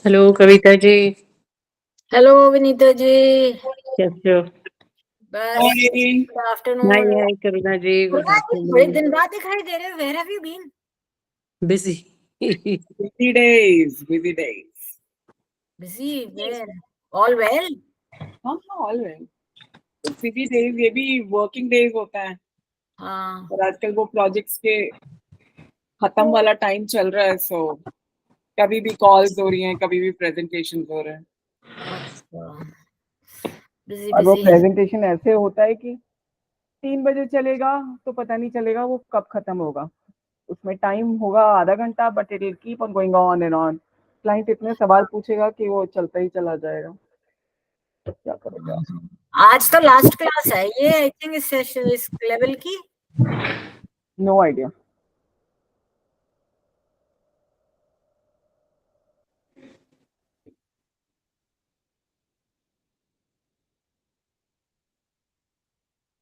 Hello Kavita ji, hello Vinita ji, कैसे हो? बस good afternoon. Hi Karuna ji, good बड़े आफ्टरनून। दिन बाद दिखाई दे रहे हो, where have you been? Busy. Busy days, busy days. Busy where? All well? हाँ all well. busy days ये भी working days होता है हाँ, और आजकल वो प्रोजेक्ट्स के खत्म वाला टाइम चल रहा है, सो कभी भी कॉल्स हो रही हैं, कभी भी प्रेजेंटेशंस हो रहे हैं। अच्छा, बिजी और वो बिजी। प्रेजेंटेशन ऐसे होता है कि 3 बजे चलेगा तो पता नहीं चलेगा वो कब खत्म होगा। उसमें टाइम होगा आधा घंटा, but it will keep on going on and on. Client इतने सवाल पूछेगा कि वो चलता ही चला जाएगा। तो क्या करोगे आप? आज तो लास्ट क्लास है ये, आई थिंक इस सेशन, इस लेवल की। No idea.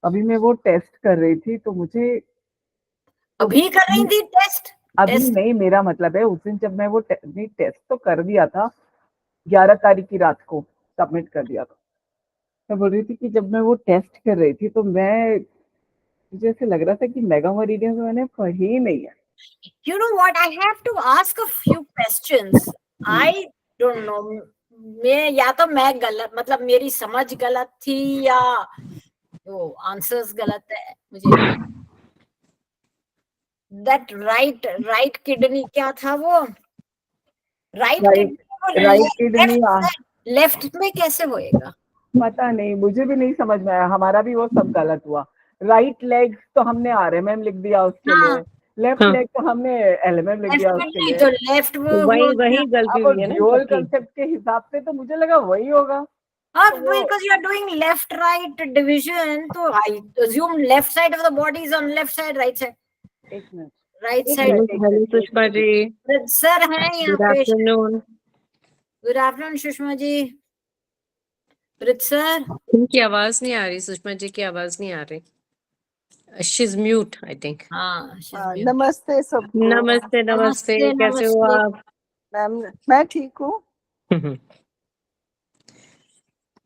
अभी मैं वो टेस्ट कर रही थी तो मुझे अभी कर रही थी टेस्ट? अभी टेस्ट? नहीं, मेरा मतलब है उस दिन जब मैं वो टेस्ट तो कर दिया था, 11 तारीख की रात को सबमिट कर दिया था। मैं बोल रही थी कि जब मैं वो टेस्ट कर रही थी तो मुझे ऐसे लग रहा था कि मेगा मेरिडियन मैंने पढ़ी ही नहीं है। You know what? I have to ask a few questions. I don't know. मैं गलत, मतलब मेरी समझ गलत थी या वो आंसर्स गलत है, मुझे नहीं। दैट राइट किडनी क्या था वो? राइट किडनी लेफ्ट में कैसे होएगा? पता नहीं, मुझे भी नहीं समझ में आया। हमारा भी वो सब गलत हुआ। राइट लेग तो हमने आरएमएम लिख दिया उसके लिए, लेफ्ट लेग तो हमने एलएमएम लिख दिया उसके लिए। तो लेफ्ट वो वही गलती अब हुई है ना ड्यूअल सबकी। कंसेप्ट के हिसाब से तो मुझे लगा वही होगा। because you are doing left right division, so I assume left side of the body is on left side, right side. एक minute, right side. Hello Sushma ji, sir हैं यहाँ गुड पे। Afternoon. Good afternoon Sushma ji. Brij sir, उनकी आवाज नहीं आ रही, सुषमा जी की आवाज नहीं आ रही। She is mute I think. हाँ नमस्ते सबको। नमस्ते नमस्ते, कैसे हो आप? मैम मैं ठीक हूँ।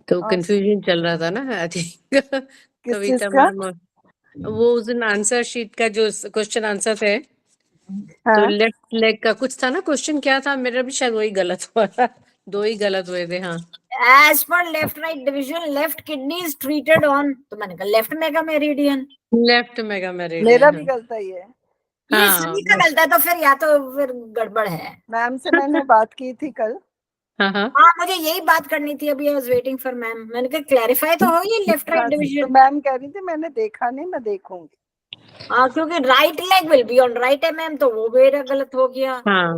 तो कंफ्यूजन चल रहा था ना आई थिंक कविता मैम, वो उस दिन आंसर शीट का जो क्वेश्चन आंसर थे, तो लेफ्ट लेग का कुछ था ना क्वेश्चन, क्या था? मेरा भी शायद वही गलत हुआ था, 2 ही गलत हुए थे। हाँ, as per left right division left kidney is treated on, तो मैंने कहा left mega meridian. Left mega meridian मेरा भी गलत है ये। ये सभी का गलत है, तो फिर या तो फिर गड़बड़ है। मैम से मैंने बात की थी कल। हाँ, मुझे यही बात करनी थी अभी। I was waiting for ma'am. मैंने कहा क्लैरिफाई तो हो ये लेफ्ट राइट डिवीजन। तो मैम कह रही थी मैंने देखा नहीं, मैं देखूंगी। हाँ, क्योंकि right leg will be on right MM, तो वो मेरा गलत हो गया। हाँ,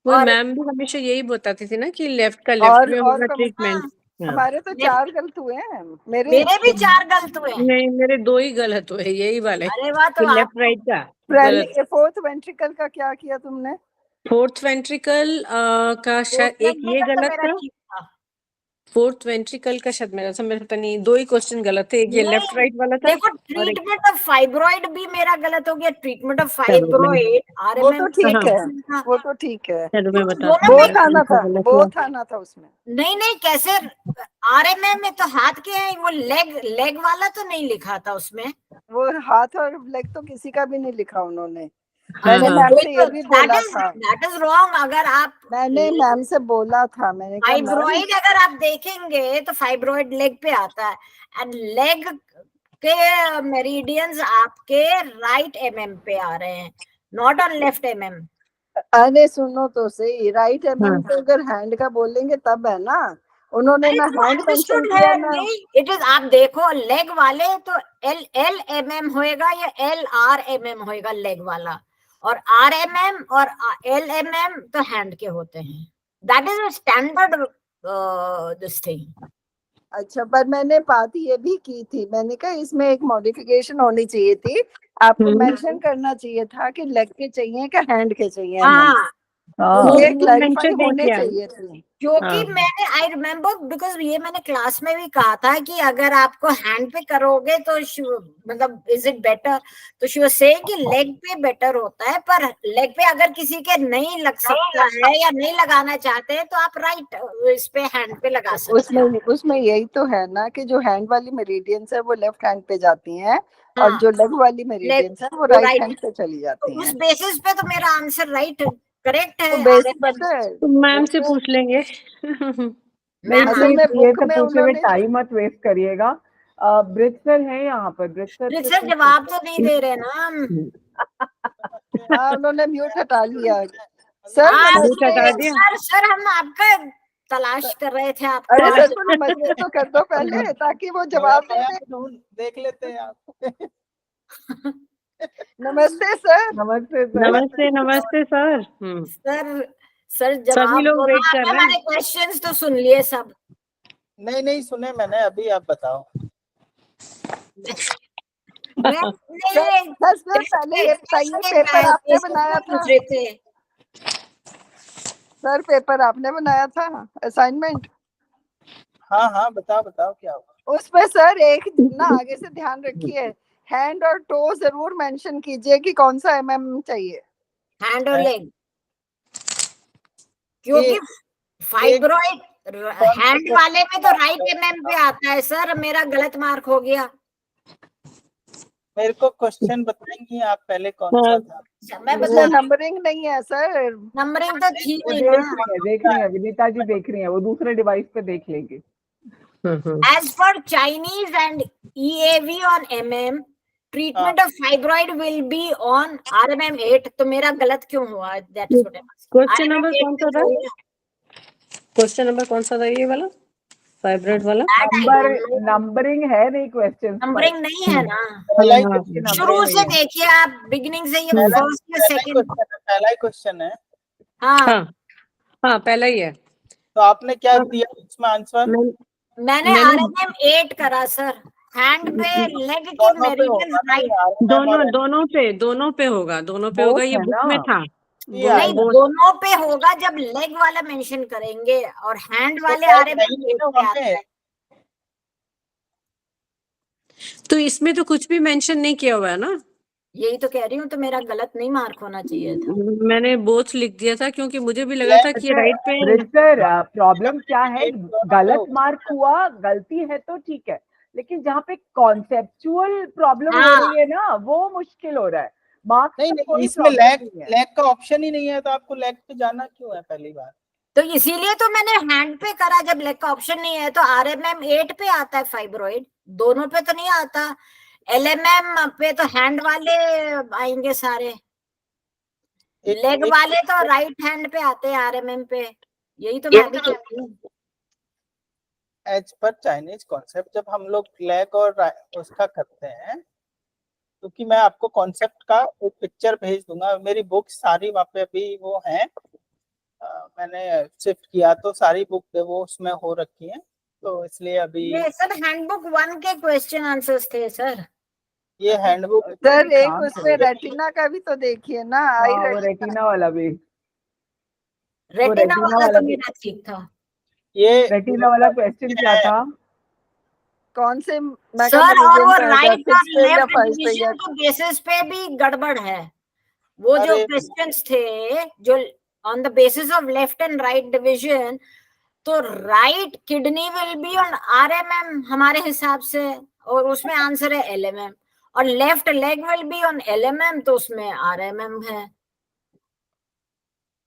वो और मैम भी हमेशा यही बताती थी ना कि लेफ्ट का लेफ्ट में होगा ट्रीटमेंट। हमारे तो 4 गलत हुए हैं। मेरे भी 4 गलत हुए हैं। नहीं, मेरे 2 ही गलत हुए, यही वाले। अरे वाह, तो लेफ्ट राइट का गलत। फोर्थ वेंट्रिकल का क्या किया तुमने? फोर्थ वेंट्रिकल का शायद एक ये गलत था। फोर्थ वेंट्रिकल का शायद मेरा था, मेरे पता नहीं, 2 ही क्वेश्चन गलत थे, एक ये लेफ्ट राइट वाला था। देखो, ट्रीटमेंट ऑफ फाइब्रॉइड भी मेरा गलत हो गया। ट्रीटमेंट ऑफ फाइब्रॉइड वो तो ठीक है, वो तो ठीक है। चलो मैं बताती हूँ। बोथ आना था उसमें। नहीं कैसे आरएमएम में तो हाथ के हैं, वो लेग वाला तो नहीं लिखा था उसमें। वो हाथ और लेग तो किसी का भी नहीं लिखा उन्होंने। मैंने मैम से ये भी बोला था। That is wrong. अगर आप, मैंने मैम से बोला था, मैंने कहा फाइब्रॉइड अगर आप देखेंगे तो फाइब्रॉइड लेग पे आता है, एंड लेग के मेरिडियंस आपके राइट एमएम पे आ रहे हैं, नॉट ऑन लेफ्ट एमएम। अरे सुनो तो सही, राइट एमएम तो अगर हैंड का बोलेंगे तब है ना। उन्होंने ना हैंड मेंशन किया ना। इट इज, आप देखो लेग वाले तो एल एमएम होएगा या LR MM होएगा लेग वाला। और RMM और LMM तो हैंड के होते हैं. That is a standard this thing. अच्छा, पर मैंने बात ये भी की थी, मैंने कहा इसमें एक मॉडिफिकेशन होनी चाहिए थी, आपको मेंशन करना चाहिए था कि लेग के चाहिए कि हैंड के चाहिए. हाँ, वो ये mention क्लैरिफाई नहीं होने किया. चाहिए थे. क्योंकि हाँ. मैंने आई रिमेम्बर बिकॉज ये मैंने क्लास में भी कहा था कि अगर आपको हैंड पे करोगे तो मतलब इज इट बेटर, तो शी वाज सेइंग कि लेग पे बेटर होता है, पर लेग पे अगर किसी के नहीं लग सकता है या नहीं लगाना चाहते हैं तो आप राइट इस पे हैंड पे लगा सकते हैं. उसमें यही तो है ना कि जो हैंड वाली मेरिडियंस है वो लेफ्ट हैंड पे जाती हैं, और हाँ, जो लेग वाली मेरिडियंस है वो वो राइट right हैंड पे चली तो जाती उस हैं. बेसिस पे तो मेरा आंसर राइट करेक्ट तो है. बेसिक पता है, तो मैम से पूछ लेंगे. नहीं मैम, असल में प्लीज ये बुक सब में पूछने में उन्होंने टाइम मत वेस्ट करिएगा. ब्रिज सर है यहाँ पर, ब्रिज सर से सर पूछ जवाब तो नहीं दे रहे ना हम. हाँ उन्होंने म्यूट हटा लिया. सर हाँ, म्यूट हटा नमस्ते. दिया. सर हम आपका तलाश कर रहे थे आपको. अरे सर को नमस्ते तो कर दो पहले ताकि वो जवाब दे दे. देख लेते हैं आप. नमस्ते सर. नमस्ते सर. नमस्ते नमस्ते सर. सर जवाब सभी लोग दो वेट ना, कर आपने रहे हैं. हमारे क्वेश्चंस तो सुन लिए सब. नहीं सुने मैंने, अभी आप बताओ. नहीं, सर पहले ये बताइए पेपर आपने बनाया था. पूछ रहे थे. सर पेपर आपने बनाया था असाइनमेंट. हाँ बताओ क्या हुआ. उसमें सर एक ना आगे से ध्यान रखिए, हैंड और टो जरूर मेंशन कीजिए कि कौन सा MM चाहिए. हैंड और लेग, क्योंकि फाइब्रॉइड हैंड वाले में तो राइट MM पे आता है. सर मेरा गलत मार्क हो गया. मेरे को क्वेश्चन बताएंगी आप पहले कौन सा था. मैं इसमें बता, नंबरिंग नहीं है सर. नंबरिंग तो थी वो नहीं ना. देख रही है विनीता जी, देख रही है, वो दूसरे डिवाइस पे देख लेंगे. As for Chinese and EAV on MM, treatment of fibroid will be on RMM 8. तो मेरा गलत क्यों हुआ? That is what I'm asking. Question number कौन सा था? क्वेश्चन नंबर कौन सा था ये वाला फाइब्रॉइड वाला? नंबरिंग है नहीं क्वेश्चन. नंबरिंग नहीं है ना. हाँ. शुरू से देखिए आप, बिगिनिंग से ये फर्स्ट या सेकंड. पहला ही क्वेश्चन है. हाँ, हाँ पहला ही है. तो आपने क्या दिया उसमें आंसर. मैंने RMM 8 करा सर. हैंड पे लेग के मेरिडियन राइट. दोनों पे होगा. ये बुक में था. नहीं, दोनों पे होगा जब लेग वाला मेंशन करेंगे, और हैंड वाले RMM 8 पे आता है. तो इसमें तो कुछ भी मेंशन नहीं किया हुआ है ना. यही तो कह रही हूँ, तो मेरा गलत नहीं मार्क होना चाहिए था. मैंने बोथ लिख दिया था क्योंकि मुझे भी लगा था कि राइट पे. सर प्रॉब्लम क्या है, गलत मार्क हुआ, गलती है तो ठीक है, लेकिन जहाँ पे कॉन्सेप्चुअल प्रॉब्लम हो रही है ना, वो मुश्किल हो रहा है. मार्क्स नहीं इसमें लेग का ऑप्शन ही नहीं है, तो आपको लेग पे जाना क्यों है पहली बार. तो इसीलिए तो मैंने हैंड पे करा. जब लेग का ऑप्शन नहीं है तो RMM 8 पे आता है फाइब्रॉइड, दोनों पे तो नहीं आता. LMM पे तो हैंड वाले आएंगे सारे, लेग वाले तो राइट हैंड पे आते हैं RMM पे. यही तो मैं भी कहती हूँ. एज पर चाइनीज कॉन्सेप्ट जब हम लोग लेग और उसका करते हैं, क्योंकि मैं आपको कॉन्सेप्ट का एक पिक्चर भेज दूंगा. मेरी बुक सारी वहाँ पे अभी वो है, मैंने शिफ्ट किया तो सारी बुक वो उसमें हो रखी है, तो इसलिए अभी ये सर हैंडबुक 1 के क्वेश्चन आंसर्स थे सर. ये हैंडबुक. सर एक उसमें रेटिना का भी तो देखिए ना. आई रेटिना वाला भी, रेटिना वाला तो मेरा ठीक था. ये रेटिना वाला क्वेश्चन क्या था? कौन से सर, और वो राइट और लेफ्ट डिवीजन के बेसिस पे भी गड़बड़ है. वो जो क्वेश्चंस थे जो on the basis of left and right division, तो right kidney will be on RMM हमारे हिसाब से, और उसमें आंसर है LMM. और left leg will be on LMM, तो उसमें RMM है.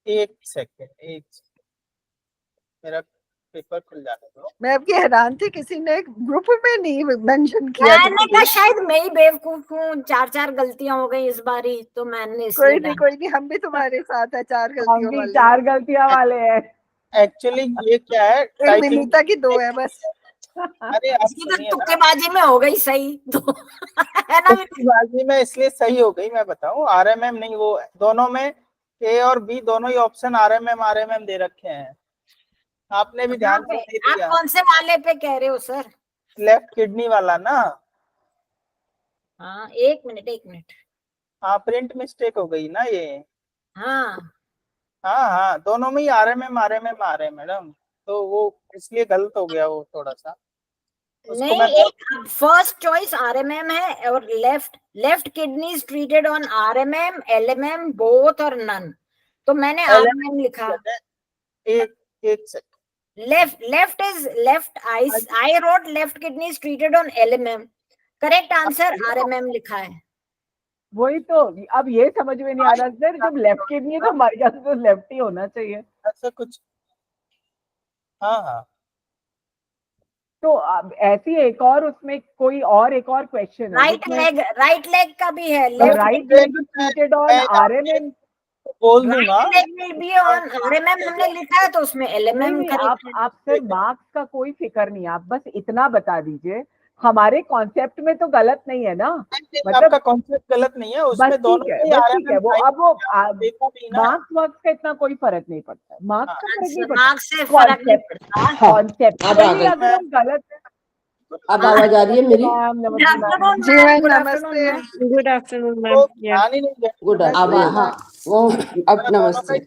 एक सेकंड, मेरा पेपर खुल जाने दो. मैं आपकी हैरान थी किसी ने ग्रुप में नहीं मेंशन किया. मैंने कहा शायद मैं ही बेवकूफ हूँ, 4 गलतियां हो गई इस बारी, तो मैंने कोई नहीं, हम भी तुम्हारे साथ है. 4 गलतियों वाले. 4 गलतियां वाले हैं. एक्चुअली ये क्या है, विनीता की 2 है बस. अरे आप इसकी तो सुनिए ना, तुक्केबाजी में हो गई सही तो है ना। तुक्केबाजी में इसलिए सही हो गई, मैं बताऊं, आरएमएम नहीं, वो दोनों में ए और बी दोनों ही ऑप्शन आरएमएम दे रखे हैं, आपने भी ध्यान से नहीं आप दिया। कौन से वाले पे कह रहे हो सर? लेफ्ट किडनी वाला ना। हाँ, एक मिनट। हाँ, प्रिंट मिस्टेक हो गई ना ये। हाँ हाँ हाँ, दोनों में ही आरएमएम आ रहे हैं मैडम, तो वो इसलिए गलत हो गया वो थोड़ा सा, उसको नहीं, मैं एक फर्स्ट चॉइस आरएमएम है और left kidney is treated on RMM, LMM, both और नन। तो मैंने आरएमएम लिखा। एक second, left I wrote left kidney is treated on LMM, correct answer RMM लिखा है। वही तो, अब ये समझ में नहीं आ रहा सर, जब लेफ्ट किडनी है तो हमारे ख्याल से तो लेफ्ट ही होना चाहिए। ऐसा कुछ, हाँ हाँ, तो अब ऐसी एक और उसमें कोई और एक और क्वेश्चन है राइट लेग का भी है। Right leg treated on RMM, बोल दूंगा। भी ऑन आरएमएम हमने लिखा है तो उसमें एलएमएम नहीं, आप सर मार्क्स का कोई फिक्र नहीं, आप बस इतना बता दीजिए हमारे कॉन्सेप्ट में तो गलत नहीं है ना, मतलब आपका कॉन्सेप्ट गलत नहीं है, उसमें दोनों ठीक है, वो अब वो मार्क्स वार्क्स का इतना कोई फर्क नहीं पड़ता, मार्क्स का फर्क नहीं पड़ता, मार्क्स से फर्क नहीं पड़ता। कॉन्सेप्ट अब आ गई। अगर हम गलत है। अब आवाज आ रही है मेरी? जी मैम नमस्ते। Good afternoon ma'am. तो ध्यान ही नहीं दिया। गुड, अब हाँ वो अब नमस्ते।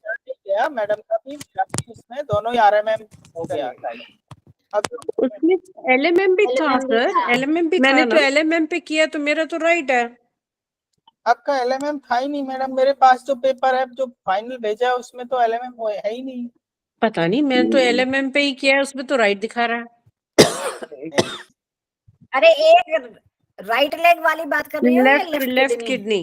मैडम का भी इसमें दोनों ही आरएमएम हो गया। अब उसमें एलएमएम भी था LMM भी सर, था। एलएमएम भी मैंने तो एलएमएम पे किया तो मेरा तो राइट है। आपका एलएमएम था ही नहीं मैडम, मेरे पास जो पेपर है जो फाइनल भेजा है उसमें तो एलएमएम है ही नहीं। पता नहीं, मैंने तो एलएमएम पे ही किया है, उसमें तो राइट दिखा रहा है। अरे एक राइट लेग वाली बात कर रही हो या लेफ्ट किडनी?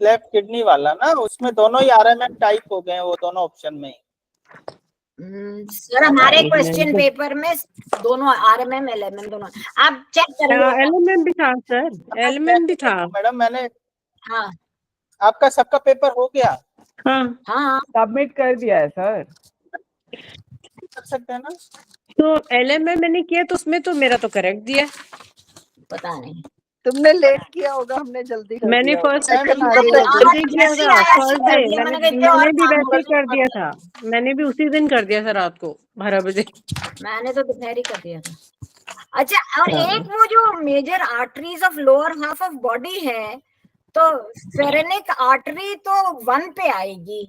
लेफ्ट किडनी वाला ना, उसमें दोनों ही आरएमएम टाइप हो गए हैं वो दोनों ऑप्शन में। सर हमारे क्वेश्चन पेपर में दोनों आरएमएम एलएमएम दोनों आप चेक करिए। एलएमएम भी था सर, एलएमएम भी था मैडम मैंने हाँ आपका सबका पेपर हो गया, हाँ। हाँ सबमिट कर दिया है सर, कर सकते हैं ना। तो एलएमएम मैंने किया तो उसमें तो मेरा तो करेक्ट दिया। पता नहीं तुमने लेट किया होगा, हमने जल्दी कर मैंने दिया होगा। फर्स्ट Second किया आगे था, फर्स्ट डे मैंने मैंने भी वैसे ही कर दिया था, मैंने भी उसी दिन कर दिया था रात को 12 बजे। मैंने तो दोपहर ही कर दिया था। अच्छा, और एक वो जो major arteries of lower half of body है, तो फेरेनिक आर्टरी तो 1 पे आएगी,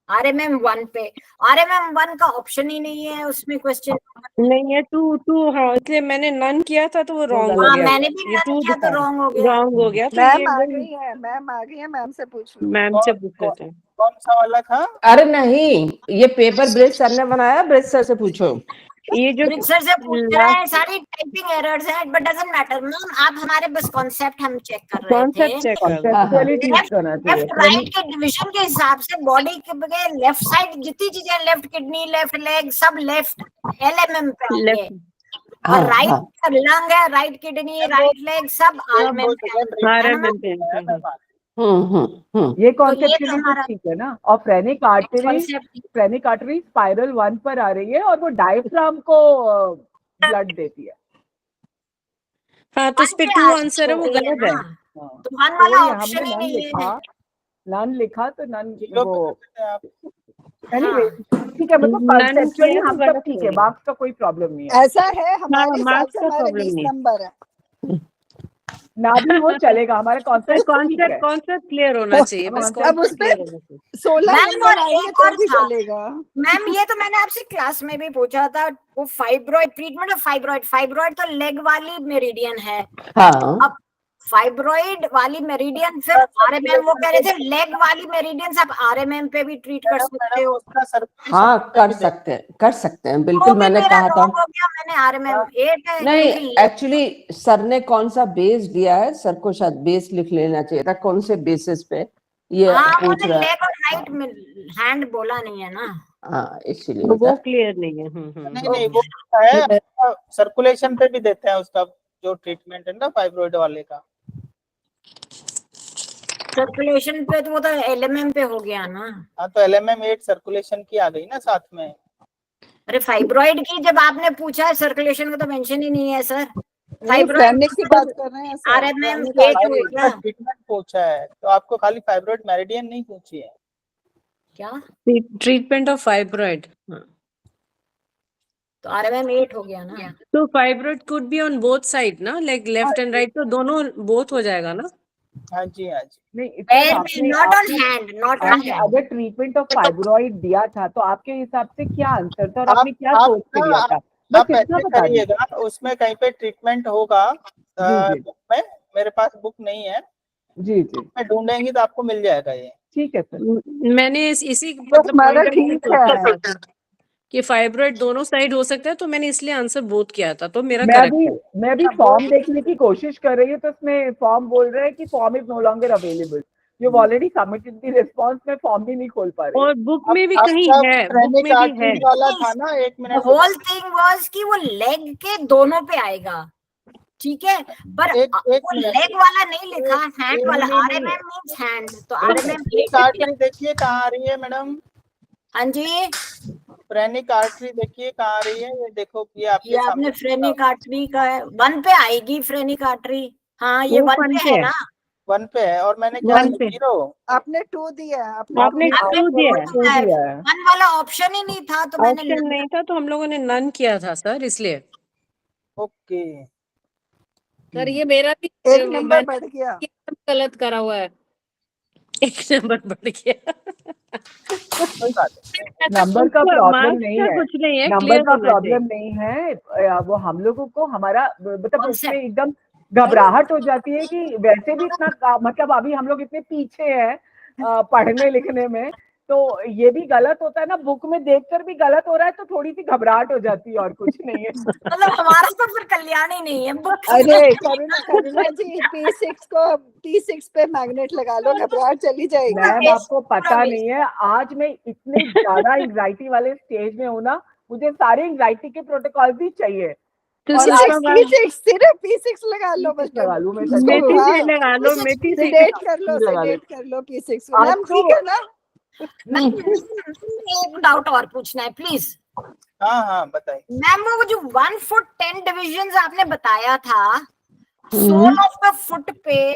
आरएमएम 1 पे। आरएमएम 1 का ऑप्शन ही नहीं है उसमें क्वेश्चन नहीं है 2 हाँ, इसलिए मैंने नन किया था तो वो रॉन्ग हो हाँ गया। मैंने भी ये नन किया तो रॉन्ग हो गया। रॉन्ग हो गया, तो मैम ये आ गई है, मैम से पूछ लो। मैम से पूछ लेते हैं। कौन सा वाला था? अरे नहीं, ये पेपर ब्रिज सर ने बनाया, ब्रिज सर से पूछो। ये जो सर से पूछ रहे हैं, सारी टाइपिंग एरर्स हैं, बट डजंट मैटर मैम, आप हमारे बस कॉन्सेप्ट हम चेक कर रहे कॉन्सेप्ट थे। चेक कर Conceptually ठीक होना चाहिए। लेफ्ट राइट के डिवीजन के हिसाब से बॉडी के लेफ्ट साइड जितनी चीजें, लेफ्ट किडनी, लेफ्ट लेग, सब लेफ्ट एलएमएम पे होंगे। लेफ्ट और राइट लंग है, राइट किडनी, राइट लेग, सब आरएमएम पे आरएमएम पे। ये कॉन्सेप्ट तो के लिए हमारा ठीक है ना। और फ्रेनिक concept- आर्टरी स्पाइरल 1 पर आ रही है और वो डायफ्राम को ब्लड देती है। हाँ, तो उस पे 2 आंसर है, वो गलत है। तो 1 वाला वही ऑप्शन हमने ही नन नहीं लिखा, है। नन लिखा तो नन जीरो पे वो करते हैं आप। एनीवे ठीक है, मतलब नन कॉन्सेप्चुअली किया तो हम सब गलत ठीक हो है, गया। मार्क्स का कोई प्रॉब्लम नहीं है। ऐसा है हमारे हिसाब मार्क्स से का हमारे प्रॉब्लम 20 नहीं। नंबर है। ना भी वो चलेगा, हमारा कॉन्सेप्ट ठीक है। कॉन्सेप्ट क्लियर होना चाहिए, बस अब अब कॉन्सेप्ट उसपे क्लियर होना चाहिए। 16 मैम नंबर और आएंगे एक तो और भी था चलेगा। मैम, ये तो मैंने आपसे क्लास में भी पूछा था, वो फाइब्रॉइड ट्रीटमेंट ऑफ फाइब्रॉइड तो लेग वाली मेरिडियन है। हाँ अब फाइब्रॉइड वाली मेरिडियन फिर आरएमएम, वो कह रहे थे लेग वाली मेरिडियन आप आरएमएम पे भी ट्रीट कर सकते हो। हाँ कर सकते हैं वो बिल्कुल। भी मैंने मेरा कहा था wrong हो गया, मैंने आरएमएम 8 है नहीं, क्योंकि एक्चुअली सर ने कौन सा बेस दिया है, सर को शायद बेस लिख लेना चाहिए था, कौन से बेसिस पे ये हाँ पूछ उन्होंने रहा है। लेग और राइट में हैंड बोला नहीं है ना। हाँ इसीलिए वो क्लियर नहीं है। नहीं वो है, सर्कुलेशन पे भी देते हैं उसका जो ट्रीटमेंट है ना फाइब्रॉइड वाले का। सर्कुलेशन पे तो वो तो एलएमएम पे हो गया ना। हाँ तो एलएमएम 8 सर्कुलेशन की आ गई ना साथ में। अरे फाइब्रॉइड की जब आपने पूछा है, सर्कुलेशन का तो मेंशन ही नहीं है सर। नहीं, फाइब्रॉइड फ्रेनिक की बात कर रहे हैं सर। RMM phrenic 8 artery. हुई क्या? ट्रीटमेंट पूछा है तो आपको खाली फाइब्रोइड मेरिडियन नहीं पूछी है। क्या? Treatment of fibroid. तो RMM 8 हो गया ना। तो fibroid could be on both side ना, लाइक लेफ्ट एंड राइट, तो दोनों बोथ हो जाएगा ना। हाँ जी, हाँ जी। नहीं इस पैर बार में, not on hand, not on आपने हैंड। अगर ट्रीटमेंट ऑफ फाइब्रॉइड दिया था तो आपके हिसाब से क्या आंसर था और आपने क्या आप सोच के दिया था? आप बस इतना ऐसे बता दीजिए। करिएगा, उसमें कहीं पे ट्रीटमेंट होगा जी। बुक में, मेरे पास बुक नहीं है, जी जी मैं ढूंढेंगी तो आपको मिल जाएगा ये। ठीक है सर। मैंने इसी तो मतलब हमारा point of view ठीक से है। सोचा था कि फाइब्रॉइड दोनों साइड हो सकता है, तो मैंने इसलिए आंसर बोथ किया था, तो मेरा करेक्ट है। मैं अभी फॉर्म देखने की कोशिश कर रही हूँ तो उसमें फॉर्म बोल रहा है कि form is no longer available. You already submitted the response, में फॉर्म भी नहीं खोल पा रही हूँ। और बुक में भी कहीं आपका है, बुक फ्रेनिक में भी है। आर्टरी वाला था ना, एक The minute whole thing was कि वो लेग के दोनों पे आएगा, ठीक है, पर एक वो मिनट। लेग वाला नहीं लिखा, हैंड नहीं, वाला। नहीं, RMM मींस हैंड, तो एक RMM फ्रेनिक आर्टरी देखिए कहाँ आ रही है मैडम, हाँ जी, फ्रेनिक आर्टरी देखिए कहाँ आ रही है, ये देखो ये आपके ये आपने सामने फ्रेनिक आर्टरी का है, 1 पे आएगी फ्रेनिक आर्टरी। हाँ ये वो 1 1 पे पे है है, ना। 1 पे है और मैंने क्या 1 पे 0। आपने 2 दिया है। आपने आपने 2 दिया है। 2 दिया है, दिया है। 1 वाला ऑप्शन ही नहीं था, तो मैंने ऑप्शन नहीं था, तो हम लोगों ने नन किया था सर, इसलिए। ओके, सर ये मेरा भी एक नंबर बढ़ गया। गलत करा हुआ है, 1 नंबर बढ़ गया। कोई बात नहीं। नंबर का उसका प्रॉब्लम marks नहीं का है, कुछ नहीं है, नंबर क्लियर का होना चाहिए। प्रॉब्लम नहीं है। वो हम लोगों को हमारा मतलब Concept। उसमें एकदम घबराहट हो जाती है कि वैसे भी इतना मतलब अभी हम लोग इतने पीछे हैं पढ़ने लिखने में, तो ये भी गलत होता है ना, बुक में देखकर भी गलत हो रहा है तो थोड़ी सी घबराहट हो जाती है, और कुछ नहीं है। मतलब हमारा तो फिर कल्याण ही नहीं है बुक। अरे करुणा जी, P6 पे मैग्नेट लगा लो, घबराहट चली जाएगी। मैम आपको पता पूरा नहीं है, आज मैं इतने ज्यादा एंग्जाइटी वाले स्टेज में हूँ ना, मुझे सारे एंग्जाइटी के प्रोटोकॉल भी चाहिए। तो और P6 सिर्फ P6 लगा लो बस। लगा लूं मैं सच मेथी में? से लगा लो, मेथी से। सेडेट कर लो, लगा सेडेट कर लो P6 को। आज मैम तो- ठीक है ना? मैम एक डाउट और पूछना है प्लीज। हाँ हाँ बताइए। मैम वो जो 1 फुट 10 डिविजन्स आपने बताया था सोल ऑफ द फुट पे,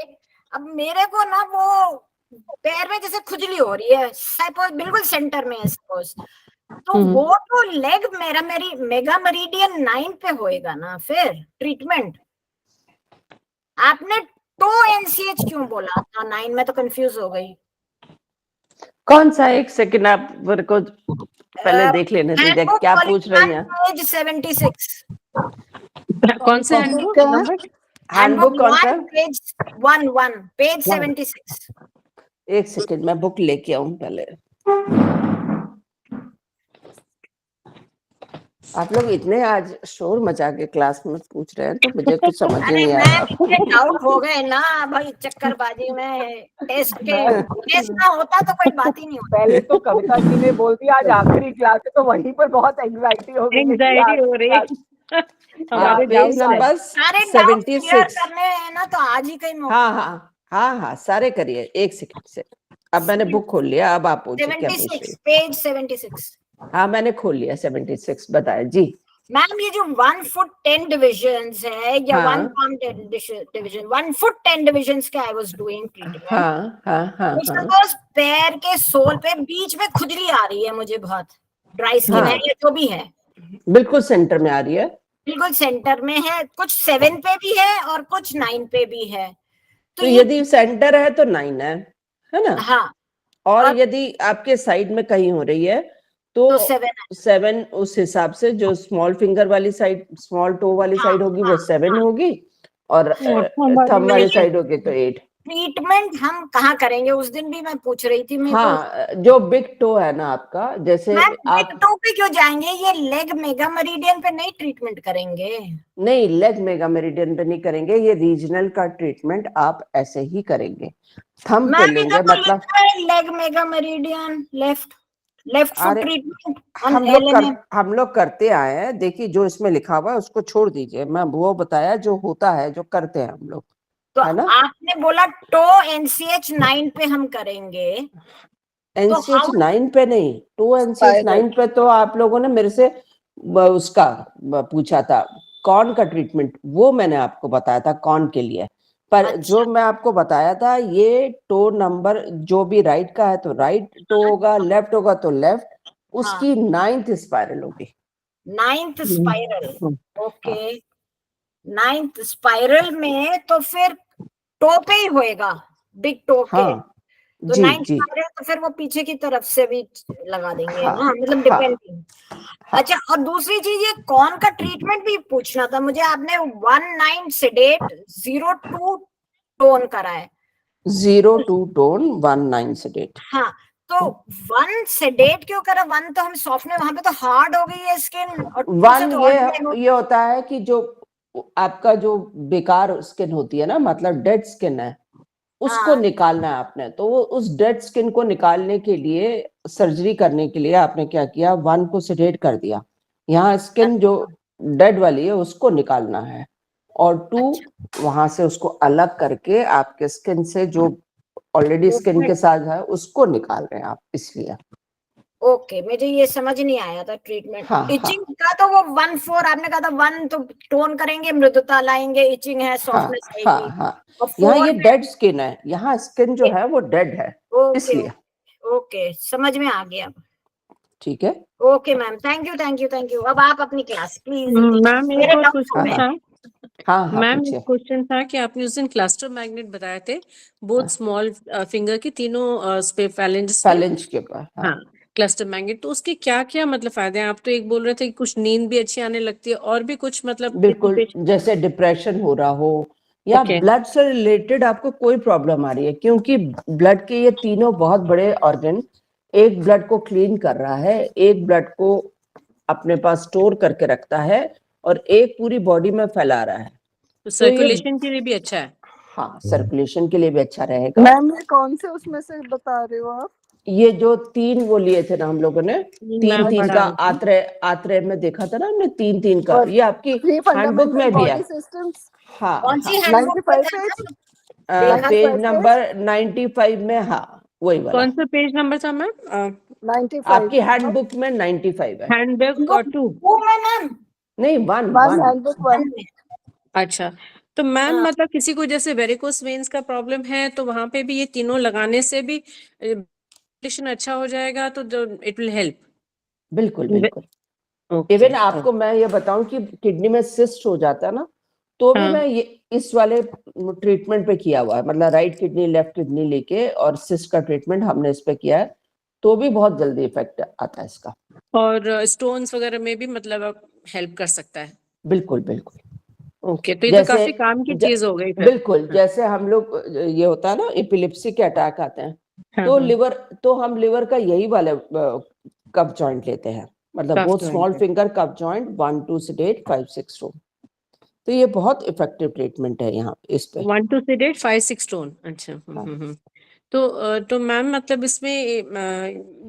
अब मेरे को ना वो पैर में जैसे खुजली हो रही है, सपोज बिल्कुल सेंटर में है सपोज, तो वो तो लेग मेरी मेगा मेरिडियन 9 पे होएगा ना फिर ट्रीटमेंट। आपने टो NCH क्यों बोला था 9 में, तो कंफ्यूज हो गई। कौन सा? एक सेकंड, आप मेरे को पहले देख लेने दीजिए क्या पूछ रही हैं। पेज 76 कौन से हैंडबुक नंबर? हैंडबुक कौन सा? Page 1 page 76। एक सेकंड, मैं बुक लेके आऊं पहले। आप लोग इतने आज शोर मचा के क्लास में पूछ रहे हैं तो मुझे कुछ समझ ही अरे नहीं आ मैम रहा। इतने डाउट हो गए ना भाई चक्करबाजी में, टेस्ट ना होता तो कोई बात ही नहीं होती। पहले तो कविता जी ने बोल दिया आज आखिरी क्लास है, तो वहीं पर बहुत एंग्जाइटी हो गई है कि एंग्जाइटी आज हो रही है। हमारे पेज डाउट नंबर सारे डाउट क्लियर 76। करने हैं ना, तो आज ही कहीं मौका। हाँ सारे करिए, एक सेकंड से। अब मैंने बुक खोल लिया, अब आप पूछिए क्या पूछ रही 76 पेज 76। हैं। हाँ मैंने खोल लिया 76, बताए जी। मैम ये जो 1 फुट 10 डिविजन्स है या हाँ। 1 पाम डिवीजन 1 फुट 10 डिविजन्स के आई वाज डूइंग ट्रीटमेंट। हाँ। सपोज पैर के सोल पे बीच में खुजली आ रही है मुझे बहुत, ड्राई स्किन है या जो भी है, बिल्कुल सेंटर में आ रही है। बिल्कुल सेंटर में है, कुछ 7 पे भी है और कुछ 9 पे भी है। तो यदि सेंटर है तो 9 है ना? हाँ। और यदि आपके साइड में कहीं हो रही है तो 7 उस हिसाब से, जो स्मॉल फिंगर वाली साइड, स्मॉल टो वाली साइड होगी वो 7 होगी, और थंब वाली साइड होगी तो 8। ट्रीटमेंट हम कहाँ करेंगे, उस दिन भी मैं पूछ रही थी। मैं हाँ, जो बिग टो है ना आपका, जैसे बिग टो पे क्यों जाएंगे, ये लेग मेगा मेरिडियन पे नहीं ट्रीटमेंट करेंगे? नहीं, लेग मेगा मेरिडियन पे नहीं करेंगे, ये रीजनल का ट्रीटमेंट आप ऐसे ही करेंगे, थंब पे लेंगे। मतलब leg mega meridian left foot treatment हम लोग करते आए हैं। देखिए जो इसमें लिखा हुआ है उसको छोड़ दीजिए, मैं वो बताया जो होता है, जो करते हैं हम लोग, तो है ना? आपने बोला टो NCH 9 पे हम करेंगे, NCH 9 पे नहीं, टो NCH 9 पे तो आप लोगों ने मेरे से उसका पूछा था कॉर्न का ट्रीटमेंट, वो मैंने आपको बताया था कॉर्न के लिए। पर अच्छा। जो मैं आपको बताया था ये टो नंबर जो भी राइट का है तो राइट टो होगा, लेफ्ट होगा तो लेफ्ट, उसकी 9th स्पाइरल होगी। 9th spiral, okay. 9th spiral में तो फिर टो पे ही होएगा, बिग टो के। हाँ तो जी 9th जी स्पाइरल तो फिर वो पीछे की तरफ से भी लगा देंगे हाँ, ना, मतलब हाँ, डिपेंडिंग। अच्छा, और दूसरी चीज ये कॉर्न का ट्रीटमेंट भी पूछना था मुझे। आपने 19 सेडेट 02 टोन करा है। 02 टोन 19 सेडेट। हाँ, तो 1 सेडेट क्यों करा? 1 तो हम सॉफ्टनेस, वहां पे तो हार्ड हो गई है स्किन, और 2 से 1 तो और ये होता है कि जो आपका जो बेकार स्किन होती है ना, मतलब डेड स्किन है, उसको हाँ। निकालना है आपने। तो वो उस डेड स्किन को निकालने के लिए सर्जरी करने के लिए आपने क्या किया, 1 को सेडेट कर दिया। यहाँ स्किन जो डेड वाली है उसको निकालना है, और 2 वहां से उसको अलग करके आपके स्किन से जो ऑलरेडी स्किन के साथ है उसको निकाल रहे हैं आप, इसलिए। ओके, मुझे ये समझ नहीं आया था ट्रीटमेंट। हाँ, इचिंग का तो वो 1-4 आपने कहा था, 1 तो टोन करेंगे, मृदुता लाएंगे, इचिंग है, हाँ सॉफ्टनेस हाँ आएगी। हाँ, और यहाँ 4 ये डेड स्किन है, यहाँ स्किन जो है वो डेड है, ओके इसलिए। ओके, समझ में आ गया। ठीक है, okay ma'am, thank you thank you thank you. अब आप अपनी क्लास प्लीज। मैम एक और क्वेश्चन था। हाँ हाँ मैम पूछिए। एक क्वेश्चन था कि आपने उस दिन क्लस्टर मैग्नेट बताए थे, बोथ स्मॉल फिंगर की तीनों फैलेंजेस पे। फैलेंज के पास, हाँ, क्लस्टर मैग्नेट, तो उसके क्या क्या मतलब फायदे हैं? आप तो एक बोल रहे थे कि कुछ नींद भी अच्छी आने लगती है, और भी कुछ मतलब बिल्कुल, जैसे डिप्रेशन हो रहा हो या Okay. ब्लड से रिलेटेड आपको कोई प्रॉब्लम आ रही है, क्योंकि ब्लड के ये तीनों बहुत बड़े ऑर्गन, एक ब्लड को क्लीन कर रहा है, एक ब्लड को अपने पास स्टोर करके रखता है, और एक पूरी बॉडी में फैला रहा है। तो सर्कुलेशन के लिए भी अच्छा है। हाँ, सर्कुलेशन के लिए भी अच्छा रहेगा। मैम ये कौन से उसमें से बता रहे हो आप? ये जो 3 वो लिए थे ना हम लोगों ने, 3 का आत्रे में देखा था ना हमने, 3 का, ये आपकी हैंडबुक में भी है। हाँ, कौन सी हैंडबुक पे पेज नंबर 95 में, हाँ वही वाला। कौन सा पेज नंबर था मैम? 95 आपकी हैंडबुक में 95 है। हैंडबुक और 2 नहीं, 1 हैंडबुक 1। अच्छा, तो मैम मतलब किसी को जैसे वेरिकोस वेन्स का प्रॉब्लम है तो वहां पे भी ये तीनों लगाने से भी अच्छा हो जाएगा, तो इट विल हेल्प। बिल्कुल बिल्कुल। इवन आपको मैं ये बताऊं कि किडनी में सिस्ट हो जाता है ना, तो भी मैं ये इस वाले ट्रीटमेंट पे किया हुआ है, मतलब राइट किडनी लेफ्ट किडनी लेके, और सिस्ट का ट्रीटमेंट हमने इस पे किया है, तो भी बहुत जल्दी इफेक्ट आता है इसका। और स्टोन्स वगैरह में भी मतलब हेल्प कर सकता है। बिल्कुल बिल्कुल। ओके, तो ये तो काफी काम की चीज हो गई फिर। बिल्कुल, जैसे हम लोग, ये होता है ना एपिलेप्सी के अटैक आते हैं, तो हम लिवर का यही वाले कप जॉइंट लेते हैं, मतलब बहुत small finger cup joint 1 2 sedate 5 6 tone. तो ये बहुत इफेक्टिव ट्रीटमेंट है यहाँ इस पे। 1 2 सेडेट 5 6 टोन। अच्छा। तो मैम मतलब इसमें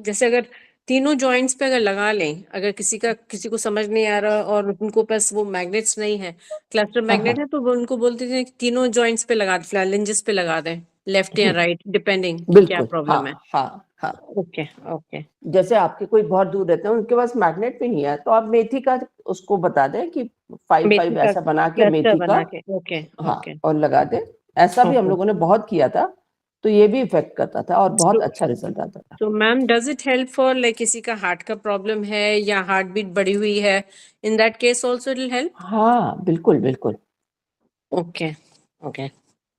जैसे अगर तीनों जॉइंट्स पे अगर लगा लें, अगर किसी को समझ नहीं आ रहा और उनको पास वो मैग्नेट्स नहीं है, क्लस्टर मैग्नेट है, तो वो उनको बोलते थे कि तीनों जॉइंट्स पे लगा दें, फ्लैलेंजेस पे लगा दें, लेफ्ट या राइट डिपेंडिंग क्या प्रॉब्लम है। हाँ। ओके। जैसे आपके कोई बहुत दूर रहते हैं, उनके पास मैग्नेट भी नहीं है, तो आप मेथी का उसको बता दें कि 5 ऐसा बना के मेथी का, हाँ, और लगा दें। ऐसा भी हम लोगों ने बहुत किया था, तो ये भी इफेक्ट करता था और बहुत अच्छा रिजल्ट आता था। तो ma'am does it help for like किसी का हार्ट का प्रॉब्लम है या हार्ट बीट बढ़ी हुई है, in that case also it will help? हाँ बिल्कुल। ओके।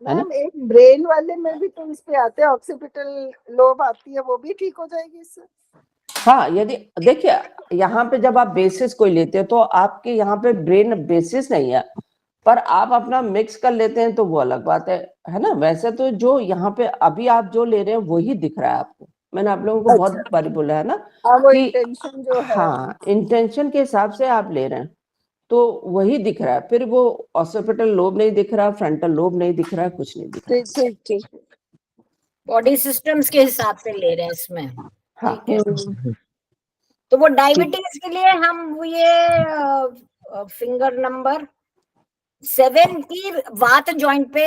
मैम एक ब्रेन वाले में भी तो इस पे आते हैं, ऑक्सीपिटल लोब आती है, वो भी ठीक हो जाएगी इससे? हाँ, यदि देखिए यहाँ पे जब आप बेसिस कोई लेते हो तो आपके यहाँ पे ब्रेन बेसिस नहीं है, पर आप अपना मिक्स कर लेते हैं तो वो अलग बात है ना। वैसे तो जो यहाँ पे अभी आप जो ले रहे हैं वही दिख रहा है आपको, मैंने आप लोगों को बहुत बार बोला है ना, वो इंटेंशन जो है, हाँ, इंटेंशन के हिसाब से आप ले रहे हैं तो वही दिख रहा है, फिर वो ऑक्सीपिटल लोब नहीं दिख रहा, फ्रंटल लोब नहीं दिख रहा, कुछ नहीं दिख रहा। ठीक। बॉडी सिस्टम्स के हिसाब से ले रहे हैं इसमें। हाँ। तो वो डायबिटीज के लिए हम ये फिंगर नंबर 7 की वात जॉइंट पे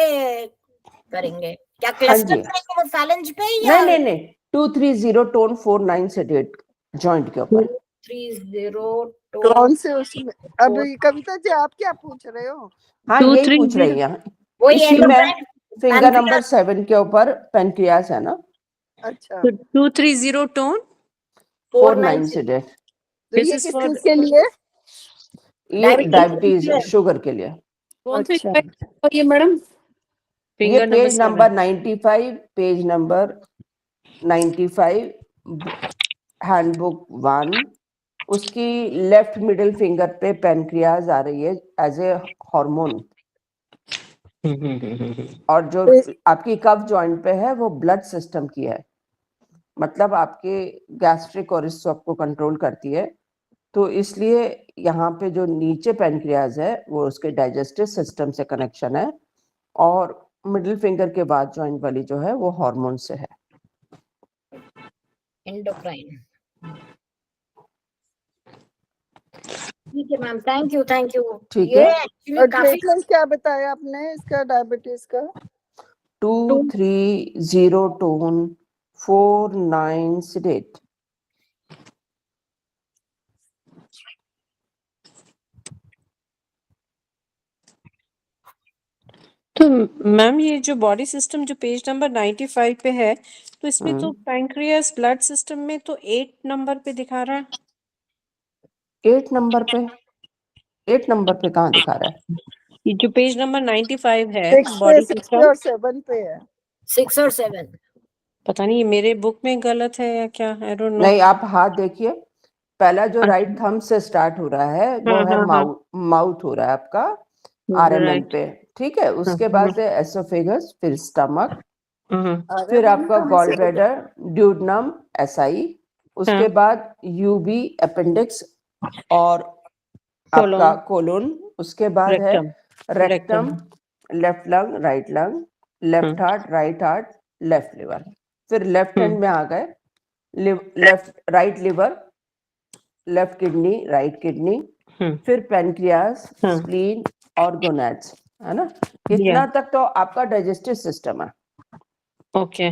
करेंगे क्या? क्लस्टर करेंगे वो फैलेंज पे या नहीं 2 3 0 टोन 4 9 सेडेट जॉइंट के ऊपर। 230 कौन से उसमें? अब ये कविता जी आप क्या पूछ रहे हो? हाँ, यही पूछ रही हैं। वही इसी में एंडोक्राइन फिंगर नंबर 7 के ऊपर पेनक्रियास है ना। अच्छा, तो 230 टोन 49 से डेट। तो This ये is किस for चीज के लिए? ये डायबिटीज शुगर के लिए। कौन सी अच्छा, ये मैडम? ये finger number page number 95, page number 95, handbook 1, उसकी लेफ्ट मिडिल फिंगर पे पेनक्रियाज आ रही है एज ए हार्मोन, और जो आपकी कफ जॉइंट पे है वो ब्लड सिस्टम की है, मतलब आपके गैस्ट्रिक और इसको आपको कंट्रोल करती है। तो इसलिए यहाँ पे जो नीचे पेनक्रियाज है वो उसके डाइजेस्टिव सिस्टम से कनेक्शन है, और मिडिल फिंगर के बाद जॉइंट वाली जो है वो हार्मोन से है। एंडोक्राइन। ठीक है मैम, थैंक यू ठीक ये है। एक्चुअली और काफी ट्रीटमेंट क्या बताया आपने इसका डायबिटीज का? 230 टोन 49 sedate। तो मैम ये जो बॉडी सिस्टम जो पेज नंबर 95 पे है, तो इसमें तो पैंक्रियास ब्लड सिस्टम में तो 8 नंबर पे दिखा रहा है। 8 नंबर पे कहाँ दिखा रहा है? ये जो पेज नंबर 95 है 6 बॉडी पे, 6 सिस्टम, पे और 7 पे है। 6 और 7 पता नहीं ये मेरे बुक में गलत है या क्या, आई डोंट नो। नहीं, आप हाथ देखिए, पहला जो राइट थंब से स्टार्ट हो रहा है वो है माउथ हो रहा है आपका आरएमएल पे, ठीक है। उसके बाद से एसोफेगस, फिर स्टमक, फिर आपका गॉल ब्लैडर, ड्यूडनम, एसआई, उसके बाद यूबी अपेंडिक्स और आपका कोलोन, उसके बाद है rectum, left lung, right lung, left heart, right heart, left liver, फिर लेफ्ट हैंड में आ गए left right liver, left kidney, right kidney, फिर पेनक्रियास, स्प्लीन और गोनाड्स, है ना। इतना तक तो आपका डाइजेस्टिव सिस्टम है। ओके,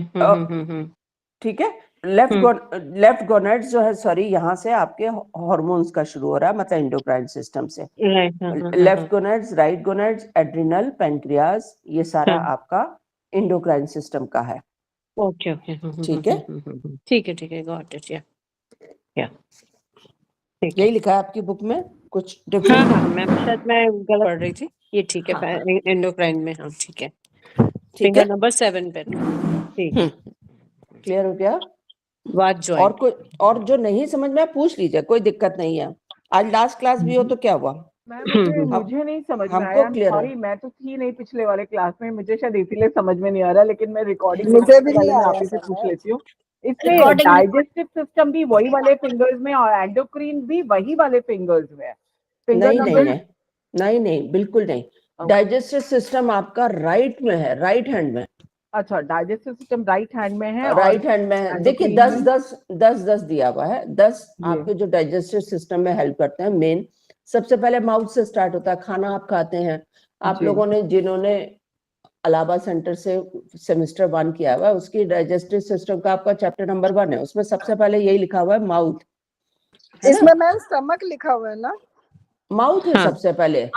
ठीक है। लेफ्ट गोनाड्स जो है, सॉरी, यहाँ से आपके हार्मोन्स का शुरू हो रहा है, मतलब एंडोक्राइन सिस्टम से। Left gonads, right gonads, adrenal, pancreas, ये सारा आपका एंडोक्राइन सिस्टम का है। ओके, ठीक है, ठीक है, गॉट इट, या यही लिखा है आपकी बुक में, कुछ हाँ डिफरेंट? मैम, शायद मैं गलत पढ़ रही थी। ये ठीक है, एंडोक्राइन में, हाँ ठीक है, ठीक फिंगर है, नंबर 7 पे। ठीक, क्लियर हो गया? वाट और जॉइंट। कोई, और जो नहीं समझ में पूछ लीजिए, कोई दिक्कत नहीं है। आज लास्ट क्लास भी हो तो क्या हुआ? मुझे नहीं समझ में हमको आया, क्लियर सॉरी, है। मैं तो थी नहीं पिछले वाले क्लास में, मुझे शायद इसीलिए समझ में नहीं आ रहा, लेकिन मैं रिकॉर्डिंग मुझे भी नहीं मैं आया आप ही से समझ। पूछ लेती हूँ। इसमें Recording- डाइजेस्टिव सिस्टम भी वही वाले फिंगर्स में और एंडोक्रीन भी वही वाले फिंगर्स में है? फिंगर नहीं, बिल्कुल नहीं। डाइजेस्टिव सिस्टम आपका राइट में है, राइट हैंड में। अच्छा, डाइजेस्टिव सिस्टम राइट हैंड में है, राइट हैंड में है। देखिए 10 दिया हुआ है। 10 आपके जो डाइजेस्टिव सिस्टम में हेल्प करते हैं। मेन सबसे पहले माउथ से स्टार्ट होता है, खाना आप खाते हैं। आप लोगों ने, जिन्होंने अलाहाबाद सेंटर से सेमेस्टर 1 किया हुआ है, उसकी डाइजेस्टिव सिस्टम का आपका चैप्टर नंबर 1 है, उसमें सबसे पहले यही लिखा हुआ है, माउथ। इसमें मैम स्टमक लिखा हुआ है ना? माउथ है सबसे पहले।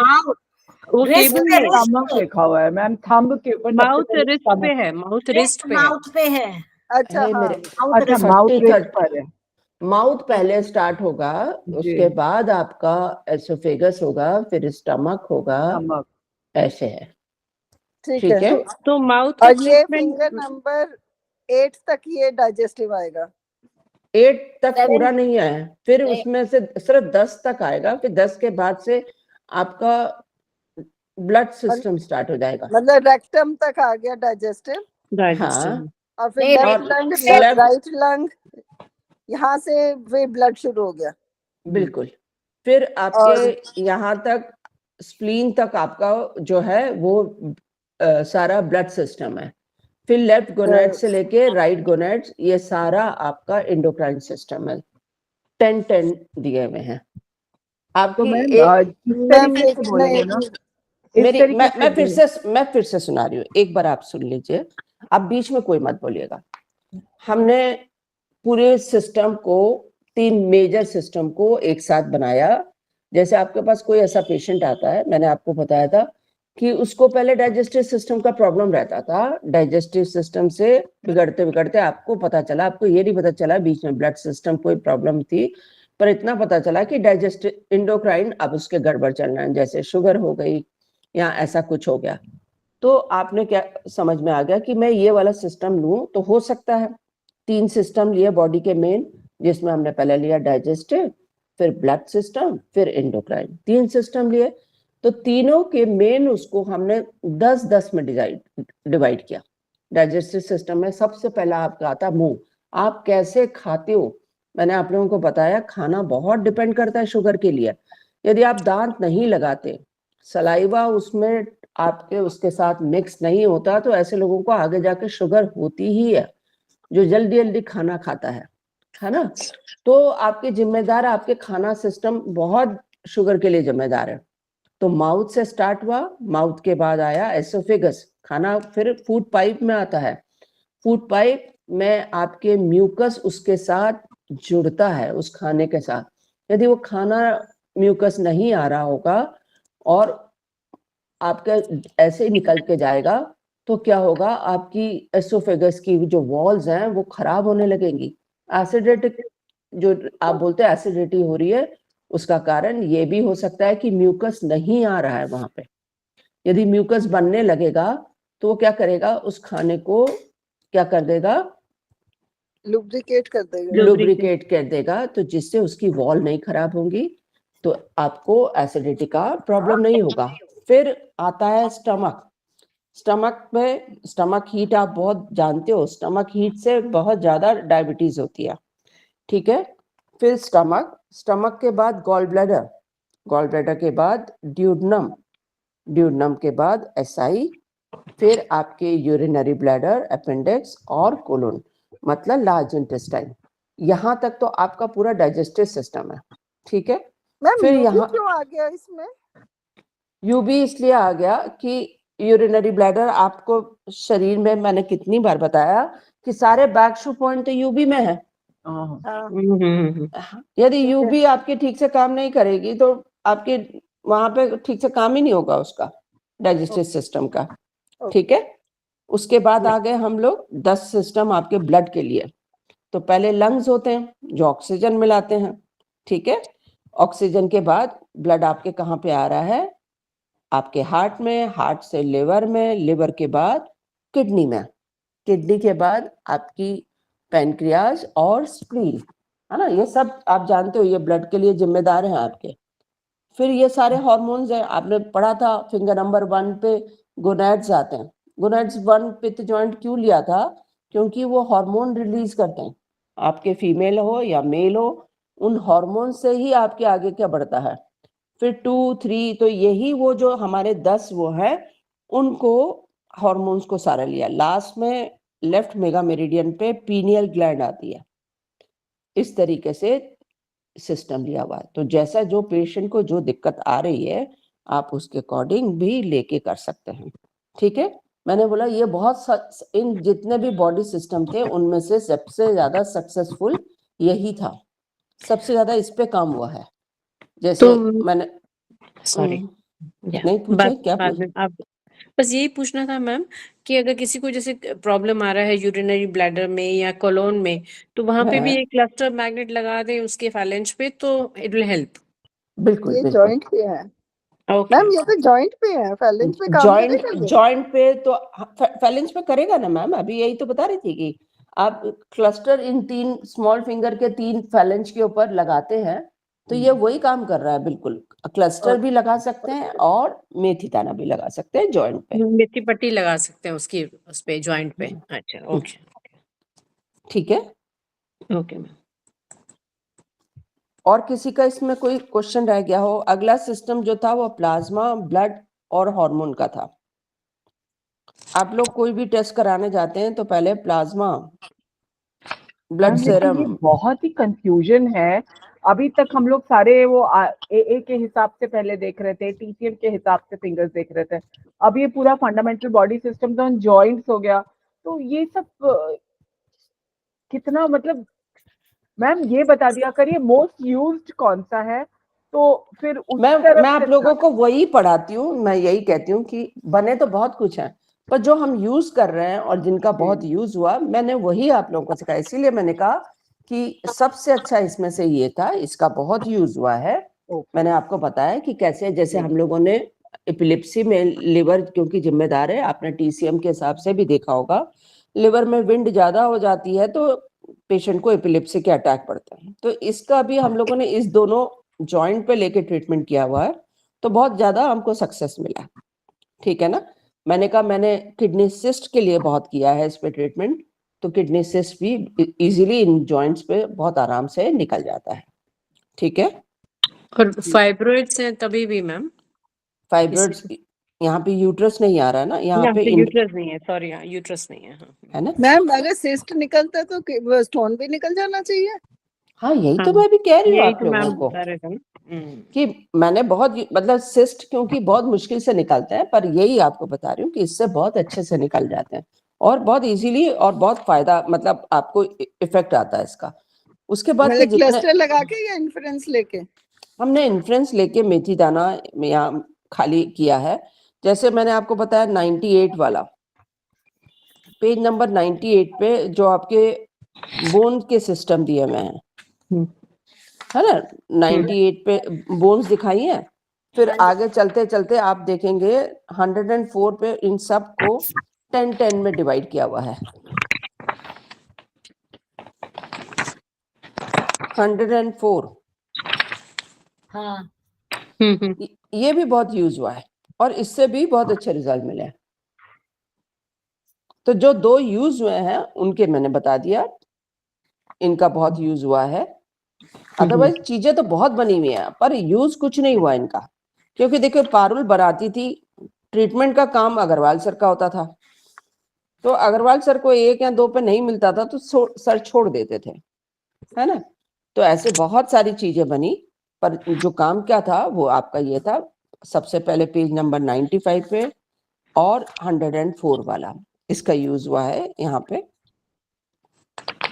वो Wrist टेबल पे, में स्टमक लिखा हुआ है मैम, थंब के ऊपर माउथ रिस्ट पे है, माउथ रिस्ट पे है। माउथ पे है। अच्छा हाँ, अच्छा, माउथ रिस्ट पर है। माउथ पहले स्टार्ट होगा, उसके बाद आपका एसोफेगस होगा, फिर स्टमक होगा, ऐसे है। ठीक है। तो माउथ और ये फिंगर नंबर 8 तक ये डाइजेस्टिव आएगा? 8 तक पूरा नहीं है, फिर उसमें से सिर्फ 10 तक आएगा, फिर 10 के बाद से आपका ब्लड सिस्टम स्टार्ट हो जाएगा। मतलब रेक्टम तक आ गया डाइजेस्टिव। हाँ, और फिर लेफ्ट लंग, राइट लंग, यहाँ से फिर ब्लड शुरू हो गया। बिल्कुल। फिर आपके यहाँ तक स्प्लीन तक आपका जो है वो सारा ब्लड सिस्टम है। फिर लेफ्ट गोनाड से लेके राइट गोनाड, ये सारा आपका एंडोक्राइन सिस्टम है। 10 दिए हुए हैं आपको। मैं फिर से सुना रही हूँ, एक बार आप सुन लीजिए, आप बीच में कोई मत बोलिएगा। हमने पूरे सिस्टम को 3 मेजर सिस्टम को एक साथ बनाया। जैसे आपके पास कोई ऐसा पेशेंट आता है, मैंने आपको बताया था कि उसको पहले डाइजेस्टिव सिस्टम का प्रॉब्लम रहता था, डाइजेस्टिव सिस्टम से बिगड़ते बिगड़ते आपको पता चला, आपको ये नहीं पता चला बीच में ब्लड सिस्टम कोई प्रॉब्लम थी, पर इतना पता चला कि डाइजेस्टिव इंडोक्राइन अब उसके गड़बड़ चलना है, जैसे शुगर हो गई या ऐसा कुछ हो गया। तो आपने क्या समझ में आ गया कि मैं ये वाला सिस्टम लूं तो हो सकता है। 3 सिस्टम लिए बॉडी के मेन, जिसमें हमने पहले लिया डाइजेस्टिव, फिर ब्लड सिस्टम, फिर इंडोक्राइन, 3 सिस्टम लिए। तो तीनों के मेन उसको हमने 10-10 में डिवाइड किया। डाइजेस्टिव सिस्टम में सबसे पहला आपका आता मुंह, आप कैसे खाते हो। मैंने आप लोगों को बताया खाना बहुत डिपेंड करता है शुगर के लिए। यदि आप दांत नहीं लगाते, सलाइवा उसमें आपके उसके साथ मिक्स नहीं होता, तो ऐसे लोगों को आगे जाके शुगर होती ही है, जो जल्दी जल्दी खाना खाता है ना। तो आपके जिम्मेदार, आपके खाना सिस्टम बहुत शुगर के लिए जिम्मेदार है। तो माउथ से स्टार्ट हुआ, माउथ के बाद आया एसोफेगस, खाना फिर फूड पाइप में आता है। फूड पाइप में आपके म्यूकस उसके साथ जुड़ता है, उस खाने के साथ। यदि वो खाना म्यूकस नहीं आ रहा होगा और आपका ऐसे ही निकल के जाएगा, तो क्या होगा, आपकी एसोफेगस की जो वॉल्स हैं वो खराब होने लगेंगी। एसिडिटी, जो आप बोलते हैं एसिडिटी हो रही है, उसका कारण ये भी हो सकता है कि म्यूकस नहीं आ रहा है वहां पे। यदि म्यूकस बनने लगेगा तो वो क्या करेगा, उस खाने को क्या कर देगा, लुब्रिकेट कर देगा। लुब्रिकेट कर देगा, तो जिससे उसकी वॉल नहीं खराब होंगी, तो आपको एसिडिटी का प्रॉब्लम नहीं होगा। फिर आता है स्टमक। स्टमक में, स्टमक हीट आप बहुत जानते हो, स्टमक हीट से बहुत ज्यादा डायबिटीज होती है, ठीक है। फिर स्टमक, स्टमक के बाद गॉल ब्लैडर, गॉल ब्लैडर के बाद ड्यूडनम, ड्यूडनम के बाद एसाई, फिर आपके यूरिनरी ब्लैडर, अपेंडिक्स और कोलन, मतलब लार्ज इंटेस्टाइन। यहाँ तक तो आपका पूरा डाइजेस्टिव सिस्टम है, ठीक है। मैम फिर यूबी यहाँ क्यों आ गया इसमें? यूबी इसलिए आ गया कि यूरिनरी ब्लैडर, आपको शरीर में मैंने कितनी बार बताया कि सारे बैकशू पॉइंट तो यूबी में है। हाँ, यदि ठीक है। यूबी आपकी ठीक से काम नहीं करेगी तो आपके वहां पे ठीक से काम ही नहीं होगा उसका, डाइजेस्टिव सिस्टम का, ठीक है। उसके बाद आ गए हम लोग 10 सिस्टम आपके ब्लड के लिए। तो पहले लंग्स होते हैं जो ऑक्सीजन मिलाते हैं, ठीक है। ऑक्सीजन के बाद ब्लड आपके कहाँ पे आ रहा है, आपके हार्ट में, हार्ट से लिवर में, लिवर के बाद किडनी में, किडनी के बाद आपकी पैनक्रियाज और स्प्लीन, है ना। ये सब आप जानते हो, ये ब्लड के लिए जिम्मेदार हैं आपके। फिर ये सारे हार्मोन्स हैं, आपने पढ़ा था फिंगर नंबर 1 पे गोनैड्स आते हैं। गोनैड्स 1 पित्त जॉइंट क्यों लिया था, क्योंकि वो हार्मोन रिलीज करते हैं, आपके फीमेल हो या मेल हो, उन हार्मोन से ही आपके आगे क्या बढ़ता है। फिर 2, 3, तो यही वो जो हमारे 10 वो है, उनको हार्मोन्स को सारा लिया। लास्ट में लेफ्ट मेगा मेरिडियन पे पीनियल ग्लैंड आती है। इस तरीके से सिस्टम लिया हुआ है। तो जैसा जो पेशेंट को जो दिक्कत आ रही है, आप उसके अकॉर्डिंग भी लेके कर सकते हैं, ठीक है। मैंने बोला ये बहुत इन जितने भी बॉडी सिस्टम थे उनमें से सबसे ज्यादा सक्सेसफुल यही था, सबसे ज्यादा इस पे काम हुआ है। जैसे तो मैंने सॉरी नहीं पूछे, क्या पूछे? आप बस यही पूछना था मैम कि अगर किसी को जैसे प्रॉब्लम आ रहा है यूरिनरी ब्लैडर में या कोलोन में, तो वहां पे भी एक क्लस्टर मैग्नेट लगा दें उसके फैलेंज पे, तो इट विल हेल्प। बिल्कुल ये बिल्कुल। जॉइंट पे है मैम, ये तो जॉइंट पे है, फैलेंज पे काम करेगा ये? जॉइंट पे तो फैलेंज पे करेगा ना मैम, अभी यही तो बता रही थी कि आप क्लस्टर इन 3 स्मॉल फिंगर के 3 फैलेंज के ऊपर लगाते हैं, तो ये वही काम कर रहा है बिल्कुल। क्लस्टर भी लगा सकते हैं और मेथी दाना भी लगा सकते हैं जॉइंट पे, मेथी पट्टी लगा सकते हैं उसकी, उस पे जॉइंट पे। अच्छा, ओके, ठीक है। Okay ma'am. और किसी का इसमें कोई क्वेश्चन रह गया हो? अगला सिस्टम जो था वो प्लाज्मा, ब्लड और हार्मोन का था। आप लोग कोई भी टेस्ट कराने जाते हैं तो पहले प्लाज्मा, ब्लड सेरम। ये बहुत ही कंफ्यूजन है। अभी तक हम लोग सारे वो ए के हिसाब से पहले देख रहे थे, टीसीएम के हिसाब से फिंगर्स देख रहे थे। अब ये पूरा फंडामेंटल बॉडी सिस्टम तो जॉइंट्स हो गया। तो ये सब कितना, मतलब मैम ये बता दिया करिए मोस्ट यूज्ड कौन सा है, तो फिर उस मैं तरफ आप से लोगों को वही पढ़ाती हूँ। मैं यही कहती हूँ कि बने तो बहुत कुछ है, पर जो हम यूज कर रहे हैं और जिनका बहुत यूज हुआ, मैंने वही आप लोगों को सिखाया। इसीलिए मैंने कहा कि सबसे अच्छा इसमें से ये था, इसका बहुत यूज हुआ है। मैंने आपको बताया कि कैसे, जैसे हम लोगों ने एपिलेप्सी में लिवर क्योंकि जिम्मेदार है, आपने TCM के हिसाब से भी देखा होगा, लिवर में विंड ज्यादा हो जाती है तो पेशेंट को एपिलेप्सी के अटैक पड़ते हैं। तो इसका भी हम लोगों ने इस दोनों जॉइंट पे लेके ट्रीटमेंट किया हुआ है, तो बहुत ज्यादा हमको सक्सेस मिला। ठीक है ना। मैंने कहा मैंने किडनी सिस्ट के लिए बहुत किया है इस पे ट्रीटमेंट, तो किडनी सिस्ट भी इजीली इन जॉइंट्स पे बहुत आराम से निकल जाता है। ठीक है। और फाइब्रॉइड्स हैं तभी भी मैम, फाइब्रॉइड्स यहाँ पे यूट्रस नहीं आ रहा है ना, यहाँ पे यूट्रस नहीं है, सॉरी, हाँ यूट्रस नहीं है, हाँ है ना। मैम अगर सिस्ट निकलता है तो स्टोन भी निकल जाना चाहिए। हाँ यही तो हाँ, मैं भी कह रही हूँ यही आप तो लोगों मैम को बता रहे थे। कि मैंने बहुत, मतलब सिस्ट क्योंकि बहुत मुश्किल से निकलते हैं, पर यही आपको बता रही हूँ कि इससे बहुत अच्छे से निकल जाते हैं और बहुत इजीली, और बहुत फायदा, मतलब आपको इफेक्ट आता है इसका। उसके बाद मतलब जितने क्लस्टर लगा के या इन्फ्लुएंस लेके? हमने इन्फ्लुएंस लेके मेथी दाना यहाँ खाली किया है। जैसे मैंने आपको बताया 98 वाला, पेज नंबर 98 पे जो आपके बोन के सिस्टम दिए हुए हैं, है ना, 98 पे बोन्स दिखाई है। फिर आगे चलते चलते आप देखेंगे 104 पे इन सब को 10-10 में डिवाइड किया हुआ है। 104, हाँ ये भी बहुत यूज हुआ है और इससे भी बहुत अच्छे रिजल्ट मिले हैं। तो जो 2 यूज हुए हैं उनके मैंने बता दिया, इनका बहुत यूज हुआ है। अदरवाइज चीजें तो बहुत बनी हुई हैं, पर यूज कुछ नहीं हुआ इनका। क्योंकि देखो पारुल बनाती थी, ट्रीटमेंट का काम अग्रवाल सर का होता था, तो अग्रवाल सर को 1 या 2 पे नहीं मिलता था तो सर छोड़ देते थे, है ना। तो ऐसे बहुत सारी चीजें बनी, पर जो काम क्या था वो आपका ये था। सबसे पहले पेज नंबर 95 पे और 104 वाला इसका यूज हुआ है यहाँ पे।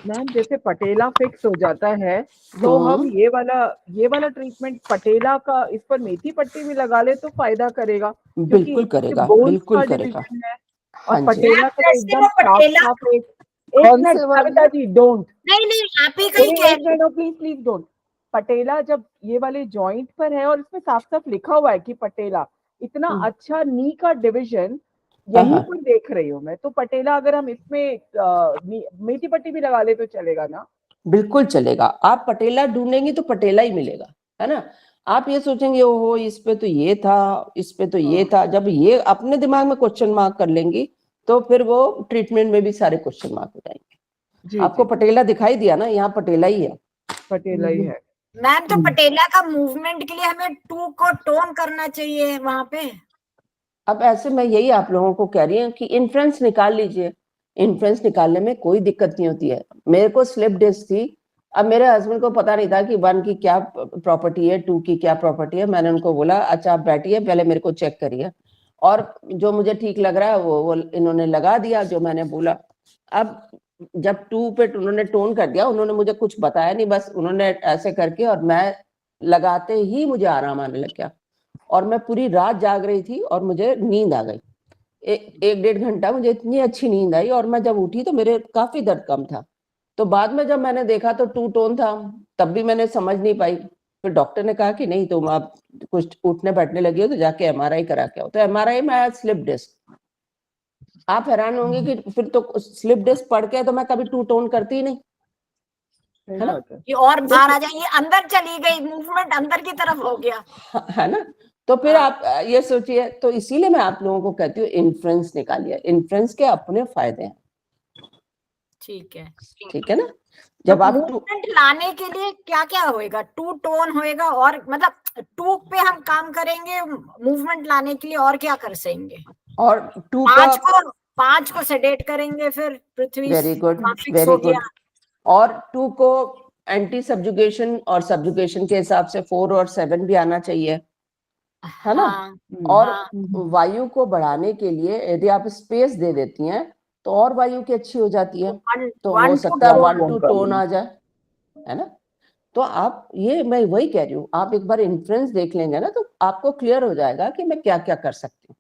मैम जैसे पटेला फिक्स हो जाता है तो हम ये वाला ट्रीटमेंट पटेला का इस पर मेथी पट्टी भी लगा ले तो फायदा करेगा, क्योंकि बिल्कुल करेगा, बोन्स बिल्कुल का करेगा। डिवीजन है हाँ और जी। पटेला का तो एकदम साफ एक कौन मिनट से वाला? कविता जी डोंट, नहीं आप ही कहीं कह रही नो प्लीज डोंट। पटेला जब ये वाले जॉइंट पर है और इसमें साफ साफ लिखा हुआ है कि पटेला, इतना अच्छा नी का डिवीजन यहीं पर देख रही हूँ मैं, तो पटेला अगर हम इसमें मेथी पट्टी भी लगा ले तो चलेगा ना? बिल्कुल चलेगा। आप पटेला ढूंढेंगे तो पटेला ही मिलेगा, है ना। आप ये सोचेंगे ओहो इस पे तो ये था, इस पे तो ये था, जब ये अपने दिमाग में क्वेश्चन मार्क कर लेंगी तो फिर वो ट्रीटमेंट में भी सारे क्वेश्चन मार्क हो जाएंगे। आपको पटेला दिखाई दिया ना, यहाँ पटेला ही है, पटेला ही है। मैम। तो पटेला का मूवमेंट के लिए हमें 2 को टोन करना चाहिए वहां पे। अब ऐसे मैं यही आप लोगों को कह रही हूँ कि इन्फ्लुएंस निकाल लीजिए। इन्फ्लुएंस निकालने में कोई दिक्कत नहीं होती है। मेरे को स्लिप डिस्क थी, अब मेरे हस्बैंड को पता नहीं था कि 1 की क्या प्रॉपर्टी है, 2 की क्या प्रॉपर्टी है। मैंने उनको बोला अच्छा आप बैठिए, पहले मेरे को चेक करिए, और जो मुझे ठीक लग रहा है वो इन्होंने लगा दिया जो मैंने बोला। अब जब 2 पे उन्होंने टोन कर दिया, उन्होंने मुझे कुछ बताया नहीं, बस उन्होंने ऐसे करके, और मैं लगाते ही मुझे आराम आने लग गया और मैं पूरी रात जाग रही थी और मुझे नींद आ गई। 1-1.5 घंटा मुझे इतनी अच्छी नींद आई, और मैं जब उठी तो मेरे काफी दर्द कम था। तो बाद में जब मैंने देखा तो 2 टोन था, तब भी मैंने समझ नहीं पाई। फिर डॉक्टर ने कहा कि नहीं तुम आप कुछ उठने बैठने लगी हो तो जाके MRI करा के आओ। तो MRI में आया स्लिप डिस्क। आप हैरान होंगे कि फिर तो स्लिप डिस्क पढ़ के तो मैं कभी 2 टोन करती ही नहीं, है ना। ये और बाहर आ जाए, ये अंदर चली गई, मूवमेंट अंदर की तरफ हो गया, है ना। तो फिर आप ये सोचिए, तो इसीलिए मैं आप लोगों को कहती हूँ इन्फ्लुएंस निकालिए। इन्फ्लुएंस के अपने फायदे हैं, ठीक है। ठीक है ना। जब तो आप मूवमेंट लाने के लिए क्या क्या होएगा? 2 टोन होएगा, और मतलब 2 पे हम काम करेंगे मूवमेंट लाने के लिए, और क्या कर सकेंगे? और 2 5 को सेडेट करेंगे, फिर पृथ्वी वेरी गुड, फिक्स हो गया। और 2 को एंटी सब्जुगेशन और सब्जुगेशन के हिसाब से 4 और 7 भी आना चाहिए, है ना। और वायु को बढ़ाने के लिए यदि आप स्पेस दे देती हैं तो और वायु की अच्छी हो जाती है, तो हो सकता है 1-2 टोन आ जाए। है ना। तो आप ये मैं वही कह रही हूँ, आप एक बार इन्फ्लुएंस देख लेंगे ना तो आपको क्लियर हो जाएगा कि मैं क्या क्या कर सकती हूँ।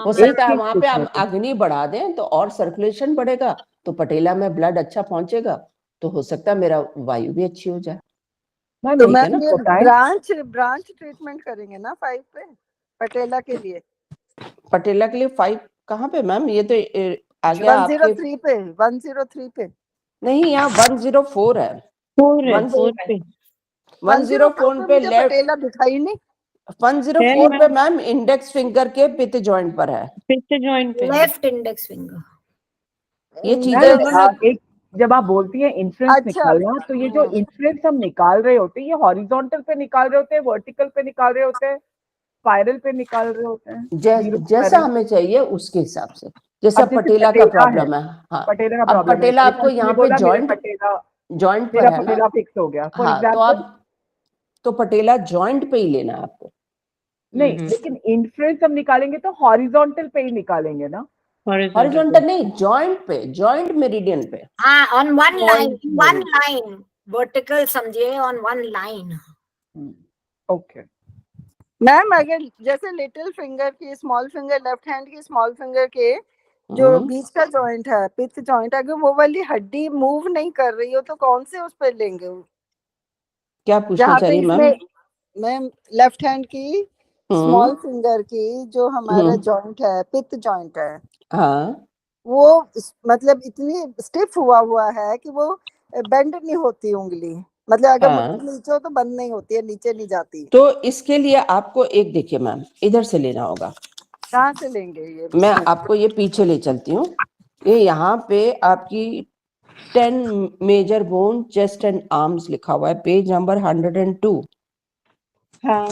हो सकता है वहां पे आप अग्नि बढ़ा दें तो और सर्कुलेशन बढ़ेगा, तो पटेला में ब्लड अच्छा पहुंचेगा, तो हो सकता है मेरा वायु भी अच्छी हो जाए। तो मैम ये ब्रांच ट्रीटमेंट करेंगे ना 5 पे पटेला के लिए? पटेला के लिए 5 कहाँ पे मैम? ये तो आ गया आपके 103 पे 103 पे नहीं, यहाँ 104 है। 4 पे 104 पे लेफ्ट, पटेला दिखाई नहीं। 104 पे मैम इंडेक्स फिंगर के पित्त जॉइंट पर है, पित्त जॉइंट पे लेफ्ट इंडेक्स फिंगर। ये चीजें एक जब आप बोलती हैं इन्फ्लुएंस निकालना, तो ये जो इन्फ्लुएंस हम निकाल रहे होते हैं, ये हॉरिजॉन्टल पे निकाल रहे होते हैं, वर्टिकल पे निकाल रहे होते हैं, स्पाइरल पे निकाल रहे होते हैं? जैसा हमें चाहिए उसके हिसाब से। जैसे पटेला का प्रॉब्लम है, हाँ, पटेला का अब प्रॉब्लम पटेला आपको यहाँ पे जॉइंट पर है पटेला ना, फिक्स हो गया। हाँ, तो आप तो पटेला जॉइंट पे ही लेना है आपको। नहीं, लेकिन इन्फ्लुएंस हम निकालेंगे तो हॉरिजॉन्टल पे ही निकालेंगे ना, हॉरिजॉन्टल नहीं, जॉइंट पे, जॉइंट मेरिडियन पे। हाँ, ऑन वन लाइन वर्टिकल समझिए, on one line. Okay ma'am, अगर जैसे लिटिल फिंगर की स्मॉल फिंगर, लेफ्ट हैंड की स्मॉल फिंगर के जो बीच का जॉइंट है, पिथ जॉइंट, अगर वो वाली हड्डी मूव नहीं कर रही हो तो कौन से उस पे लेंगे? क्या पूछना चाह रही मैम? मैम, लेफ्ट हैंड की स्मॉल फिंगर की जो हमारा जॉइंट है, पिथ जॉइंट है, हाँ, वो मतलब इतनी स्टिफ हुआ है कि वो बेंड नहीं होती उंगली, मतलब अगर नीचे हो तो बंद नहीं होती है, नीचे नहीं जाती। तो इसके लिए आपको एक देखिए मैम, इधर से लेना होगा। कहाँ से लेंगे ये? मैं आपको ये पीछे ले चलती हूँ। ये यहाँ पे आपकी 10 major bone chest and arms लिखा हुआ है, पेज नंबर 102। हाँ,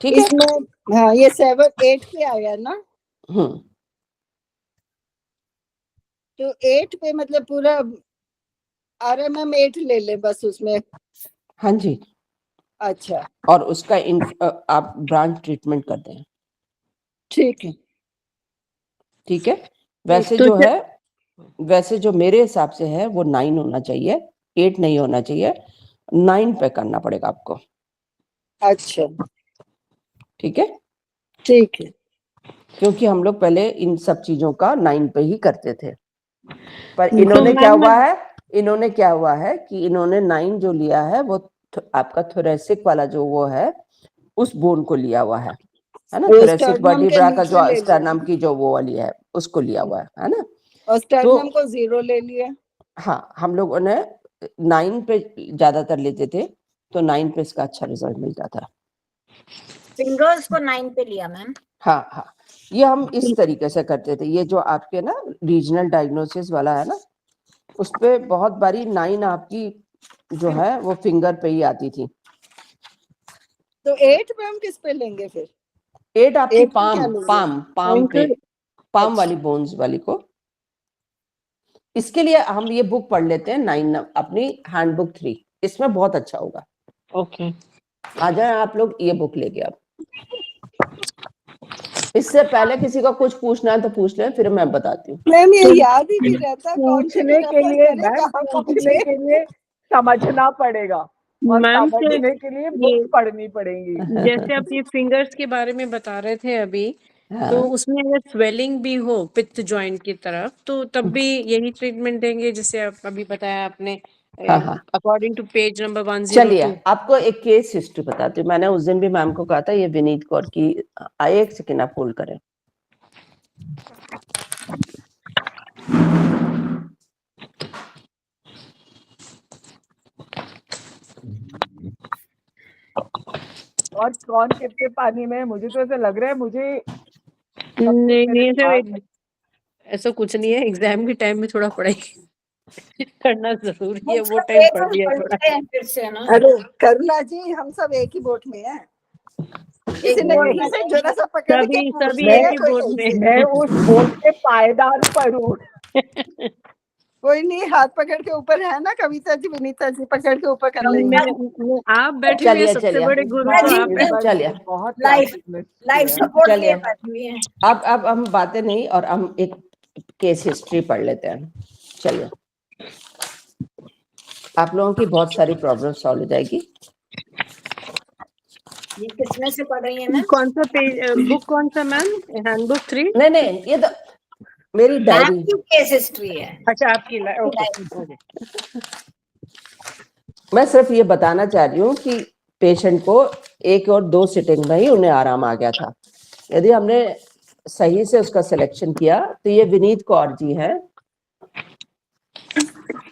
ठीक है। इसमें हाँ, ये 7-8 पे आया ना। तो 8 पे मतलब पूरा RMM 8 ले ले बस उसमें। हाँ जी। अच्छा, और उसका आप ब्रांच ट्रीटमेंट कर दें। ठीक है, ठीक है। वैसे जो है, वैसे जो मेरे हिसाब से है वो 9 होना चाहिए, 8 नहीं होना चाहिए, 9 पे करना पड़ेगा आपको। अच्छा, ठीक है, ठीक है। क्योंकि हम लोग पहले इन सब चीजों का 9 पे ही करते थे, पर इन्होंने क्या हुआ है कि इन्होंने 9 जो लिया है वो आपका थोरेसिक वाला जो वो है उस बोन को लिया हुआ है ना, थोरेसिक वर्टिब्रा का जो स्टर्नम की जो वो वाली है उसको लिया हुआ है ना, और स्टर्नम को 0 ले लिया। हाँ, हम लोगों ने 9 पे ज्यादातर लेते थे, तो 9 पे इसका अच्छा रिजल्ट मिलता था। फिंगर्स को 9 पे लिया मैम। हाँ हाँ, ये हम इस तरीके से करते थे। ये जो आपके ना रीजनल डायग्नोसिस वाला है ना, उस पे बहुत बारी 9 आपकी जो है वो फिंगर पे ही आती थी। तो 8 पे हम किस पे लेंगे फिर? 8 आपकी पाम वाली बोन्स वाली को। इसके लिए हम ये बुक पढ़ लेते हैं 9 अपनी हैंडबुक 3, इसमें बहुत अच्छा होगा। ओके, आ जाए आप लोग, ये बुक लेके आप। इससे पहले किसी को कुछ पूछना है तो पूछ लें, फिर मैं बताती हूँ। मैम, ये याद ही नहीं रहता पूछने के लिए समझना पड़ेगा, और समझने के लिए बुक्स पढ़नी पड़ेंगी। जैसे आप ये फिंगर्स के बारे में बता रहे थे अभी, तो उसमें अगर स्वेलिंग भी हो पित्त जॉइंट की तरफ, तो तब भी यही ट्रीटमेंट देंगे जैसे आप अभी बताया आपने, अकॉर्डिंग टू पेज नंबर 102। चलिए, आपको एक केस हिस्ट्री बताती हूँ। मैंने उस दिन भी मैम को कहा था, ये विनीत कौर की। आइए एक सेकेंड, आप होल्ड करें। और कौन कितने पानी में? मुझे तो ऐसा लग रहा है मुझे नहीं, ऐसा कुछ नहीं है। एग्जाम के टाइम में थोड़ा पढ़ाई करना जरूरी है, वो टाइम पढ़ लिया थोड़ा। फिर से ना, अरे करुणा जी, हम सब एक ही बोट में हैं। किसी ने कहीं से जरा सा पकड़ के सभी एक ही बोट में। मैं उस बोट के पायदान पर हूँ। कोई नहीं, हाथ पकड़ के ऊपर है ना, कविता जी, विनीता जी पकड़ के ऊपर कर लेंगे। आप बैठे हुए सबसे बड़े गुरु तो आप। चलिए, बहुत लाइफ सपोर्ट लिए बैठी हुई हैं। अब हम बातें नहीं, और हम एक केस हिस्ट्री पढ़ लेते हैं। चलिए, आप लोगों की बहुत सारी प्रॉब्लम सॉल्व हो जाएगी। ये किसमें से पढ़ रही है मैम? कौन सा पेज, बुक कौन सा मैम? हैंडबुक 3? नहीं, ये तो मेरी डायरी। मैथ्यू केस हिस्ट्री है। अच्छा, आपकी ओके। मैं सिर्फ ये बताना चाह रही हूँ कि पेशेंट को 1 और 2 सिटिंग में ही उन्हें आराम आ गया था। यदि हमने सही से उसका सिलेक्शन किया तो ये विनीत कौर जी हैं,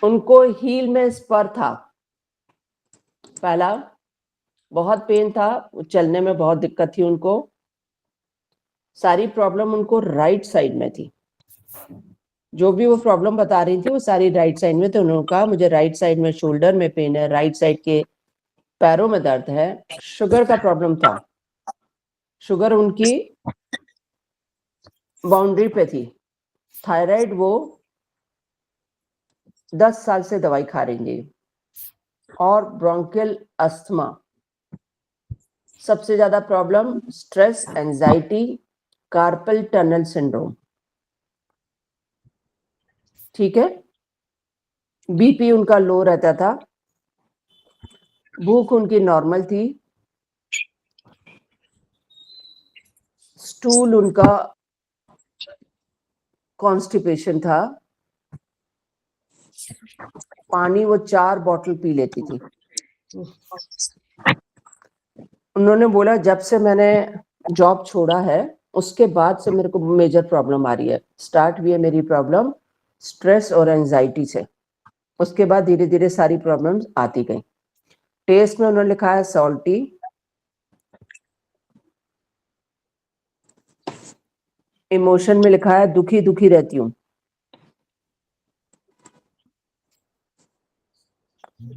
उनको हील में स्पर था, पहला बहुत पेन था, चलने में बहुत दिक्कत थी उनको, सारी प्रॉब्लम उनको राइट साइड में थी। जो भी वो प्रॉब्लम बता रही थी वो सारी राइट साइड में, तो उन्होंने कहा मुझे राइट साइड में शोल्डर में पेन है, राइट साइड के पैरों में दर्द है। शुगर का प्रॉब्लम था, शुगर उनकी बाउंड्री पे थी। थायराइड वो 10 साल से दवाई खा रही है, और ब्रोंकियल अस्थमा, सबसे ज्यादा problem stress, anxiety, carpal tunnel syndrome. ठीक है, बीपी उनका लो रहता था, भूख उनकी नॉर्मल थी, स्टूल उनका कॉन्स्टिपेशन था, पानी वो 4 बॉटल पी लेती थी। उन्होंने बोला जब से मैंने जॉब छोड़ा है उसके बाद से मेरे को मेजर प्रॉब्लम आ रही है। स्टार्ट हुई है मेरी प्रॉब्लम स्ट्रेस और एंजाइटी से, उसके बाद धीरे धीरे सारी प्रॉब्लम्स आती गई। टेस्ट में उन्होंने लिखा है सॉल्टी, इमोशन में लिखा है दुखी दुखी रहती हूँ।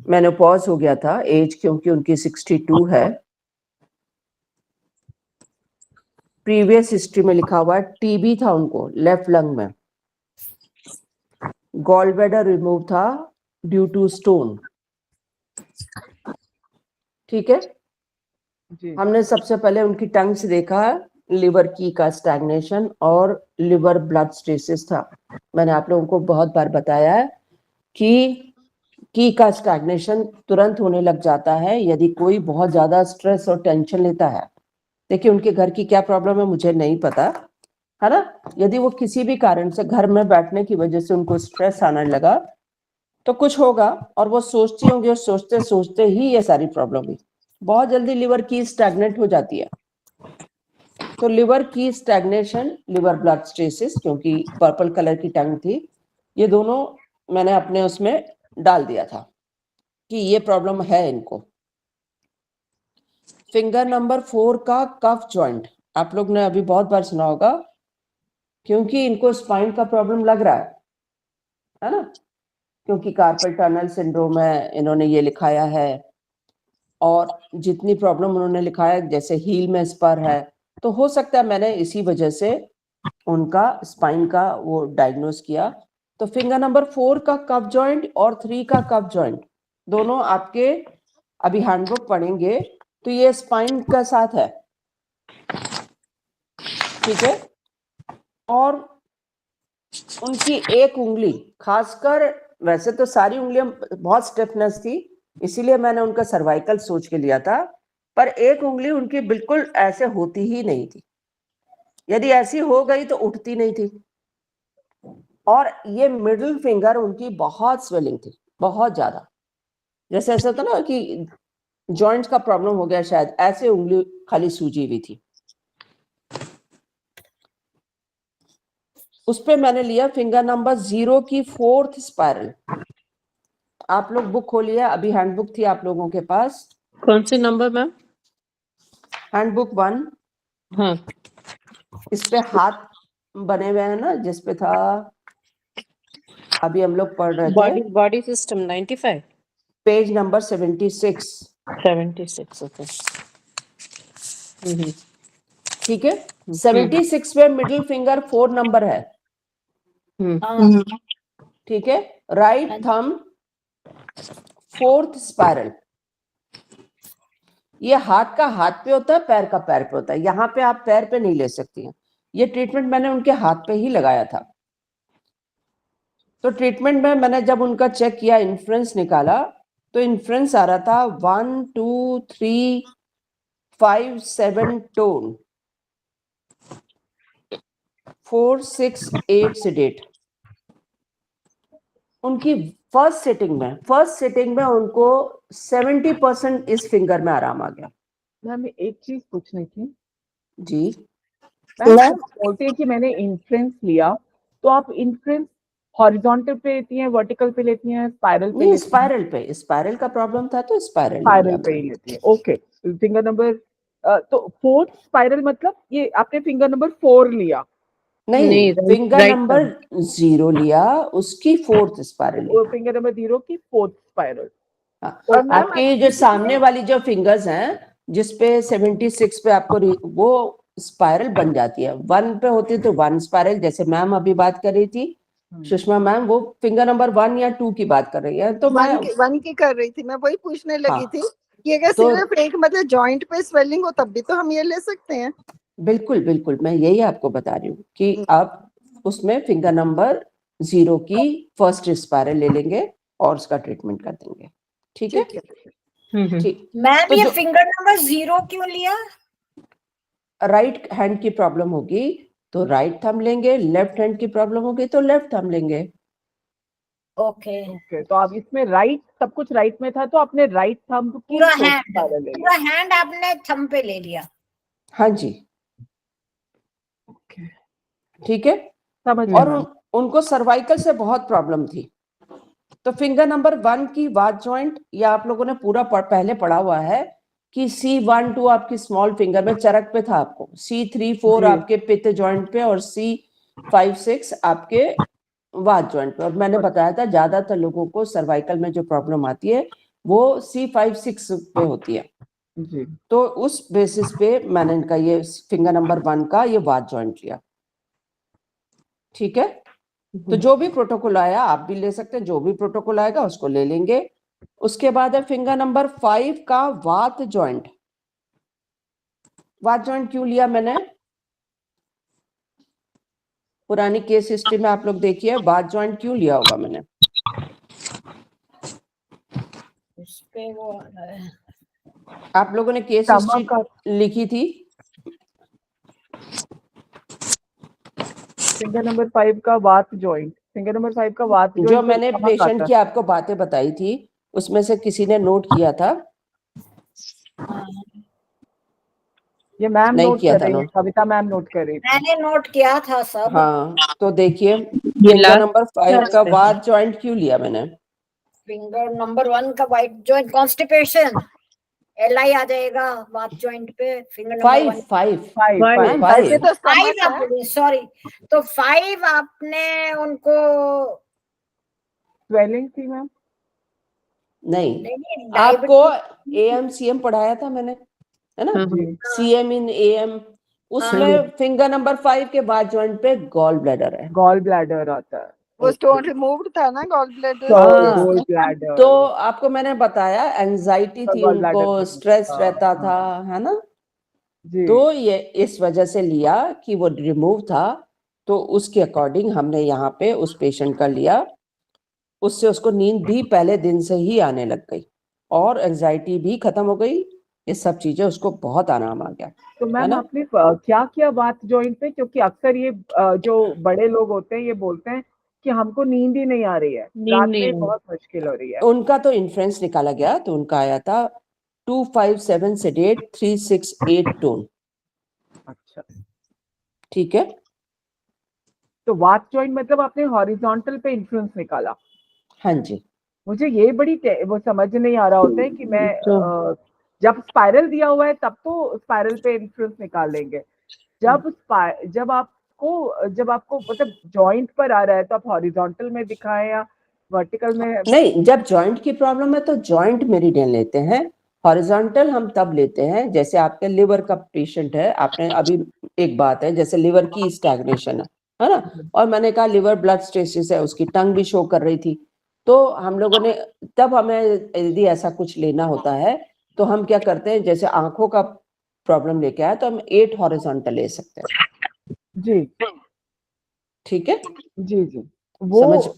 मेनोपॉज हो गया था, एज क्योंकि उनकी 62 है। प्रीवियस हिस्ट्री में लिखा हुआ है टीबी था उनको लेफ्ट लंग में, गॉल ब्लैडर रिमूव था ड्यू टू स्टोन। ठीक है, हमने सबसे पहले उनकी टंग से देखा लिवर की का स्टैग्नेशन और लिवर ब्लड स्टेसिस था। मैंने आप लोगों को बहुत बार बताया है कि की का स्टैग्नेशन तुरंत होने लग जाता है यदि कोई बहुत ज्यादा स्ट्रेस और टेंशन लेता है। देखिए उनके घर की क्या प्रॉब्लम है मुझे नहीं पता, है ना। यदि वो किसी भी कारण से घर में बैठने की वजह से उनको स्ट्रेस आने लगा तो कुछ होगा, और वो सोचती होंगी और सोचते सोचते ही ये सारी प्रॉब्लम हुई। बहुत जल्दी लिवर की स्टैग्नेट हो जाती है। तो लिवर की स्टैग्नेशन, लिवर ब्लड स्टेसिस, क्योंकि पर्पल कलर की टंग थी, ये दोनों मैंने अपने उसमें डाल दिया था कि ये प्रॉब्लम है इनको। फिंगर नंबर 4 का कफ जॉइंट, आप लोग ने अभी बहुत बार सुना होगा, क्योंकि इनको स्पाइन का प्रॉब्लम लग रहा है ना, क्योंकि कार्पल टनल सिंड्रोम है, इन्होंने ये लिखाया है। और जितनी प्रॉब्लम उन्होंने लिखाया है, जैसे हील में स्पर है, तो हो सकता है मैंने इसी वजह से उनका स्पाइन का वो डायग्नोस किया। तो फिंगर नंबर 4 का कफ जॉइंट और 3 का कफ जॉइंट दोनों आपके अभी हैंडबुक पढ़ेंगे तो ये स्पाइन का साथ है। ठीक है, और उनकी एक उंगली, खासकर वैसे तो सारी उंगलियां बहुत स्टिफनेस थी, इसीलिए मैंने उनका सर्वाइकल सोच के लिया था, पर एक उंगली उनकी बिल्कुल ऐसे होती ही नहीं थी। यदि ऐसी हो गई तो उठती नहीं थी। और ये मिडिल फिंगर उनकी बहुत स्वेलिंग थी, बहुत ज्यादा, जैसे ऐसा होता ना कि जॉइंट्स का प्रॉब्लम हो गया शायद, ऐसे उंगली खाली सूजी हुई थी। उस पे मैंने लिया फिंगर नंबर 0 की 4th स्पाइरल। आप लोग बुक खोलिए, अभी हैंडबुक थी आप लोगों के पास। कौन सी नंबर मैम? हैंडबुक 1। हाँ, इस पे हाथ बने हुए हैं ना, जिस पे था अभी हम लोग पढ़ रहे थे, body system 95, page number 76। 76, okay. ठीक है, 76 पे मिडिल फिंगर 4 नंबर है। ठीक है, राइट थंब 4th स्पाइरल। ये हाथ का हाथ पे होता है, पैर का पैर पे होता है, यहाँ पे आप पैर पे नहीं ले सकती हैं। ये ट्रीटमेंट मैंने उनके हाथ पे ही लगाया था। तो ट्रीटमेंट में मैंने जब उनका चेक किया, इन्फ्लुएंस निकाला, तो इन्फ्रेंस आ रहा था 1 2 3 5 7 टोन, 4 6 8 सेडेट। उनकी फर्स्ट सिटिंग में उनको 70% इस फिंगर में आराम आ गया। मैम एक चीज पूछनी थी जी मैम, बोलते हैं कि मैंने इन्फ्रेंस लिया, तो आप इन्फ्रेंस हॉरिजॉन्टल पे लेती हैं, वर्टिकल पे लेती हैं, स्पाइरल पे नहीं, लेती हैं? स्पाइरल का प्रॉब्लम था तो स्पाइरल स्पाइरल पे ही लेती है। ओके, फिंगर नंबर तो फोर्थ स्पाइरल मतलब ये आपने फिंगर नंबर 4 लिया? नहीं, फिंगर नंबर 0 लिया, उसकी फोर्थ स्पाइरल ली। फिंगर नंबर 0 की फोर्थ स्पाइरल। आपके जो सामने वाली जो फिंगर्स हैं जिसपे 76 पे आपको वो स्पाइरल बन जाती है, 1 पे होती है तो 1 स्पाइरल, जैसे मैम अभी बात कर रही थी सुषमा मैम, वो फिंगर नंबर 1 या 2 की बात कर रही है। तो मैं 1 की कर रही थी, मैं वही पूछने लगी थी कि अगर तो सिर्फ एक मतलब जॉइंट पे स्वेलिंग हो तब भी तो हम ये ले सकते हैं। बिल्कुल बिल्कुल, मैं यही आपको बता रही हूँ कि आप उसमें फिंगर नंबर 0 की फर्स्ट स्पाइरल ले लेंगे और उसका ट्रीटमेंट कर देंगे। ठीक है? ठीक। मैम तो ये फिंगर नंबर 0 क्यों लिया? राइट हैंड की प्रॉब्लम होगी तो राइट थंब लेंगे, लेफ्ट हैंड की प्रॉब्लम होगी तो लेफ्ट थंब लेंगे। ओके, तो आप इसमें राइट, सब कुछ राइट में था तो आपने राइट थंब की पूरा हैंड आपने थंब पे ले लिया। हाँ जी, ठीक है। और उनको सर्वाइकल से बहुत प्रॉब्लम थी, तो फिंगर नंबर 1 की वात जॉइंट, या आप लोगों ने पूरा पहले पढ़ा हुआ है कि C1 2 आपकी स्मॉल फिंगर में चरक पे था, आपको C3 4 आपके पित्त जॉइंट पे और C5 6 आपके वात जॉइंट पे। और मैंने बताया था ज्यादातर लोगों को सर्वाइकल में जो प्रॉब्लम आती है वो C5 6 पे होती है जी। तो उस बेसिस पे मैंने इनका ये फिंगर नंबर 1 का ये वात जॉइंट लिया। ठीक है, तो जो भी प्रोटोकॉल आया आप भी ले सकते हैं, जो भी प्रोटोकॉल आएगा उसको ले लेंगे। उसके बाद है फिंगर नंबर 5 का वात जॉइंट। वात जॉइंट क्यों लिया मैंने? पुरानी केस हिस्ट्री में आप लोग देखिए वात जॉइंट क्यों लिया होगा मैंने। उस पे वो आ रहा है। आप लोगों ने केस हिस्ट्री लिखी थी? फिंगर नंबर 5 का वात जॉइंट, फिंगर नंबर 5 का वात जॉइंट जो मैंने पेशेंट की आपको बातें बताई थी उसमें से किसी ने नोट किया था? ये मैम नहीं नोट किया कर था रही है, नोट? कविता मैम नोट कर रही थी। मैंने नोट किया था सब। हाँ, तो देखिए फिंगर नंबर 5 का वात जॉइंट क्यों लिया मैंने? फिंगर नंबर 1 का वाइट जॉइंट कॉन्स्टिपेशन, LI आ जाएगा वात जॉइंट पे। फिंगर नंबर 1 5 सॉरी, तो 5 आपने उनको स्वेलिंग थी मैम? नहीं, आपको AM CM पढ़ाया था मैंने, है ना? CM इन AM, उसमें फिंगर नंबर 5 के बाद जॉइंट पे गॉल ब्लैडर है। गॉल ब्लैडर आता है, वो स्टोन रिमूव्ड था ना गॉल ब्लैडर। Gall bladder. तो आपको मैंने बताया एंजाइटी थी उनको, स्ट्रेस रहता था, है ना? तो ये इस वजह से लिया कि वो रिमूव था, तो उसके अकॉर्डिंग हमने यहाँ पे उस पेशेंट का लिया। उससे उसको नींद भी पहले दिन से ही आने लग गई और एंजाइटी भी खत्म हो गई, ये सब चीजें उसको बहुत आराम आ गया। तो मैम आपने क्या किया वात जॉइंट पे? क्योंकि अक्सर ये जो बड़े लोग होते हैं ये बोलते हैं कि हमको नींद ही नहीं आ रही है, रात में बहुत मुश्किल हो रही है। उनका तो इन्फ्रेंस निकाला गया, तो उनका आया था 257 सेडेट 368 टोन। अच्छा, ठीक है, तो वात जॉइंट मतलब आपने हॉरिजॉन्टल पे इन्फ्लुएंस निकाला? हाँ जी। मुझे ये बड़ी वो समझ नहीं आ रहा होता है कि मैं जब स्पाइरल दिया हुआ है तब तो स्पाइरल पे इन्फ्लुएंस निकाल लेंगे, जब आपको मतलब जॉइंट पर आ रहा है तो आप हॉरिजॉन्टल में दिखाएं या वर्टिकल में? नहीं, जब जॉइंट की प्रॉब्लम है तो जॉइंट मेरिडियन लेते हैं, हॉरिजॉन्टल हम तब लेते हैं जैसे आपके लिवर का पेशेंट है। आपने अभी एक बात है, जैसे लिवर की स्टैग्नेशन है ना, और मैंने कहा लिवर ब्लड स्टेसिस है, उसकी टंग भी शो कर रही थी, तो हम लोगों ने तब हमें यदि ऐसा कुछ लेना होता है तो हम क्या करते हैं, जैसे आंखों का प्रॉब्लम लेके आया तो हम 8 हॉरिजॉन्टल ले सकते हैं। जी ठीक है जी जी। वो समझ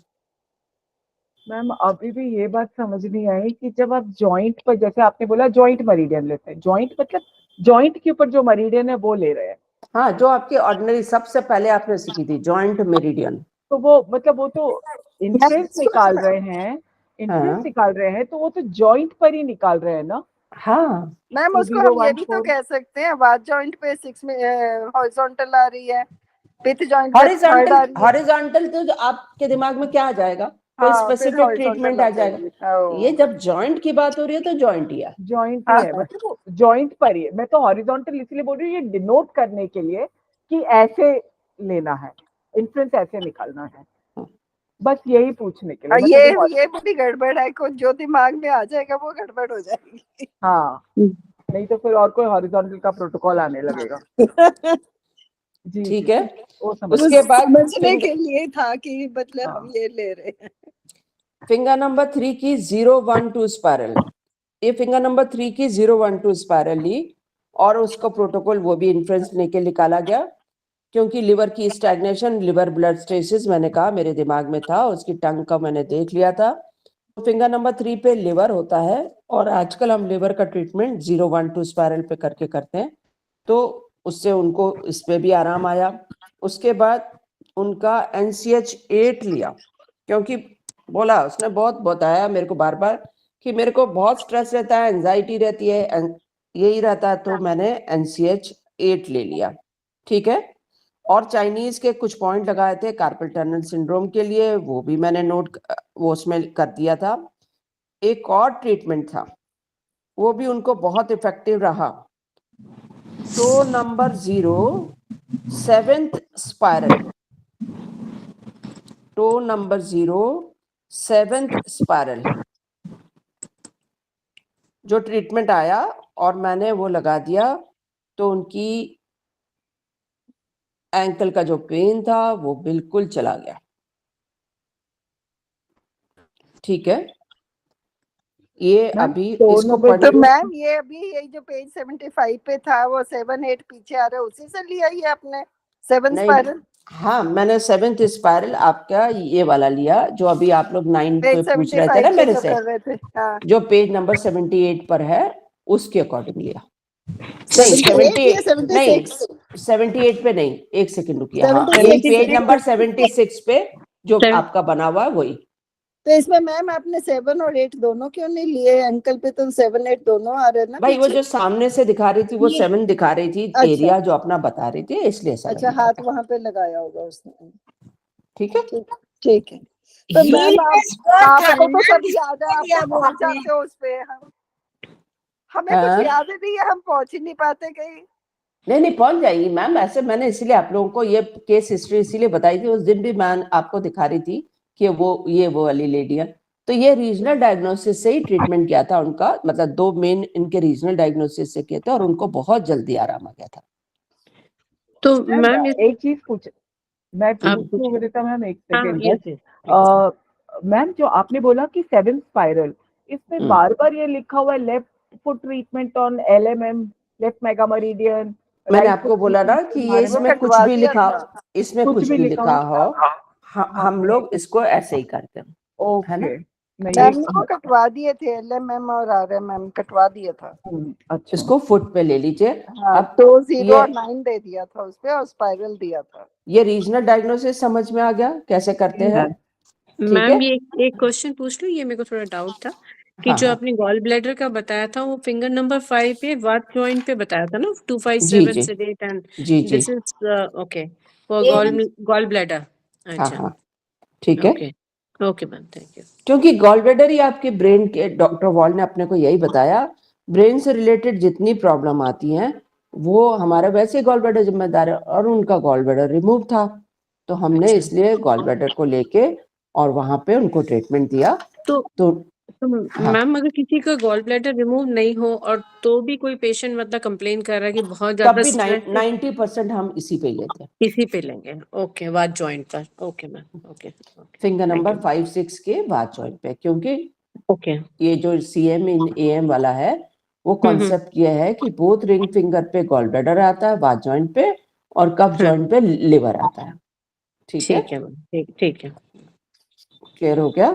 मैम अभी भी ये बात समझ नहीं आई कि जब आप जॉइंट पर, जैसे आपने बोला जॉइंट मरीडियन लेते हैं, जॉइंट मतलब जॉइंट के ऊपर जो मरीडियन है वो ले रहे हैं। हाँ, जो आपकी ऑर्डिनरी सबसे पहले आपने सीखी थी जॉइंट मेरिडियन, तो वो मतलब वो तो इंफ्रेंस निकाल रहे हैं, इंफ्रेंस हाँ निकाल रहे हैं, तो वो तो जॉइंट पर ही निकाल रहे हैं ना। हाँ मैम उसको हम ये भी तो कह सकते हैं, वाद जॉइंट पे 6 में हॉरिजॉन्टल आ रही है, पिथ जॉइंट पे थर्ड आ रही है। हॉरिजॉन्टल तो जो आपके दिमाग में क्या आ जाएगा, कोई स्पेसिफिक ट्रीटमेंट आ जाएगा। ये जब जॉइंट की बात हो रही है तो जॉइंट ही है, जॉइंट ही है, मतलब वो जॉइंट पर ही है। मैं तो हॉरिजॉन्टल इसलिए बोल रही हूँ, ये डिनोट करने के लिए कि ऐसे लेना है, इंफ्रेंस ऐसे निकालना है, बस यही पूछने के लिए। ये बड़ी गड़बड़ है, को जो दिमाग में आ जाएगा वो गड़बड़ हो जाएगी। हाँ, नहीं तो फिर और कोई हॉरिजॉन्टल का प्रोटोकॉल आने लगेगा। जी ठीक है। उसके बाद समझने के लिए था कि मतलब हम ये ले रहे हैं। फिंगर नंबर 3 की 012 स्पाइरल, ये फिंगर नंबर 3 की 012 स्पाइरल ली और उसका प्रोटोकॉल वो भी इन्फ्रेंस लेके निकाला गया, क्योंकि लिवर की स्टैग्नेशन, लिवर ब्लड स्टेसिस मैंने कहा मेरे दिमाग में था, उसकी टंग का मैंने देख लिया था। तो फिंगर नंबर 3 पे लिवर होता है और आजकल हम लिवर का ट्रीटमेंट 012 स्पाइरल पे करके करते हैं, तो उससे उनको इस पे भी आराम आया। उसके बाद उनका NCH8 लिया, क्योंकि बोला उसने बहुत बताया मेरे को बार बार कि मेरे को बहुत स्ट्रेस रहता है, एंजाइटी रहती है, यही रहता है, तो मैंने NCH8 ले लिया। ठीक है। और चाइनीज के कुछ पॉइंट लगाए थे कार्पल टनल सिंड्रोम के लिए, वो भी मैंने नोट वो उसमें कर दिया था। एक और ट्रीटमेंट था वो भी उनको बहुत इफेक्टिव रहा, तो नंबर 0 7th स्पाइरल, तो नंबर 0 7th स्पाइरल जो ट्रीटमेंट आया और मैंने वो लगा दिया, तो उनकी एंकल का जो पेन था वो बिल्कुल चला गया। ठीक है। ये अभी इसको तो मैम ये अभी यही जो पेज 75 पे था वो 7-8 पीछे आ रहा है, उसी से लिया ही आपने 7 स्पाइरल? हाँ, मैंने 7th स्पाइरल आपका ये वाला लिया जो अभी आप लोग 9 पे पूछ रहे थे ना मेरे से, जो पेज नंबर 78 पर है उसके अकॉर्डिंग लिया। नहीं 78 पे नहीं, एक सेकंड रुकिए, हाँ ये पेज नंबर 76 पे जो आपका बना हुआ है वही। तो इसमें मैम आपने 7 और 8 दोनों क्यों नहीं लिए? अंकल पे तो 7-8 दोनों आ रहे हैं ना भाई, वो जो सामने से दिखा रही थी वो 7 दिखा रही थी, एरिया जो अपना बता रही थी, इसलिए 7। अच्छा, हाथ वहां पे लगाया होगा उसने। ठीक है, ठीक है। तो मैम आपको तो सब याद है, आप पहुंच जाते हो उस पे, हमें कुछ याद नहीं है, हम पहुंच ही नहीं पाते कहीं। नहीं पहुंच जाएगी मैम, ऐसे मैंने इसीलिए आप लोगों को ये केस हिस्ट्री इसीलिए बताई थी। उस दिन भी मैं आपको दिखा रही थी कि वो वाली लेडी है, तो ये रीजनल डायग्नोसिस से ही ट्रीटमेंट किया था उनका, मतलब 2 मेन इनके रीजनल डायग्नोसिस से किए थे और उनको बहुत जल्दी आराम आ गया था। तो मैम एक चीज पूछ, मैं पूछूं विदिता मैम, एक सेकंड। मैम जो आपने बोला कि 7 स्पाइरल, इसमें बार बार ये लिखा हुआ है left foot treatment on LMM, left mega meridian. मैंने आपको बोला ना कि ये इसमें कुछ भी लिखा, इसमें कुछ भी लिखा हो, हम लोग इसको ऐसे ही करते हैं, है ना? मैम कटवा दिए थे, LMM और RMM कटवा दिया था। अच्छा, इसको फुट पे ले लीजिए। अब तो 0 और 9 दे दिया था उस पे और स्पाइरल दिया था। ये रीजनल डायग्नोसिस समझ में आ गया कैसे करते हैं? मैम ये एक क्वेश्चन पूछ लूं, ये मेरे को थोड़ा डाउट था कि जो आपने गॉल ब्लैडर का बताया था वो फिंगर नंबर 5 पे वात जॉइंट पे बताया था ना, 2, 5, 7 से 8 and this is okay for gall bladder. अच्छा, ठीक है, ओके मैम, थैंक यू। क्योंकि गॉल ब्लैडर ही आपके ब्रेन के, डॉक्टर वॉल ने अपने को यही बताया, ब्रेन से रिलेटेड जितनी प्रॉब्लम आती हैं वो हमारा वैसे गॉल ब्लैडर जिम्मेदार है, और उनका गॉल ब्लैडर रिमूव था, तो हमने इसलिए गॉल ब्लैडर को लेके और वहां पे उनको ट्रीटमेंट दिया। तो मैम अगर किसी का गॉल ब्लैडर रिमूव नहीं हो और तो भी कोई पेशेंट मतलब कंप्लेन कर रहा है कि बहुत ज्यादा स्ट्रेस, 90% हम इसी पे लेते हैं, इसी पे लेंगे। ओके, वात जॉइंट पर। Okay ma'am, okay finger number 5-6 के वात जॉइंट पे, क्योंकि ओके ये जो CM इन AM वाला है वो कॉन्सेप्ट ये है कि बोथ रिंग फिंगर पे गॉल ब्लैडर आता है वात जॉइंट पे, और कफ जॉइंट पे लिवर आता है। ठीक है मैम, ठीक है, क्लियर हो गया?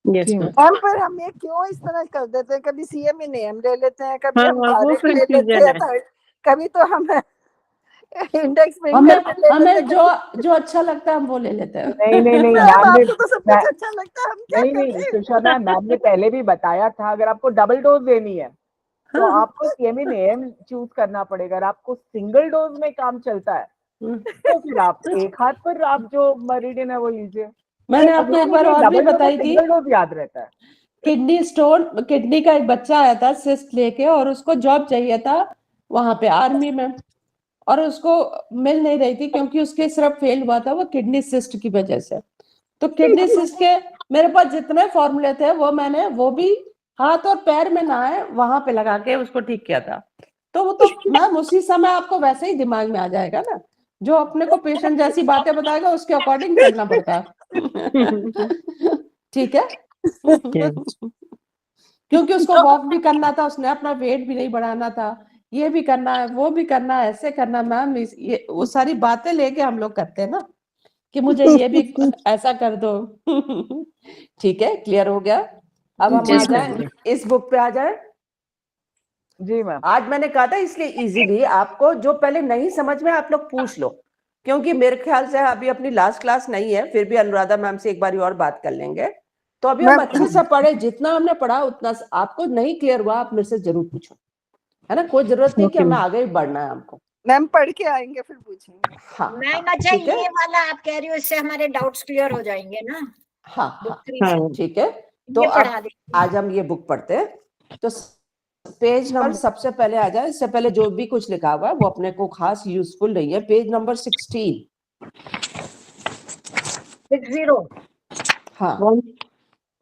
Yes ma'am. मैम पर हम ये क्यों इस तरह कर देते हैं? कभी सीएम नेम ले लेते हैं, कभी हाँ, हम वो भारत ले लेते कंफ्यूजन हैं, है। कभी तो हम इंडेक्स फिंगर ले लेते हमें हैं। जो अच्छा लगता है हम वो ले लेते हैं। नहीं नहीं नहीं, मैम मैम ने आपको तो सब कुछ अच्छा लगता है, हम क्या नहीं करें? तुषार मैम ने पहले भी बताया था, अगर आपको डबल डोज देनी है तो हाँ। आपको सीएमई चूज करना पड़ेगा। अगर आपको सिंगल डोज में काम चलता है तो फिर आप एक हाथ पर आप जो मेरिडियन है वो लीजिए। मैंने आपको एक बार और भी बताई थी, सिंगल डोज याद रहता है। किडनी का एक बच्चा आया था सिस्ट लेके, और उसको जॉब चाहिए था वहां पे आर्मी में, और उसको मिल नहीं रही थी क्योंकि उसके सिर्फ फेल हुआ था वो किडनी सिस्ट की वजह से। तो किडनी सिस्ट के मेरे पास जितने फॉर्मूले थे वो वो भी हाथ और पैर में ना है वहां पे लगा के उसको ठीक किया था। तो वो तो मैम उसी समय आपको वैसे ही दिमाग में आ जाएगा ना, जो अपने को पेशेंट जैसी बातें बताएगा उसके अकॉर्डिंग चलना पड़ता है। ठीक है। क्योंकि उसको वॉक भी करना था, उसने अपना वेट भी नहीं बढ़ाना था, ये भी करना है, वो भी करना है, ऐसे करना। मैम ये वो सारी बातें लेके हम लोग करते हैं ना कि मुझे ये भी ऐसा कर दो। ठीक है, क्लियर हो गया। अब हम आ जाए इस बुक पे आ जाए। जी मैम। आज मैंने कहा था इसलिए इजीली आपको जो पहले नहीं समझ में आप लोग पूछ लो, क्योंकि मेरे ख्याल से अभी अपनी लास्ट क्लास नहीं है, फिर भी अनुराधा मैम से एक बार और बात कर लेंगे। तो अभी हम अच्छे से पढ़े, जितना हमने पढ़ा उतना। आपको नहीं क्लियर हुआ आप मेरे से जरूर पूछो, है ना, कोई जरूरत नहीं कि हमें आगे ही बढ़ना है हमको। मैम पढ़ के आएंगे फिर पूछेंगे। हाँ मैम अच्छा ये वाला आप कह रही हो इससे हमारे डाउट्स क्लियर हो जाएंगे ना? हाँ हाँ। ठीक है। तो अब आज हम ये बुक पढ़ते हैं। तो पेज नंबर सबसे पहले आ जाए, इससे पहले जो भी कुछ लिखा हुआ है वो अपने को खास यूजफुल नहीं है। Page number 16। 60। हाँ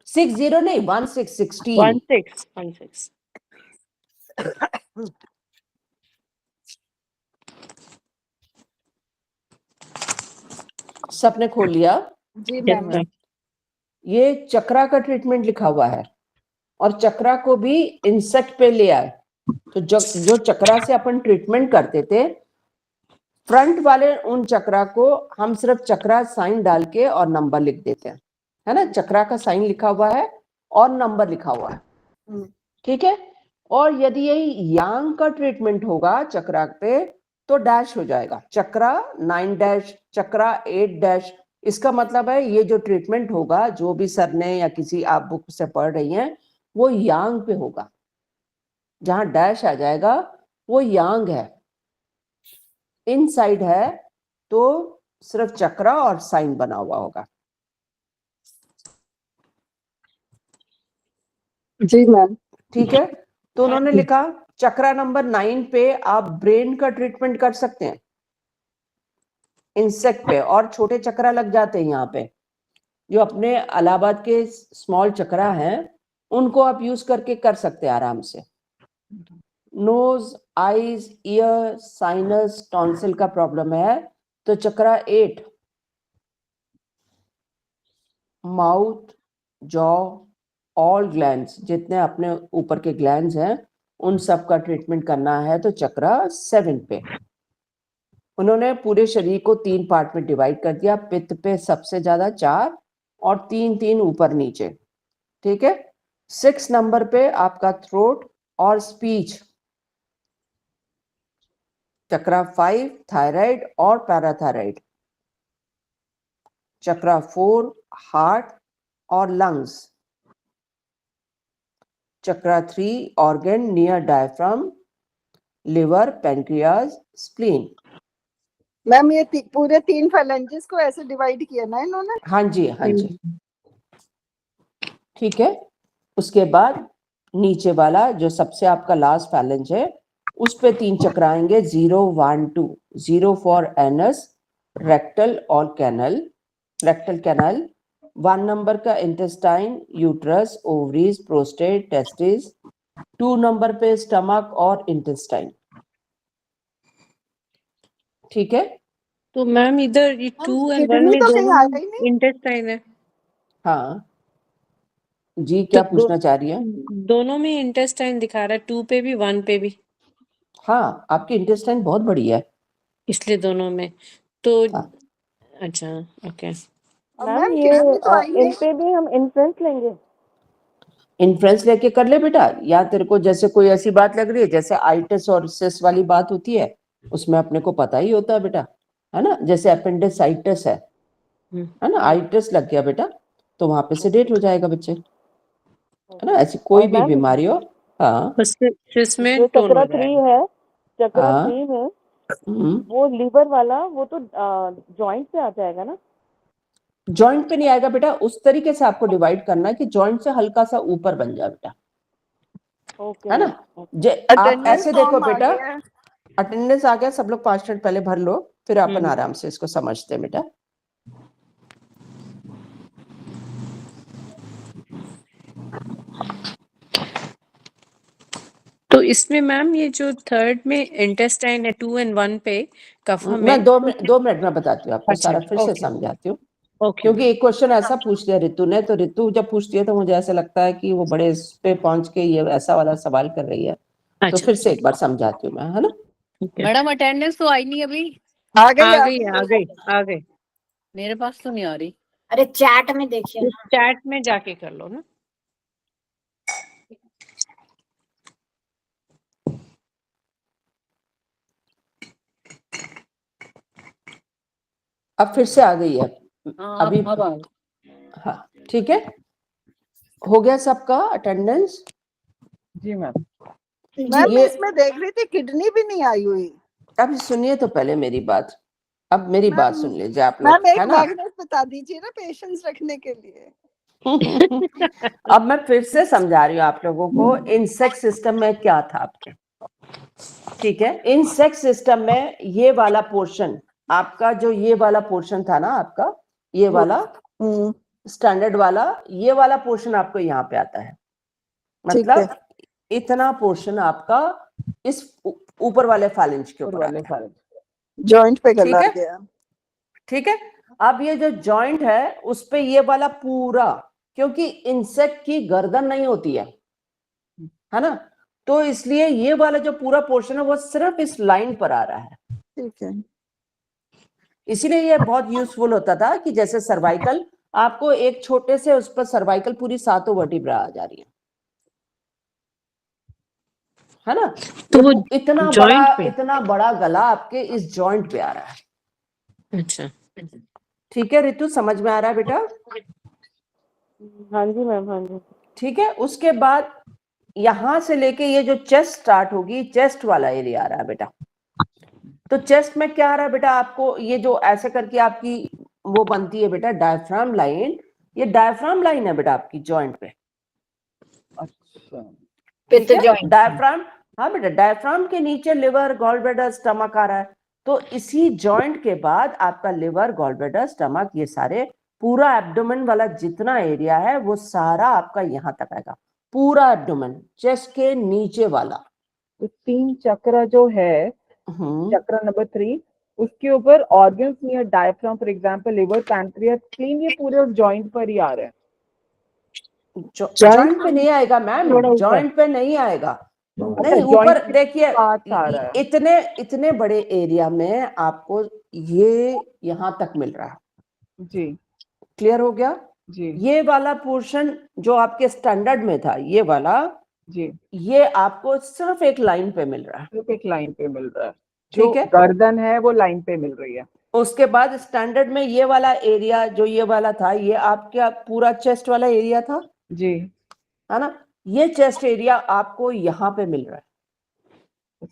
60 नहीं 16 16 सबने खोल लिया? जी मैम। ये चक्रा का ट्रीटमेंट लिखा हुआ है, और चक्रा को भी इंसेक्ट पे ले आए। तो जो चक्रा से अपन ट्रीटमेंट करते थे, फ्रंट वाले उन चक्रा को हम सिर्फ चक्रा साइन डाल के और नंबर लिख देते हैं, है ना। चक्रा का साइन लिखा हुआ है और नंबर लिखा हुआ है, ठीक है। और यदि यही यांग का ट्रीटमेंट होगा चक्रा पे तो डैश हो जाएगा, चक्रा 9 डैश, चक्रा 8 डैश। इसका मतलब है ये जो ट्रीटमेंट होगा, जो भी सर ने या किसी आप बुक से पढ़ रही हैं, वो यांग पे होगा। जहां डैश आ जाएगा वो यांग है, इनसाइड है तो सिर्फ चक्रा और साइन बना हुआ होगा। जी मैम। ठीक है। तो उन्होंने लिखा चक्रा नंबर 9 पे आप ब्रेन का ट्रीटमेंट कर सकते हैं इंसेक्ट पे, और छोटे चक्रा लग जाते हैं यहाँ पे। जो अपने इलाहाबाद के स्मॉल चक्रा हैं उनको आप यूज करके कर सकते हैं आराम से। Nose, eyes, ear, sinus, tonsil का प्रॉब्लम है तो chakra 8, mouth, jaw, all glands, जितने अपने ऊपर के ग्लैंड्स हैं उन सब का ट्रीटमेंट करना है तो चक्रा 7 पे। उन्होंने पूरे शरीर को 3 पार्ट में डिवाइड कर दिया। पित्त पे सबसे ज्यादा 4 और 3 ऊपर नीचे, ठीक है। 6 नंबर पे आपका थ्रोट और स्पीच, चक्रा 5 थायराइड और पैराथायराइड, चक्रा 4 हार्ट और लंग्स, चक्रा 3 organ near diaphragm, liver, pancreas, spleen. Ma'am ये पूरे 3 फैलेंजेस को ऐसे डिवाइड किया ना इन्होंने? हाँ जी, हाँ जी, ठीक है। उसके बाद नीचे वाला जो सबसे आपका लास्ट फैलेंज है उस पे 3 चक्र आएंगे, 0, 1, 2। 0 फॉर एनस, रेक्टल और कैनल, रेक्टल कैनल। 1 नंबर का intestine, uterus, ovaries, prostate, testis. 2 number पे स्टमक और इंटेस्टाइन, ठीक है। तो मैम इधर ये 2 और 1 में तो दोनों में इंटेस्टाइन है। हाँ जी, क्या तो पूछना चाह रही है? दोनों में इंटेस्टाइन दिखा रहा है, 2 पे भी 1 पे भी। हाँ, आपकी इंटेस्टाइन बहुत बड़ी है इसलिए दोनों में तो हाँ। अच्छा ओके। मैम ये तो इन पे भी हम इन्फ्लुएंस लेंगे। इन्फ्रेंस लेके कर ले बेटा, या तेरे को जैसे कोई ऐसी बात लग रही है जैसे आइटिस और सिस वाली बात होती है, उसमें अपने को पता ही होता है बेटा, है ना, जैसे अपेंडिसाइटिस है ना, आइटिस लग गया बेटा तो वहां पे सेडेट हो जाएगा बच्चे, है ना, ऐसी कोई भी बीमारी हो। हाँ जिसमें जो टोन हो चक्र 3 जाएगा। है, चक्र हाँ 3 में वो लीवर वाला, वो तो जॉइंट पे आ जाएगा ना? जॉइंट पे नहीं आएगा बेटा, उस तरीके से आपको डिवाइड करना है कि जॉइंट से हल्का सा ऊपर बन जाए बेटा, ओके है ना। आप Attendance ऐसे देखो form आ बेटा, गया है। अटेंडेंस आ गया, सब लोग 5 मिनट पहले भर लो, फिर अपन आराम से इसको समझते हैं बेटा। तो इसमें मैम ये जो थर्ड में इंटेस्टाइन है 2 and 1 पे कफा में, मैं 2 मिनट में बताती हूँ आपको, अच्छा, सारा फिर से ओके। समझाती हूँ, ओके क्योंकि एक क्वेश्चन ऐसा पूछ दिया रितु ने, तो रितु जब पूछती है तो मुझे ऐसा लगता है कि वो बड़े इस पे पहुंच के ये ऐसा वाला सवाल कर रही है, तो अच्छा, फिर से एक बार समझाती हूँ मैं, है ना। मैडम अटेंडेंस तो आई नहीं अभी। आ गई आ आ गई गई आ गई आ गई। मेरे पास तो नहीं आ रही। अरे चैट में देखिए ना। चैट में जाके कर लो ना। अब फिर से आ गई है हाँ, अभी। अब आ गई। हाँ ठीक है, हो गया सबका अटेंडेंस। जी मैम। मैम मैं ये इसमें देख रही थी किडनी भी नहीं आई हुई। अब सुनिए तो पहले मेरी बात, अब मेरी बात सुन लीजिए आप मैम लोग, एक है ना। मैग्नेट बता दीजिए ना पेशेंस रखने के लिए। अब मैं फिर से समझा रही हूँ आप लोगों को, इंसेक्ट सिस्टम में क्या था आपके, ठीक है। इंसेक्ट सिस्टम में ये वाला पोर्शन आपका, जो ये वाला पोर्शन था ना आपका, ये वाला स्टैंडर्ड वाला, ये वाला पोर्शन आपको यहाँ पे आता है, मतलब इतना पोर्शन आपका इस ऊपर वाले फालिंज के ऊपर आता है, जॉइंट पे ठीक गला है, गया। ठीक है। अब ये जो जॉइंट है उस पे ये वाला पूरा, क्योंकि इंसेक्ट की गर्दन नहीं होती है ना, तो इसलिए ये वाला जो पूरा पोर्शन है वो सिर्फ इस लाइन पर आ रहा है, ठीक है। इसीलिए ये बहुत यूजफुल होता था कि जैसे सर्वाइकल, आपको एक छोटे से उस पर सर्वाइकल पूरी 7 वर्टिब्रा आ जा रही है ना, तो वो इतना बड़ा गला आपके इस जॉइंट पे आ रहा है। अच्छा ठीक है रितु, समझ में आ रहा है बेटा? हाँ जी मैम, हाँ जी। ठीक है, उसके बाद यहां से लेके ये जो चेस्ट स्टार्ट होगी, चेस्ट वाला एरिया आ रहा है बेटा। तो चेस्ट में क्या आ रहा है बेटा आपको, ये जो ऐसे करके आपकी वो बनती है बेटा डायफ्राम लाइन, ये डायफ्राम लाइन है बेटा आपकी जॉइंट पे। अच्छा, डायफ्राम, हाँ बेटा, डायफ्राम के नीचे लिवर, गॉल ब्लैडर, स्टमक आ रहा है, तो इसी जॉइंट के बाद आपका लिवर, गॉल ब्लैडर, स्टमक, ये सारे पूरा एब्डोमेन वाला जितना एरिया है वो सारा आपका यहाँ तक आएगा, पूरा एब्डोमेन, चेस्ट के नीचे वाला। तो 3 चक्र जो है, चक्र नंबर 3, उसके ऊपर organs near diaphragm, for example liver, pancreas, spleen, ये पूरे जॉइंट पर ही आ रहे हैं। जॉइंट पे नहीं आएगा मैम, जॉइंट पे नहीं आएगा, नहीं ऊपर देखिए, इतने बड़े एरिया में आपको ये यहाँ तक मिल रहा है जी। क्लियर हो गया जी। ये वाला पोर्शन जो आपके स्टैंडर्ड में था, ये वाला जी, ये आपको सिर्फ एक लाइन पे मिल रहा है, सिर्फ एक लाइन पे मिल रहा है, ठीक है, गर्दन है वो लाइन पे मिल रही है। उसके बाद स्टैंडर्ड में ये वाला एरिया जो ये वाला था, ये आपका पूरा चेस्ट वाला एरिया था जी, है ना, ये चेस्ट एरिया आपको यहाँ पे मिल रहा है,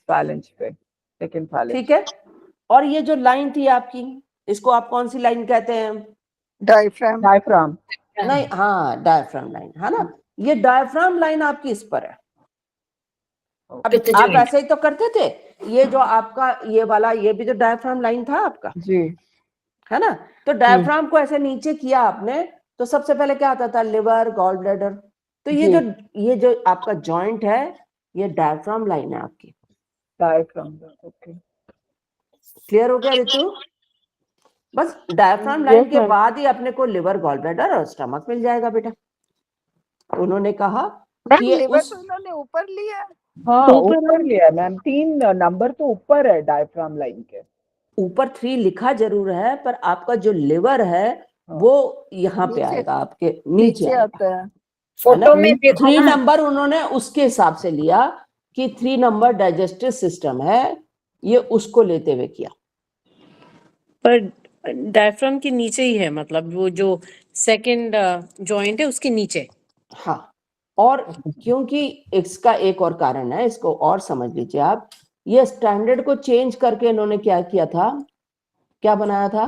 फालिंज पे, सेकंड फालिंज, ठीक है। और ये जो लाइन थी आपकी, इसको आप कौन सी लाइन कहते हैं? डायफ्राम। डायफ्राम नहीं, हाँ डायफ्राम लाइन, है ना, ये डायफ्राम लाइन आपकी इस पर है। अब आप ऐसे ही तो करते थे, ये जो आपका ये वाला, ये भी जो डायफ्राम लाइन था आपका, जी, है ना, तो डायफ्राम को ऐसे नीचे किया आपने, तो सबसे पहले क्या आता था? लिवर, गॉल ब्लैडर, तो ये जो आपका जॉइंट है, ये डायफ्राम लाइन है आपकी, डायफ्राम, ओके, क्लियर हो गया रितु? बस डायफ्राम लाइन के बाद ही अपने को लिवर, गॉल ब्लैडर और स्टमक मिल जाएगा बेटा। उन्होंने कहा कि लिवर तो इन्होंने ऊपर लिया है। हाँ ऊपर लिया मैम, 3 नंबर तो ऊपर है डायफ्राम लाइन के ऊपर 3 लिखा जरूर है, पर आपका जो लिवर है वो यहाँ पे आएगा, आपके नीचे आता है। फोटो में देखो 3 ना, नंबर उन्होंने उसके हिसाब से लिया कि 3 नंबर डाइजेस्टिव सिस्टम है, ये उसको लेते हुए किया। पर डायफ्राम के नीचे ही है, मतलब वो जो सेकंड जॉइंट है उसके नीचे। हाँ, और क्योंकि इसका एक और कारण है, इसको और समझ लीजिए आप, ये स्टैंडर्ड को चेंज करके इन्होंने क्या किया था, क्या बनाया था,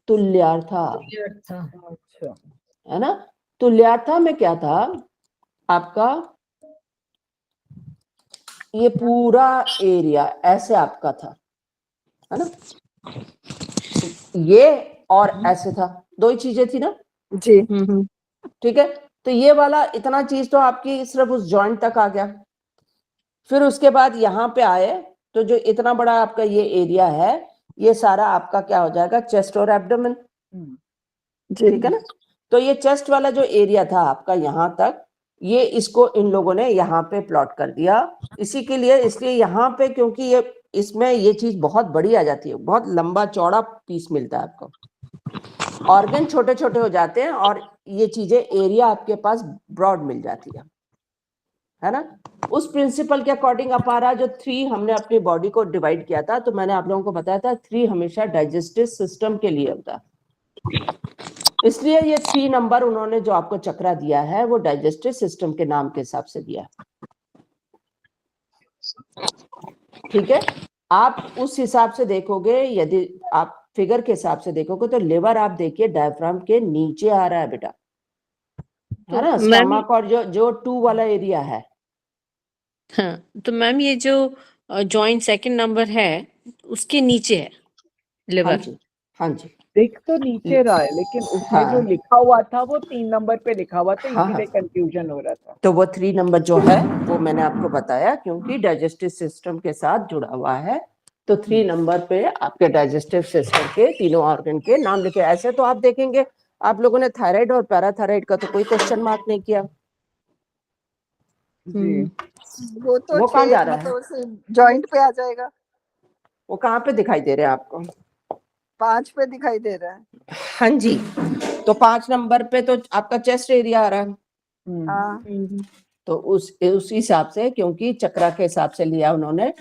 तुल्यार्था, अच्छा, है ना। तुल्यार्था में क्या था आपका, ये पूरा एरिया ऐसे आपका था, है ना, ये और ऐसे था, दो ही चीजें थी ना जी। ठीक है। तो ये वाला इतना चीज तो आपकी सिर्फ उस जॉइंट तक आ गया। फिर उसके बाद यहाँ पे आए तो जो इतना बड़ा आपका ये एरिया है, ये सारा आपका क्या हो जाएगा, चेस्ट और एब्डोमेन, ठीक है ना। तो ये चेस्ट वाला जो एरिया था आपका यहाँ तक, ये इसको इन लोगों ने यहाँ पे प्लॉट कर दिया इसी के लिए, इसलिए यहाँ पे, क्योंकि ये इसमें ये चीज बहुत बड़ी आ जाती है, बहुत लंबा चौड़ा पीस मिलता है आपको, ऑर्गन छोटे छोटे हो जाते हैं और ये चीजें एरिया आपके पास ब्रॉड मिल जाती है ना। उस प्रिंसिपल के अकॉर्डिंग अपारा जो 3 हमने अपनी बॉडी को डिवाइड किया था, तो मैंने आप लोगों को बताया था 3 हमेशा डाइजेस्टिव सिस्टम के लिए होता है, इसलिए ये 3 नंबर उन्होंने जो आपको चक्रा दिया है वो डाइजेस्टिव सिस्टम के नाम के हिसाब से दिया, ठीक है। आप उस हिसाब से देखोगे, यदि आप फिगर के हिसाब से देखोगे तो लिवर आप देखिए डायफ्राम के नीचे आ रहा है बेटा, है ना, स्टमक और जो 2 वाला एरिया है। हाँ, तो मैम ये जो जॉइंट सेकंड नंबर है उसके नीचे है लिवर। हाँ जी, हाँ जी, दिख तो नीचे रहा है, लेकिन उसमें हाँ, जो लिखा हुआ था वो 3 नंबर पे लिखा हुआ था, हाँ, इसीलिए कंफ्यूजन हो रहा था। तो वो 3 नंबर जो है वो मैंने आपको बताया, क्योंकि डाइजेस्टिव सिस्टम के साथ जुड़ा हुआ है, तो 3 नंबर पे आपके डाइजेस्टिव सिस्टम के तीनों ऑर्गन के नाम लिखे। ऐसे तो आप देखेंगे आप लोगों ने थायराइड और पैराथायराइड का तो कोई क्वेश्चन मार्क नहीं किया, जी, वो तो वो कहाँ जा रहा है, मतलब जॉइंट पे आ जाएगा। वो कहाँ पे दिखाई दे रहे हैं आपको, 5 पे दिखाई दे रहा है। हाँ जी, तो 5 नंबर पे तो आपका चेस्ट एरिया आ रहा है, हाँ, तो उस हिसाब से, क्योंकि चक्रा के हिसाब से लिया उन्होंने,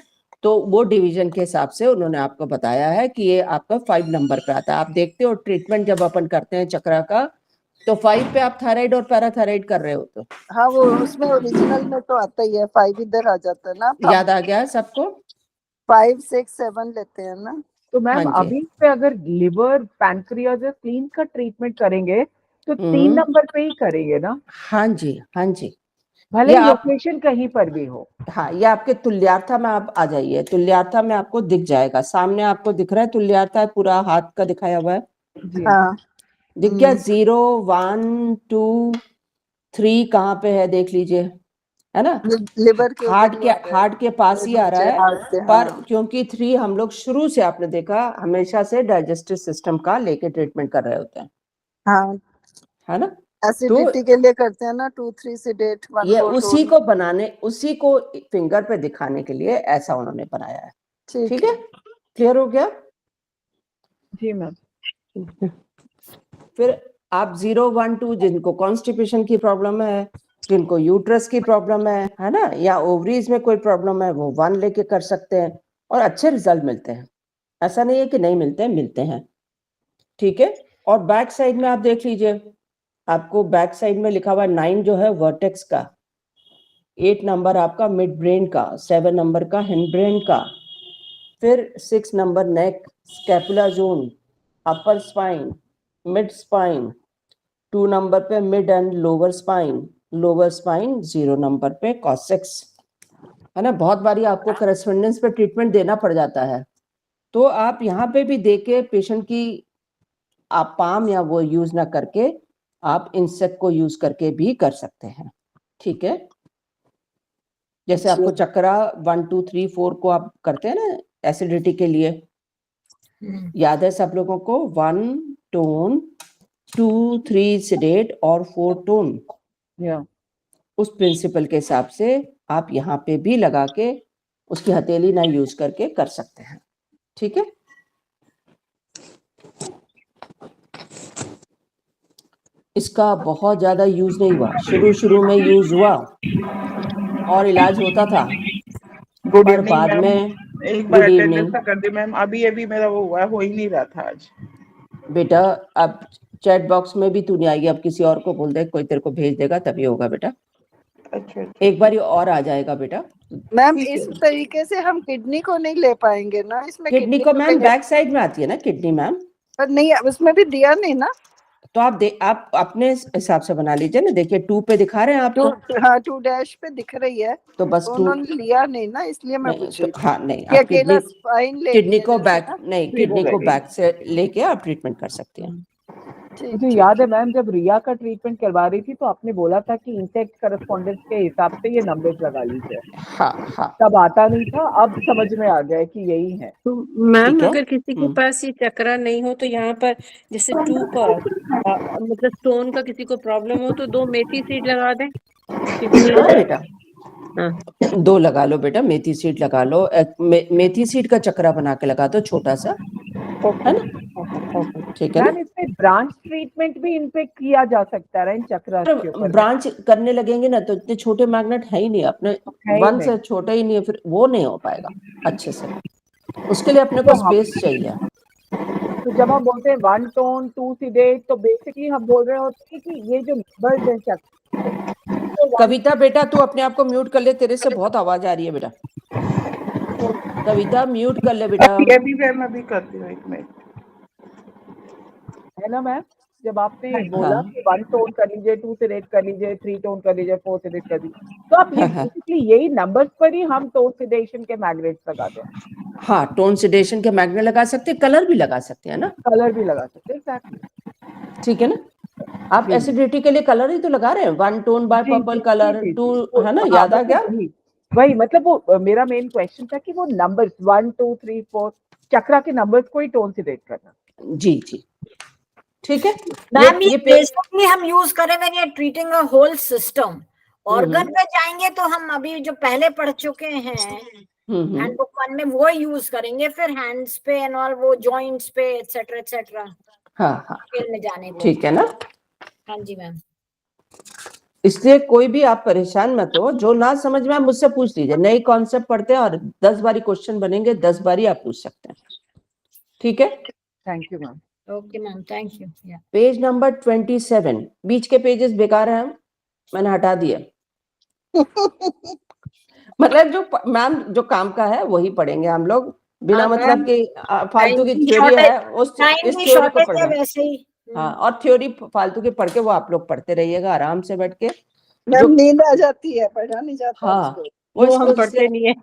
तो वो डिवीजन के हिसाब से उन्होंने आपको बताया है कि ये आपका 5 नंबर पे आता है। आप देखते हो ट्रीटमेंट जब अपन करते हैं चक्रा का, तो 5 पे आप थायराइड और पैराथायराइड कर रहे हो, तो हाँ वो उसमें ओरिजिनल में तो आता ही है, 5 इधर आ जाता है ना। याद आ गया सबको, 5 6 7 लेते हैं ना। तो मैम हाँ जी। अभी पे अगर लिवर पैंक्रियाज स्प्लीन का ट्रीटमेंट करेंगे तो 3 नंबर पे ही करेंगे ना, हाँ जी, हाँ जी, भले ये ही आप, लोकेशन कहीं पर भी हो। हाँ, ये आपके तुल्यार्था में आप आ जाइए, तुल्यार्था में आपको दिख जाएगा, सामने आपको दिख रहा है तुल्यार्था, पूरा हाथ का दिखाया हुआ है, जी, हाँ, दिख गया। 0 1 2 3 कहाँ पे है देख लीजिए, है ना, लिवर के ऊपर ही आ रहा है। हार्ट के पास ही आ रहा है, हार्ट से, पर हाँ। क्योंकि 3 हम लोग शुरू से आपने देखा हमेशा से डाइजेस्टिव सिस्टम का लेके ट्रीटमेंट कर रहे होते हैं, हाँ, है ना। एसिडिटी के लिए करते हैं ना, 2 3 सेडेट 1 ये 4 उसी को बनाने, उसी को फिंगर पे दिखाने के लिए ऐसा उन्होंने बनाया है, ठीक है, क्लियर हो गया। जी मैम। फिर आप 0 1 2 जिनको कॉन्स्टिपेशन की प्रॉब्लम है, जिनको यूट्रस की प्रॉब्लम है ना, या ओवरीज में कोई प्रॉब्लम है, वो 1 लेके कर सकते हैं और अच्छे रिजल्ट मिलते हैं, ऐसा नहीं है कि नहीं मिलते हैं, मिलते हैं, ठीक है। और बैक साइड में आप देख लीजिए, आपको बैक साइड में लिखा हुआ 9 जो है वर्टेक्स का, 8 नंबर आपका मिड ब्रेन का, 7 नंबर का हिंड ब्रेन का, फिर 6 नंबर नेक स्कैपुला जोन, अपर स्पाइन, मिड स्पाइन, 2 नंबर पे mid and lower spine, 0 number पे कॉसेक्स, है ना। बहुत बारी आपको करेस्पोंडेंस पे ट्रीटमेंट देना पड़ जाता है, तो आप यहाँ पे भी देके पेशेंट की, आप पाम या वो यूज ना करके आप इंसेक्ट को यूज करके भी कर सकते हैं, ठीक है। जैसे आपको चक्रा 1 2 3 4 को आप करते हैं ना एसिडिटी के लिए, याद है सब लोगों को, 1 टोन, 2 3 सेडेट और 4 टोन, उस प्रिंसिपल के हिसाब से आप यहाँ पे भी लगा के उसकी हथेली ना यूज करके कर सकते हैं, ठीक है। इसका बहुत ज्यादा यूज नहीं हुआ, शुरू में यूज हुआ और इलाज होता था, गुड पर इवनिंग बाद मैम, में एक बार गुड अटेंडेंस इवनिंग का कर दी मैम। अभी मैरा वो हुआ, हो ही नहीं रहा था आज। बेटा अब चैट बॉक्स में भी तू नहीं आएगी, अब किसी और को बोल दे, कोई तेरे को भेज देगा तभी होगा बेटा। अच्छा एक बार और आ जाएगा बेटा। मैम ठीक इस है। तरीके से हम किडनी को नहीं ले पाएंगे ना, इसमें किडनी को तो मैम बैक साइड में आती है ना किडनी मैम, पर नहीं, उसमें भी दिया नहीं ना। तो आप अपने हिसाब से बना लीजिए ना। देखिए 2 पे दिखा रहे हैं आपको, हाँ 2 डैश पे दिख रही है, तो बस 2 उन्होंने लिया नहीं ना, इसलिए मैं नहीं, पूछ रही तो हाँ नहीं, कि आप अकेला स्पाइन ले किडनी लिया को जैसे बैक ना। नहीं, ठीक किडनी हो को गई। बैक से लेके आप ट्रीटमेंट कर सकते हैं। ठीक मुझे ठीक याद है मैम, जब रिया का ट्रीटमेंट करवा रही थी तो आपने बोला था कि इंटेक्ट करस्पॉन्डेंस के हिसाब से ये नंबर्स लगा लीजिए। हाँ तब आता नहीं था, अब समझ में आ गया है कि यही है। तो मैम ठीक है। अगर किसी के पास ये चक्रा नहीं हो तो यहाँ पर जैसे 2 पर मतलब स्टोन का किसी को प्रॉब्लम हो तो 2 मेथी सीड लगा दें किडनी हाँ में। बेटा, हाँ 2 लगा लो बेटा, मेथी सीड लगा लो, मेथी सीड का चक्रा बना के लगा दो छोटा सा, है ना, ठीक है मैम ना। इसमें ब्रांच ट्रीटमेंट भी इन पे किया जा सकता है इन चक्रा के ऊपर? ब्रांच करने लगेंगे ना तो इतने छोटे मैग्नेट है ही नहीं अपने, है ही 1 से नहीं। छोटा ही नहीं है, फिर वो नहीं हो पाएगा अच्छे से, उसके लिए अपने को स्पेस चाहिए। तो जब हम बोलते हैं 1 टोन 2 सीडेट, तो बेसिकली हम बोल रहे होते हैं कि ये जो नंबर्स हैं चक्र, तो कविता बेटा तू अपने आप को म्यूट कर ले, तेरे से बहुत आवाज आ रही है बेटा। कविता म्यूट कर ले बेटा। अभी मैम अभी करती हूँ, 1 मिनट। है ना मैम, जब आपने बोला हाँ कि 1 टोन कर लीजिए, 2 सीडेट कर लीजिए, 3 टोन कर लीजिए, 4 सीडेट कर लीजिए, तो आप ये बेसिकली यही नंबर्स पर ही हम टोन सीडेशन के मैग्नेट्स लगा दें। हाँ, टोन सिडेशन के मैग्नेट लगा सकते हैं, कलर भी लगा सकते हैं ना, कलर भी लगा सकते हैं, एग्जैक्टली। ठीक है ना। आप एसिडिटी के लिए कलर ही तो लगा रहे हैं, 1 टोन बाय पर्पल कलर, 2, है ना, याद आ गया। वही मतलब वो मेरा मेन क्वेश्चन था कि वो नंबर्स 1 2 3 4 चक्रा के नंबर्स को ही टोन सीडेट करना। जी ठीक है। मैम ये बेसिकली हम यूज करें when you are treating a whole system. Organ पे जाएंगे तो हम अभी जो पहले पढ़ चुके हैं हैंडबुक 1 में वो यूज करेंगे, फिर हैंड्स पे एंड ऑल वो जॉइंट्स पे एटसेट्रा हाँ में जाने को। ठीक है ना। हाँ जी मैम। इसलिए कोई भी आप परेशान मत हो, जो ना समझ में आप मुझसे पूछ लीजिए, नई कॉन्सेप्ट पढ़ते हैं और 10 बारी क्वेश्चन बनेंगे, 10 बारी आप पूछ सकते हैं, ठीक है। Thank you ma'am. Okay ma'am, thank you. Page number 27, बीच के पेजेस बेकार हैं, मैंने हटा दिए। मतलब जो मैम जो काम का है वही पढ़ेंगे हम लोग, बिना मतलब कि फालतू की थ्योरी है इस थ्योरी को पढ़ना वैसे ही। हाँ, और थ्योरी फालतू की पढ़ के वो आप लोग पढ़ते रहिएगा आराम से बैठ के। मैम नींद आ जाती है, पढ़ा नहीं जाता हाँ उसको। वो हम पढ़ते नहीं है।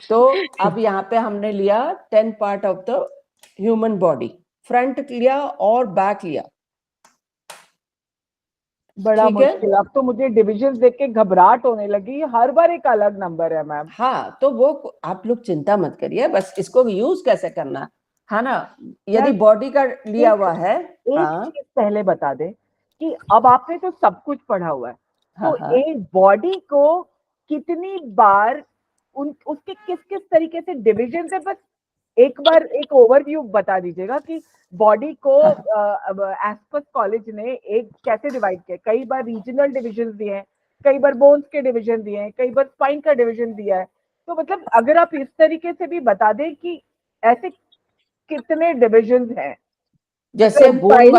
तो अब यहाँ पे हमने लिया 10 part of the human body, front लिया और बैक लिया, बड़ा ठीक है? मुश्किल। अब तो मुझे डिविजन देख के घबराहट होने लगी, हर बार एक अलग नंबर है मैम। हाँ तो वो आप लोग चिंता मत करिए, बस इसको यूज कैसे करना है ना, यदि बॉडी का लिया हुआ है। एक चीज पहले बता दे कि अब आपने तो सब कुछ पढ़ा हुआ है, तो एक बॉडी को कितनी बार उसके किस किस तरीके से डिविजन है, बस एक बार एक ओवरव्यू बता दीजिएगा कि बॉडी को एस्पस कॉलेज ने एक कैसे डिवाइड किया। कई बार रीजनल डिविजन दिए हैं, कई बार बोन्स के डिवीजन दिए हैं, कई बार स्पाइन का डिवीजन दिया है। तो मतलब अगर आप इस तरीके से भी बता दें कि ऐसे कितने डिविजन हैं। जैसे बोन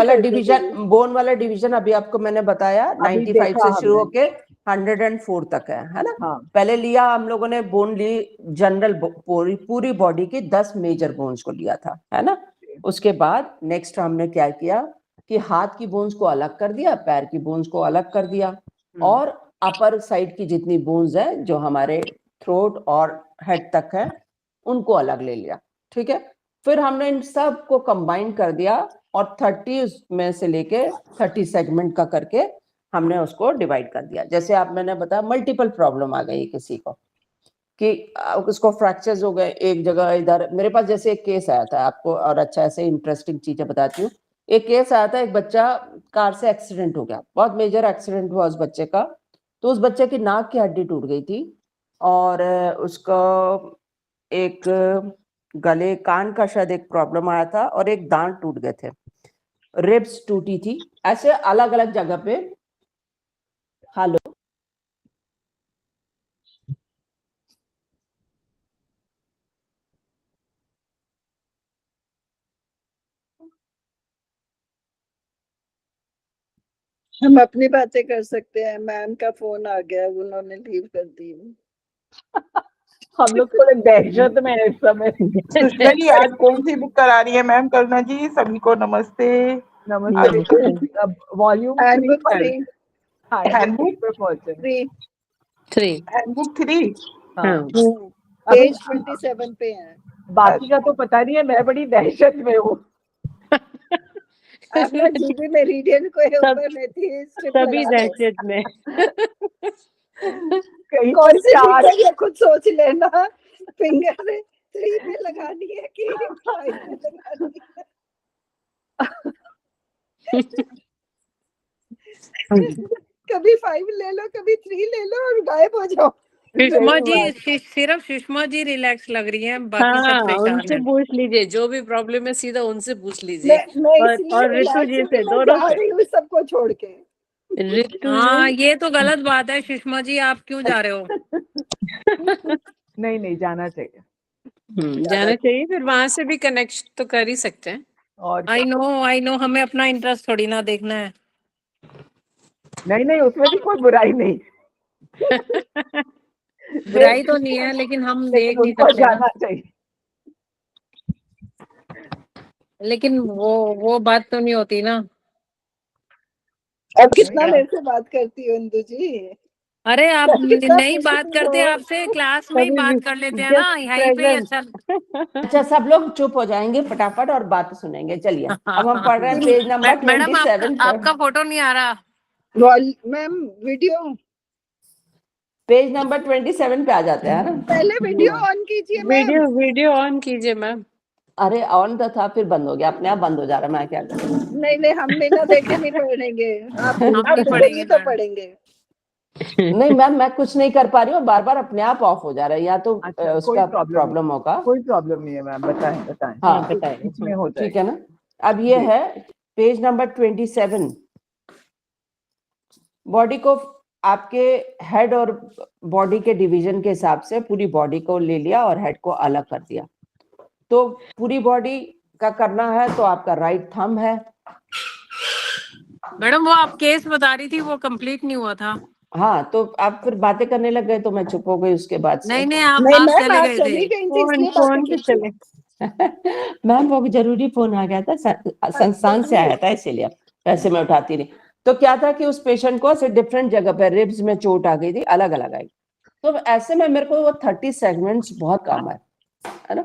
वाला डिवीजन अभी आपको मैंने बताया 95 से शुरू होके 104 तक है ना। हाँ। पहले लिया हम लोगों ने बोन ली जनरल पूरी बॉडी की 10 मेजर बोन्स को लिया था, है ना। उसके बाद नेक्स्ट हमने क्या किया कि हाथ की बोन्स को अलग कर दिया, पैर की बोन्स को अलग कर दिया, और अपर साइड की जितनी बोन्स है जो हमारे थ्रोट और हेड तक है उनको अलग ले लिया, ठीक है। फिर हमने इन सब को कंबाइन कर दिया और 30 में से लेके 30 सेगमेंट का करके हमने उसको डिवाइड कर दिया। जैसे आप मैंने बताया मल्टीपल प्रॉब्लम आ गई किसी को कि उसको फ्रैक्चर्स हो गए एक जगह इधर। मेरे पास जैसे एक केस आया था आपको, और अच्छा ऐसे इंटरेस्टिंग चीजें बताती हूँ। एक केस आया था, एक बच्चा कार से एक्सीडेंट हो गया, बहुत मेजर एक्सीडेंट हुआ उस बच्चे का। तो उस बच्चे की नाक की हड्डी टूट गई थी और उसका एक गले कान का शायद एक प्रॉब्लम आया था और एक दांत टूट गए थे। रिब्स टूटी थी, ऐसे अलग अलग जगह पे। हेलो, हम अपनी बातें कर सकते हैं, मैम का फोन आ गया, उन्होंने लीव कर दी। हम लोग थोड़े दहशत में है इस समय। सुषमा जी आज कौन सी बुक करा रही है मैम करुणा जी? सभी को नमस्ते। नमस्ते। अब वॉल्यूम हैंडबुक 3 हैंडबुक पे पहुंचे। 3 हैंडबुक 3 हाँ पेज 27 पे है। बाकी का तो पता नहीं है, मैं बड़ी दहशत में हूँ। आप ना टीवी में रीडियन को ऊपर में थी, स्ट्रिप सभी लगा दो। दहशत में। कहीं कौन सी 4 फिंगर ये खुद सोच लेना, फिंगर 3 पे लगानी है कि 5 पे लगानी है। कभी 5 ले लो, कभी 3 ले लो और गायब हो जाओ। सुषमा जी, सिर्फ सुषमा जी रिलैक्स लग रही हैं, बाकी सब हाँ, परेशान उनसे हैं। पूछ लीजिए, जो भी प्रॉब्लम है सीधा उनसे पूछ लीजिए। मैं इसलिए और ऋतु relax जी हूँ से, कि मैं दोनों जा से। रही हूँ सबको छोड़ के। ऋतु हाँ, जी, ये तो गलत बात है सुषमा जी, आप क्यों जा रहे हो? नहीं जाना चाहिए। जाना चाहिए, फिर वहां से भी कनेक्ट तो कर ही सकते हैं। और आई नो, हमें अपना इंटरेस्ट थोड़ी ना देखना है। नहीं उसमें भी कोई बुराई नहीं। बुराई तो नहीं है, लेकिन हम देख नहीं उनको सकते ना। जाना चाहिए। लेकिन वो बात तो नहीं होती ना। अब कितना मेरे से बात करती हो इंदु जी? अरे आप कितना नहीं बात पूछती करते, हो। आपसे क्लास में ही कभी भी बात कर लेते हैं ना, यहीं पे ही अच्छा। अच्छा सब लोग चुप हो जाएंगे फटाफट और बात सुनेंगे। चलिए अब हम पढ़ रहे हैं पेज नंबर मैडम 27 आपका फोटो नहीं आ रहा। मैम वीडियो पेज नंबर 27 पे आ जाते हैं ना। पहले वीडियो ऑन कीजिए मैम। वीडियो ऑन कीजिए मैम। अरे ऑन तो था, फिर बंद हो गया, अपने आप बंद हो जा रहा है, मैं क्या करूं? नहीं हम बिना देखे नहीं पढ़ेंगे, आप हम नहीं बोलेंगे तो पढ़ेंगे। पढ़ेंगे। नहीं मैम, मैं कुछ नहीं कर पा रही हूँ, बार बार अपने आप ऑफ हो जा रहा है, या तो अच्छा, उसका प्रॉब्लम होगा। कोई प्रॉब्लम नहीं है मैम, बताएं। हाँ बीच में हो ठीक है ना। अब जी। ये है पेज नंबर 27। बॉडी को आपके हेड और बॉडी के डिवीजन के हिसाब से पूरी बॉडी को ले लिया और हेड को अलग कर दिया। तो पूरी बॉडी का करना है तो आपका राइट थंब है। मैडम वो आप केस बता रही थी, वो कंप्लीट नहीं हुआ था। हाँ, तो आप फिर बातें करने लग गए तो मैं चुप हो गई उसके बाद से। नहीं आप मैम चले आप गए चली थे। गई थी इसलिए बातें की थी। मैम वो जरूरी फोन आ गया था, संस्थान से आया था, इसीलिए वैसे मैं उठाती नहीं। तो क्या था कि उस पेशेंट को ऐसे डिफरेंट जगह पर रिब्स में चोट आ गई थी, अलग अलग आई। तो ऐसे में मेरे को वो 30 सेगमेंट्स बहुत काम आए, है ना।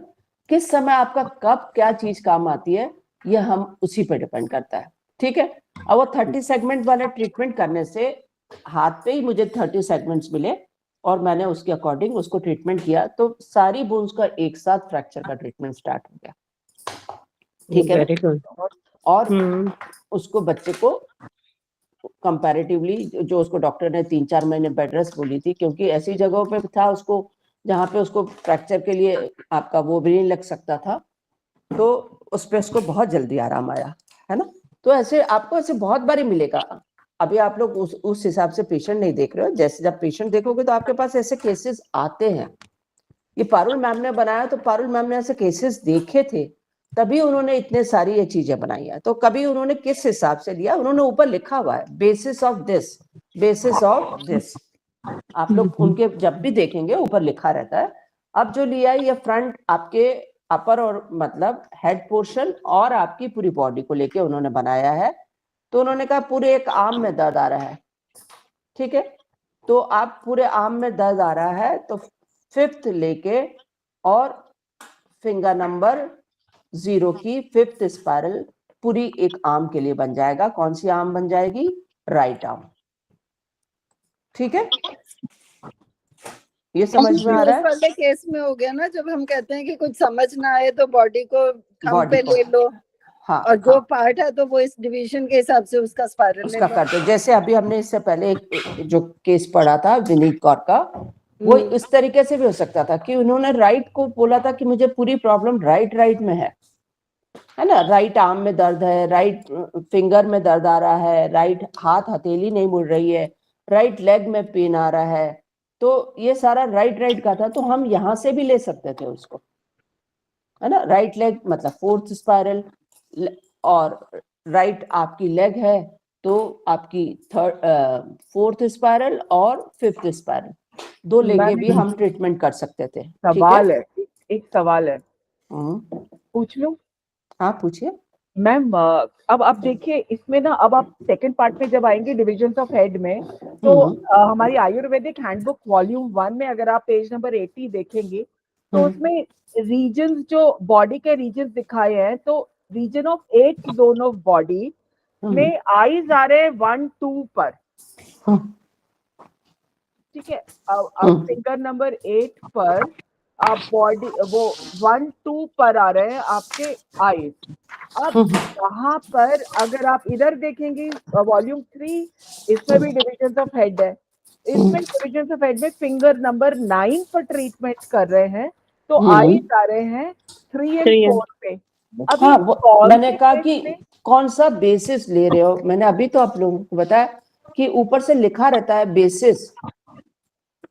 किस समय आपका कब क्या चीज काम आती है ये हम उसी पे डिपेंड करता है, ठीक है। अब वो 30 सेगमेंट वाला ट्रीटमेंट करने से हाथ पे ही मुझे 30 सेगमेंट्स मिले और मैंने उसके अकॉर्डिंग उसको ट्रीटमेंट किया, तो सारी बोन्स का एक साथ फ्रैक्चर का ट्रीटमेंट स्टार्ट हो गया, ठीक है। Very good. और उसको बच्चे को कंपैरेटिवली जो उसको डॉक्टर ने 3-4 महीने बेड रेस्ट बोली थी, क्योंकि ऐसी जगहों पे था उसको जहाँ पे उसको फ्रैक्चर के लिए आपका वो भी नहीं लग सकता था, तो उस पे उसको बहुत जल्दी आराम आया, है ना। तो ऐसे आपको ऐसे बहुत बारी मिलेगा। अभी आप लोग उस हिसाब से पेशेंट नहीं देख रहे हो, जैसे जब पेशेंट देखोगे तो आपके पास ऐसे केसेस आते हैं। ये पारुल मैम ने बनाया, तो पारुल मैम ने ऐसे केसेस देखे थे, तभी उन्होंने इतने सारी ये चीजें बनाई है। तो कभी उन्होंने किस हिसाब से लिया, उन्होंने ऊपर लिखा हुआ है basis of this, basis of this. आप लोग उनके जब भी देखेंगे ऊपर लिखा रहता है। अब जो लिया है ये फ्रंट आपके अपर और मतलब हेड पोर्शन और आपकी पूरी बॉडी को लेके उन्होंने बनाया है। तो उन्होंने कहा पूरे एक आर्म में दर्द आ रहा है, ठीक है। तो आप पूरे आर्म में दर्द आ रहा है तो 5th लेके और फिंगर नंबर 0 की 5th स्पाइरल पूरी एक आर्म के लिए बन जाएगा। कौन सी आर्म बन जाएगी? राइट आर्म, ठीक है। ये समझ में आ रहा है? वाले केस में हो गया ना, जब हम कहते हैं कि कुछ समझ ना आए तो बॉडी को थंब पे ले लो। हाँ, और जो पार्ट है तो वो इस डिवीजन के हिसाब से उसका स्पाइरल उसका करते। जैसे अभी हमने इससे पहले जो केस पढ़ा था विनीत कौर का, वो इस तरीके से भी हो सकता था कि उन्होंने राइट को बोला था कि मुझे पूरी प्रॉब्लम राइट में है, है ना, राइट आर्म में दर्द है, राइट फिंगर में दर्द आ रहा है, राइट हाथ हथेली नहीं मुड़ रही है, राइट लेग में पेन आ रहा है, तो ये सारा राइट का था, तो हम यहाँ से भी ले सकते थे उसको, है ना। राइट लेग मतलब फोर्थ स्पाइरल, और राइट आपकी लेग है तो आपकी फोर्थ स्पाइरल और फिफ्थ स्पाइरल, दो लेके भी हम ट्रीटमेंट कर सकते थे। सवाल है, एक सवाल है, हम्म, पूछ लूं? हाँ पूछिए मैम, अब आप देखिए इसमें ना, अब आप सेकंड पार्ट में जब आएंगे डिविजन्स ऑफ हेड में, तो हमारी आयुर्वेदिक हैंडबुक वॉल्यूम 1 में अगर आप पेज नंबर 80 देखेंगे तो उसमें रीजन्स, जो बॉडी के रीजन्स दिखाए हैं, तो region of 8 zone of body में आईज आ रहे हैं 1 2 पर, ठीक है। अब फिंगर नंबर 8 पर आप बॉडी वो 1 2 पर आ रहे हैं आपके आईज। अब यहाँ पर अगर आप इधर देखेंगे वॉल्यूम 3, इसमें भी डिविजन ऑफ हेड है, इसमें डिविजन ऑफ हेड में फिंगर नंबर 9 पर ट्रीटमेंट कर रहे हैं, तो आईज आ रहे हैं 3 और 4 पे। हाँ, मैंने कहा कि कौन सा बेसिस ले रहे हो, मैंने अभी तो आप लोगों को बताया कि ऊपर से लिखा रहता है बेसिस,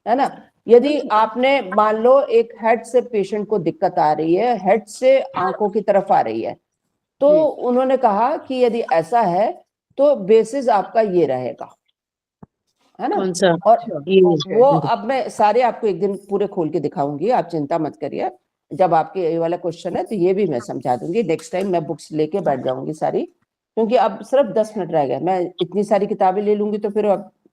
है ना। यदि आपने मान लो एक हेड से पेशेंट को दिक्कत आ रही है, हेड से आंखों की तरफ आ रही है, तो उन्होंने कहा कि यदि ऐसा है तो बेसिस आपका ये रहेगा, है ना। और वो अब मैं सारे आपको एक दिन पूरे खोल के दिखाऊंगी, आप चिंता मत करिए। जब आपके ये वाला क्वेश्चन है तो ये भी मैं समझा दूंगी, नेक्स्ट टाइम मैं बुक्स लेके बैठ जाऊंगी सारी, क्योंकि अब सिर्फ 10 मिनट रह गए, मैं इतनी सारी किताबें ले लूंगी तो फिर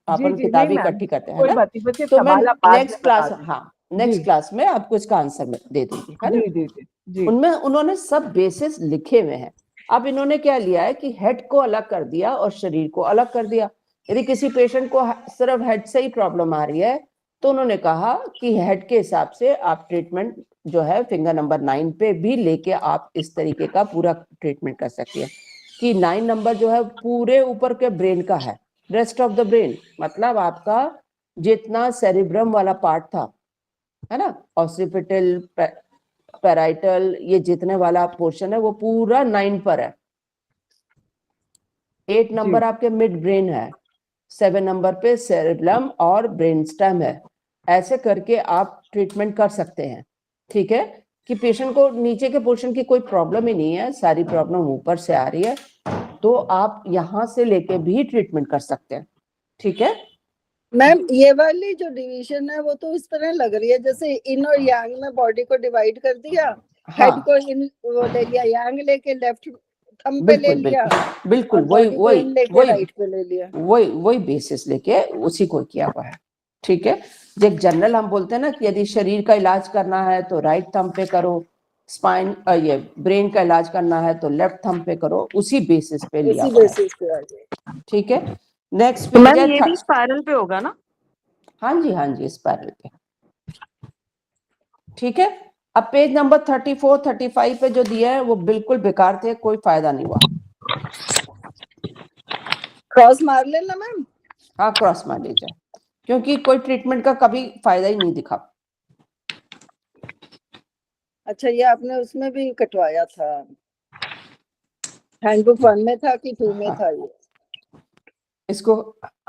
अपन किताबें इकट्ठी करते हैं ना, तो मैं नेक्स्ट क्लास, हाँ नेक्स्ट क्लास में आपको इसका आंसर दे दूंगी, है ना। उनमें उन्होंने सब बेसिस लिखे हुए हैं। अब इन्होंने क्या लिया है कि हेड को अलग कर दिया और शरीर को अलग कर दिया। यदि किसी पेशेंट को सिर्फ हेड से ही प्रॉब्लम आ रही है तो उन्होंने कहा कि हेड के हिसाब से आप ट्रीटमेंट जो है फिंगर नंबर 9 पे भी लेके आप इस तरीके का पूरा ट्रीटमेंट कर सकती है, कि 9 नंबर जो है पूरे ऊपर के ब्रेन का है, रेस्ट ऑफ द ब्रेन मतलब आपका जितना सेरिब्रम वाला पार्ट था, है ना, ऑसिपिटल पैराइटल, ये जितने वाला पोर्शन है वो पूरा 9 पर है। 8 नंबर आपके मिड ब्रेन है, 7 नंबर पे सेरिब्रम और ब्रेन स्टेम है। ऐसे करके आप ट्रीटमेंट कर सकते हैं, ठीक है, कि पेशेंट को नीचे के पोर्शन की कोई प्रॉब्लम ही नहीं है, सारी प्रॉब्लम ऊपर से आ रही है, तो आप यहाँ से लेके भी ट्रीटमेंट कर सकते हैं, ठीक है। मैम ये वाली जो डिवीजन है वो तो इस तरह लग रही है जैसे इन और यांग में बॉडी को डिवाइड कर दिया, हेड को इन वो ले लिया, यांग लेके लेफ्ट थंब पे ले लिया, बिल्कुल वही बेसिस लेके उसी को किया हुआ है, ठीक है। जब जनरल हम बोलते हैं ना कि यदि शरीर का इलाज करना है तो राइट थंब पे करो, स्पाइन ये ब्रेन का इलाज करना है तो लेफ्ट थंब पे करो, उसी बेसिस पे लिया हुआ है, ठीक है। नेक्स्ट पेज है, ये भी स्पाइरल पे होगा ना? हाँ जी स्पाइरल पे, ठीक है। अब पेज नंबर 34 35 पे जो दिया है वो बिल्कुल बेकार थे, कोई फायदा नहीं हुआ। क्रॉस मार लेना मैम। हाँ क्रॉस मार लीजिए, क्योंकि कोई ट्रीटमेंट का कभी फायदा ही नहीं दिखा। अच्छा, ये आपने उसमें भी कटवाया था, हैंडबुक 1 में था कि 2 में था? ये इसको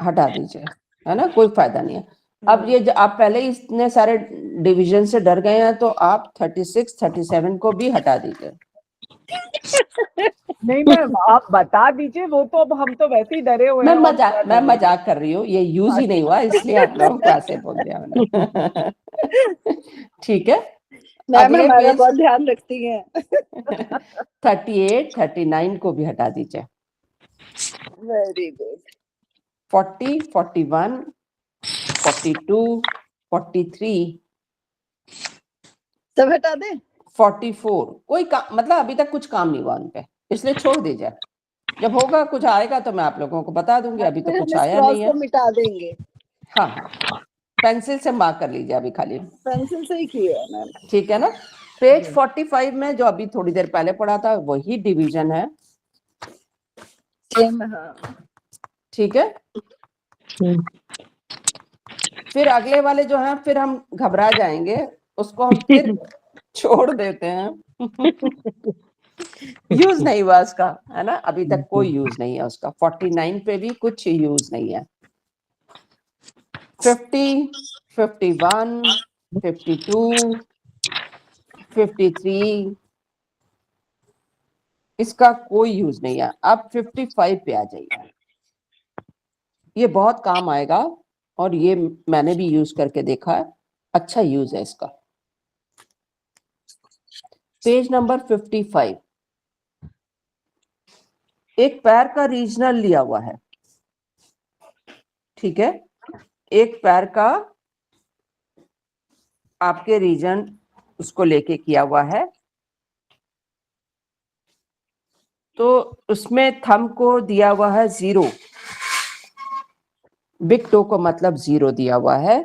हटा दीजिए, है ना, कोई फायदा नहीं है। अब ये आप पहले ही इतने सारे डिवीजन से डर गए हैं तो आप 36 37 को भी हटा दीजिए। नहीं मैम, आप बता दीजिए, वो तो अब हम तो वैसे ही डरे हुए हैं। मैं मजाक कर रही हूँ, ये यूज ही नहीं हुआ इसलिए आप लोगों को ऐसे बोल दिया मैंने। ठीक है, मैम हमारा बहुत ध्यान रखती हैं। 38 39 को भी हटा दीजिए। Very good. 40 41 42 43 सब हटा दें। 44 कोई मतलब अभी तक कुछ काम नहीं हुआ उन पे, इसलिए छोड़ दीजिए। जब होगा कुछ आएगा तो मैं आप लोगों को बता दूंगी, अभी तो कुछ आया नहीं है। मिटा देंगे। हाँ पेंसिल से मार्क कर लीजिए, अभी खाली पेंसिल से ही किया है मैम, ठीक है ना। पेज 45 में जो अभी थोड़ी देर पहले पढ़ा था वही डिवीजन है, ठीक है। फिर अगले वाले जो हैं फिर हम घबरा जाएंगे, उसको हम फिर छोड़ देते हैं। यूज नहीं हुआ उसका, है ना, अभी तक कोई यूज नहीं है उसका। 49 पे भी कुछ यूज नहीं है। 50, 51, 52, 53 इसका कोई यूज नहीं है। अब 55 पे आ जाइए, ये बहुत काम आएगा और ये मैंने भी यूज करके देखा है, अच्छा यूज है इसका। पेज नंबर 55, एक पैर का रीजनल लिया हुआ है, ठीक है, एक पैर का आपके रीजन उसको लेके किया हुआ है। तो उसमें थंब को दिया हुआ है 0, बिग टो को मतलब 0 दिया हुआ है।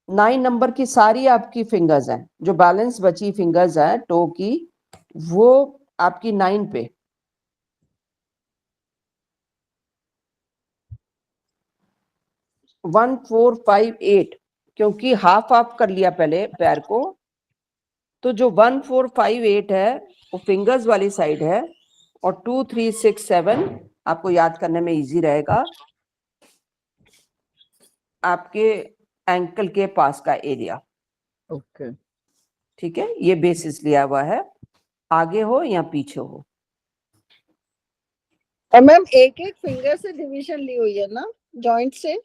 9 नंबर की सारी आपकी फिंगर्स हैं, जो बैलेंस बची फिंगर्स हैं टो की, वो आपकी 9 पे। वन 4 5 8 क्योंकि हाफ हाफ कर लिया पहले पैर को, तो जो 1 4 5 8 है वो फिंगर्स वाली साइड है, और 2 3 6 7 आपको याद करने में इजी रहेगा, आपके एंकल के पास का एरिया। ओके, ठीक है, ये बेसिस लिया हुआ है, आगे हो या पीछे हो। और मैम एक एक फिंगर से डिवीजन ली हुई है ना, जॉइंट से?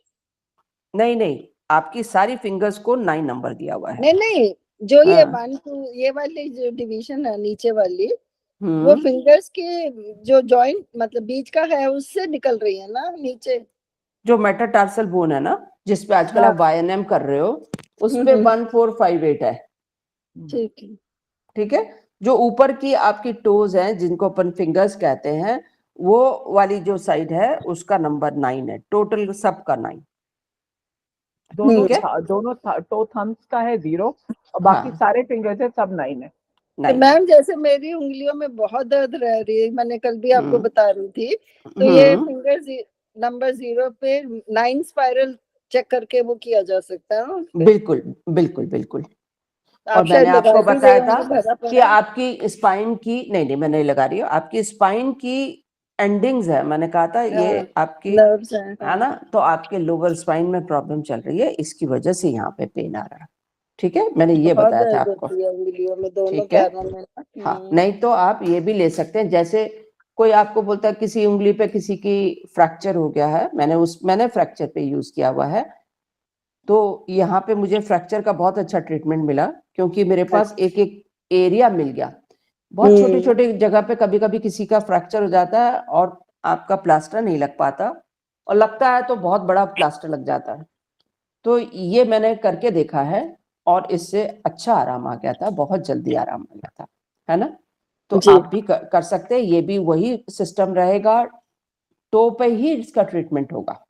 नहीं नहीं, आपकी सारी फिंगर्स को 9 नंबर दिया हुआ है। नहीं नहीं, जो ये हाँ। 1 2 ये वाली जो डिवीजन है नीचे वाली, वो फिंगर्स के जो जॉइंट मतलब बीच का है उससे निकल रही है ना नीचे? जो मेटाटार्सल बोन है ना, जिसपे आजकल हाँ। आप YNM कर रहे हो, उस पे 1 4 5 8 है। ठीक है, ठीक है, जो ऊपर की आपकी टोज हैं जिनको अपन फिंगर्स कहते हैं, वो वाली जो साइड है उसका नंबर 9 है, टोटल सबका 9। दोनों टो थम्स का है 0 और बाकी हाँ। सारे फिंगर्स है सब 9 है। तो मैम जैसे मेरी उंगलियों में बहुत दर्द रह रही है, मैंने कल भी आपको बता रही थी, तो ये फिंगर नंबर 0 पे 9 स्पाइरल चेक करके वो किया जा सकता है ना? बिल्कुल बिल्कुल बिल्कुल। और आप मैंने आपको बताया था होंगे कि आपकी स्पाइन की, नहीं मैं नहीं लगा रही हूँ, आपकी स्पाइन की एंडिंग्स है, मैंने कहा था ये आपकी नर्व्स है ना, तो आपके लोअर स्पाइन में प्रॉब्लम चल रही है, इसकी वजह से यहाँ पे पेन आ रहा है। ठीक है, मैंने ये बताया था आपको। ठीक है, हाँ, नहीं तो आप ये भी ले सकते हैं, जैसे कोई आपको बोलता है किसी उंगली पे किसी की फ्रैक्चर हो गया है, मैंने फ्रैक्चर पे यूज किया हुआ है, तो यहाँ पे मुझे फ्रैक्चर का बहुत अच्छा ट्रीटमेंट मिला, क्योंकि मेरे पास एक एक एरिया मिल गया। बहुत छोटे छोटे जगह पे कभी कभी किसी का फ्रैक्चर हो जाता है और आपका प्लास्टर नहीं लग पाता, और लगता है तो बहुत बड़ा प्लास्टर लग जाता है। तो ये मैंने करके देखा है और इससे अच्छा आराम आ गया था, बहुत जल्दी आराम आ गया था, है ना। तो आप भी कर सकते हैं, ये भी वही सिस्टम रहेगा, टो पे ही इसका ट्रीटमेंट होगा।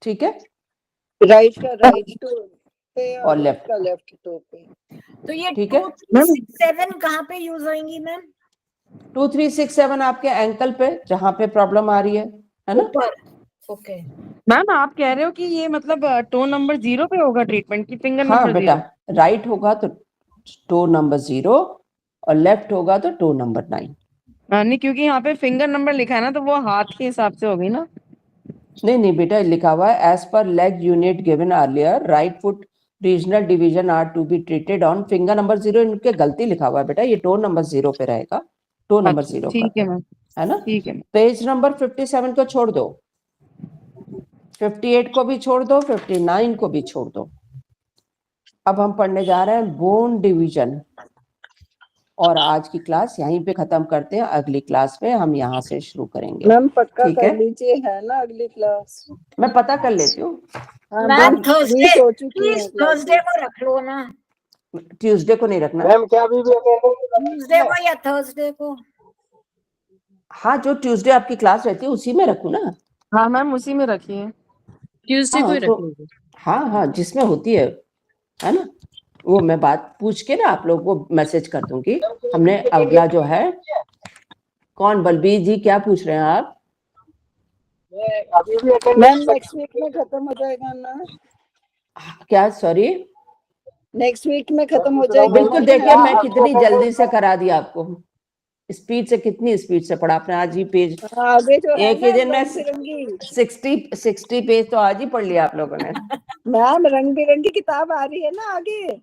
ठीक है, राइट का राइट टो पे और लेफ्ट का लेफ्ट टो पे। तो ये ठीक है 2 3 6 7 कहाँ पे यूज होंगी मैम? 2 3 6 7 आपके एंकल पे जहाँ पे प्रॉब्लम आ रही है ना। ऊपर। ओके मैम आप कह रहे हो कि ये मतलब टो नंबर 0 पे होगा ट्रीटमेंट की फिंगर हाँ नंबर बेटा, 0? राइट होगा तो टो नंबर 0 और लेफ्ट होगा तो टो नंबर 9। नहीं, क्योंकि यहाँ पे फिंगर नंबर लिखा है ना, तो वो हाथ के हिसाब से होगी ना। नहीं बेटा, लिखा हुआ है as per leg unit given earlier right foot regional division are to be treated on finger number 0। इनके गलती लिखा हुआ है बेटा, ये टो नंबर 0 पे रहेगा, टो नंबर 0 ठीक है मैम, है ना। ठीक है। पेज नंबर 57 को छोड़ दो, 58 को भी छोड़ दो, 59 को भी छोड़ दो। अब हम पढ़ने जा रहे हैं बोन डिवीजन, और आज की क्लास यहीं पे खत्म करते हैं, अगली क्लास में हम यहाँ से शुरू करेंगे। मैम पक्का ठीक कर है, लीजिए, है ना अगली क्लास? मैं पता कर लेती हूँ। मैम थर्सडे, हो चुकी है थर्सडे को रख लो ना। ट्यूसडे को नहीं रखना मैम क्या अभी भी ट्यूसडे को या थर्सडे को? हाँ, जो ट्यूसडे आपकी क्लास रहती है उसी में रखू ना। हाँ मैम, उसी में रखिए, ट्यूसडे को ही रख लीजिए। हाँ जिसमें होती है ना, वो मैं बात पूछ के ना आप लोग को मैसेज कर दूंगी। हमने अगला जो है, कौन बलबीर जी क्या पूछ रहे हैं आप? अभी भी मैम नेक्स्ट वीक में खत्म हो जाएगा ना? क्या, सॉरी? नेक्स्ट वीक में खत्म हो जाएगी। बिल्कुल, देखिए मैं कितनी जल्दी से करा दिया आपको, स्पीड से, कितनी स्पीड से पढ़ा आपने आज ही पेज। आगे जो है एक ही दिन में रंग बिरंगी 60 पेज तो आज ही पढ़ लिया आप लोगों ने। मैम रंग बिरंगी किताब आ रही है ना आगे।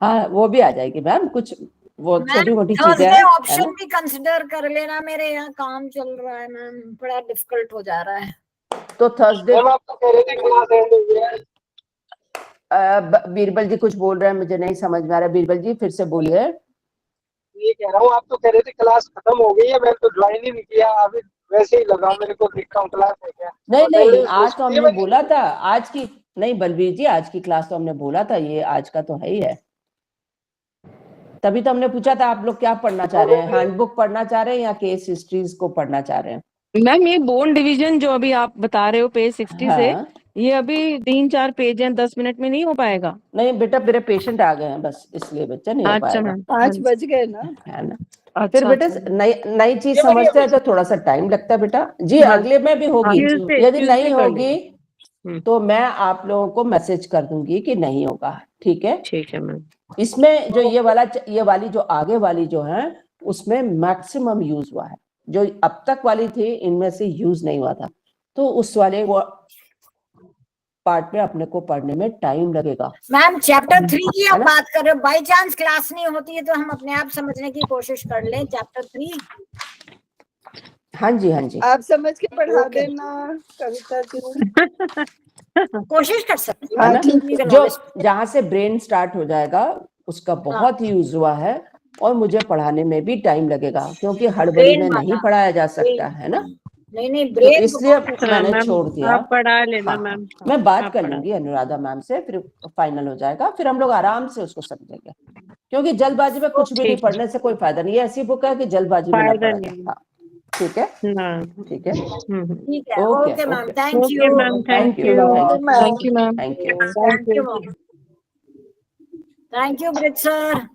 हाँ वो भी आ जाएगी मैम, कुछ वो छोटी मोटी चीजें थर्सडे हैं, है ऑप्शन ना। भी कंसिडर कर लेना, मेरे यहाँ काम चल रहा है मैम, बड़ा डिफिकल्ट हो जा रहा है। तो थर्सडे मैम आप तो कह रहे थे क्लास एंड हो गया है। बीरबल जी कुछ बोल रहे हैं, मुझे नहीं समझ में आ रहा। बीरबल जी फिर से बोलिए। ये कह रहा हूँ आप तो कह रहे थे क्लास खत्म हो गई है, मैंने तो ज्वाइन ही नहीं किया, अभी वैसे ही लगा मेरे को, देखता हूँ क्लास है क्या। नहीं आज तो हमने बोला था आज की, नहीं बलबीर जी आज की क्लास तो हमने बोला था, ये आज का तो है ही है। तभी तो हमने पूछा था आप लोग क्या पढ़ना चाह रहे हैं, हैंडबुक पढ़ना चाह रहे हैं या केस हिस्ट्रीज को पढ़ना चाह रहे हैं। मैम ये बोन डिवीजन जो अभी आप बता रहे हो पेज 60 हाँ। से, ये अभी 3-4 पेज हैं, 10 मिनट में नहीं हो पाएगा। नहीं बेटा, मेरे पेशेंट आ गए हैं बस, इसलिए बच्चा नहीं हो अच्छा पाएगा। मैम, 5 बज गए ना। है ना। अच्छा, फिर बेटा नई चीज समझते हैं तो थोड़ा सा टाइम लगता है बेटा जी। अगले में भी होगी, यदि नहीं होगी तो मैं आप लोगों को मैसेज कर दूंगी कि नहीं होगा, ठीक है। ठीक है मैम। इसमें जो ये वाली जो आगे वाली जो है उसमें मैक्सिमम यूज हुआ है, जो अब तक वाली थी इनमें से यूज नहीं हुआ था, तो उस वाले वो पार्ट में अपने को पढ़ने में टाइम लगेगा। मैम चैप्टर 3 की आप बात कर रहे हो, बाई चांस क्लास नहीं होती है तो हम अपने आप समझने की कोशिश कर लें चैप्टर 3। हाँ जी हाँ जी, आप समझ के पढ़ा देना कविता जी। कोशिश कर सकती है हूँ। ना। जो जहाँ से ब्रेन स्टार्ट हो जाएगा उसका बहुत यूज हुआ है, और मुझे पढ़ाने में भी टाइम लगेगा क्योंकि हड़बड़ी में नहीं पढ़ाया जा सकता है ना। नहीं तो इसलिए मैंने छोड़ दिया। आप पढ़ा लेना हाँ, मैम। मैं बात कर लूंगी अनुराधा मैम से, फिर फाइनल हो जाएगा, फिर हम लोग आराम से उसको समझेंगे, क्योंकि जल्दबाजी में कुछ भी नहीं पढ़ने से कोई फायदा नहीं है। ऐसी बुक है कि जल्दबाजी में ना पढ़ा जाए। हाँ, ठीक है ठीक है ठीक है। Okay ma'am, thank you ma'am, thank you thank you ma'am. Thank you. Thank you bridge sir.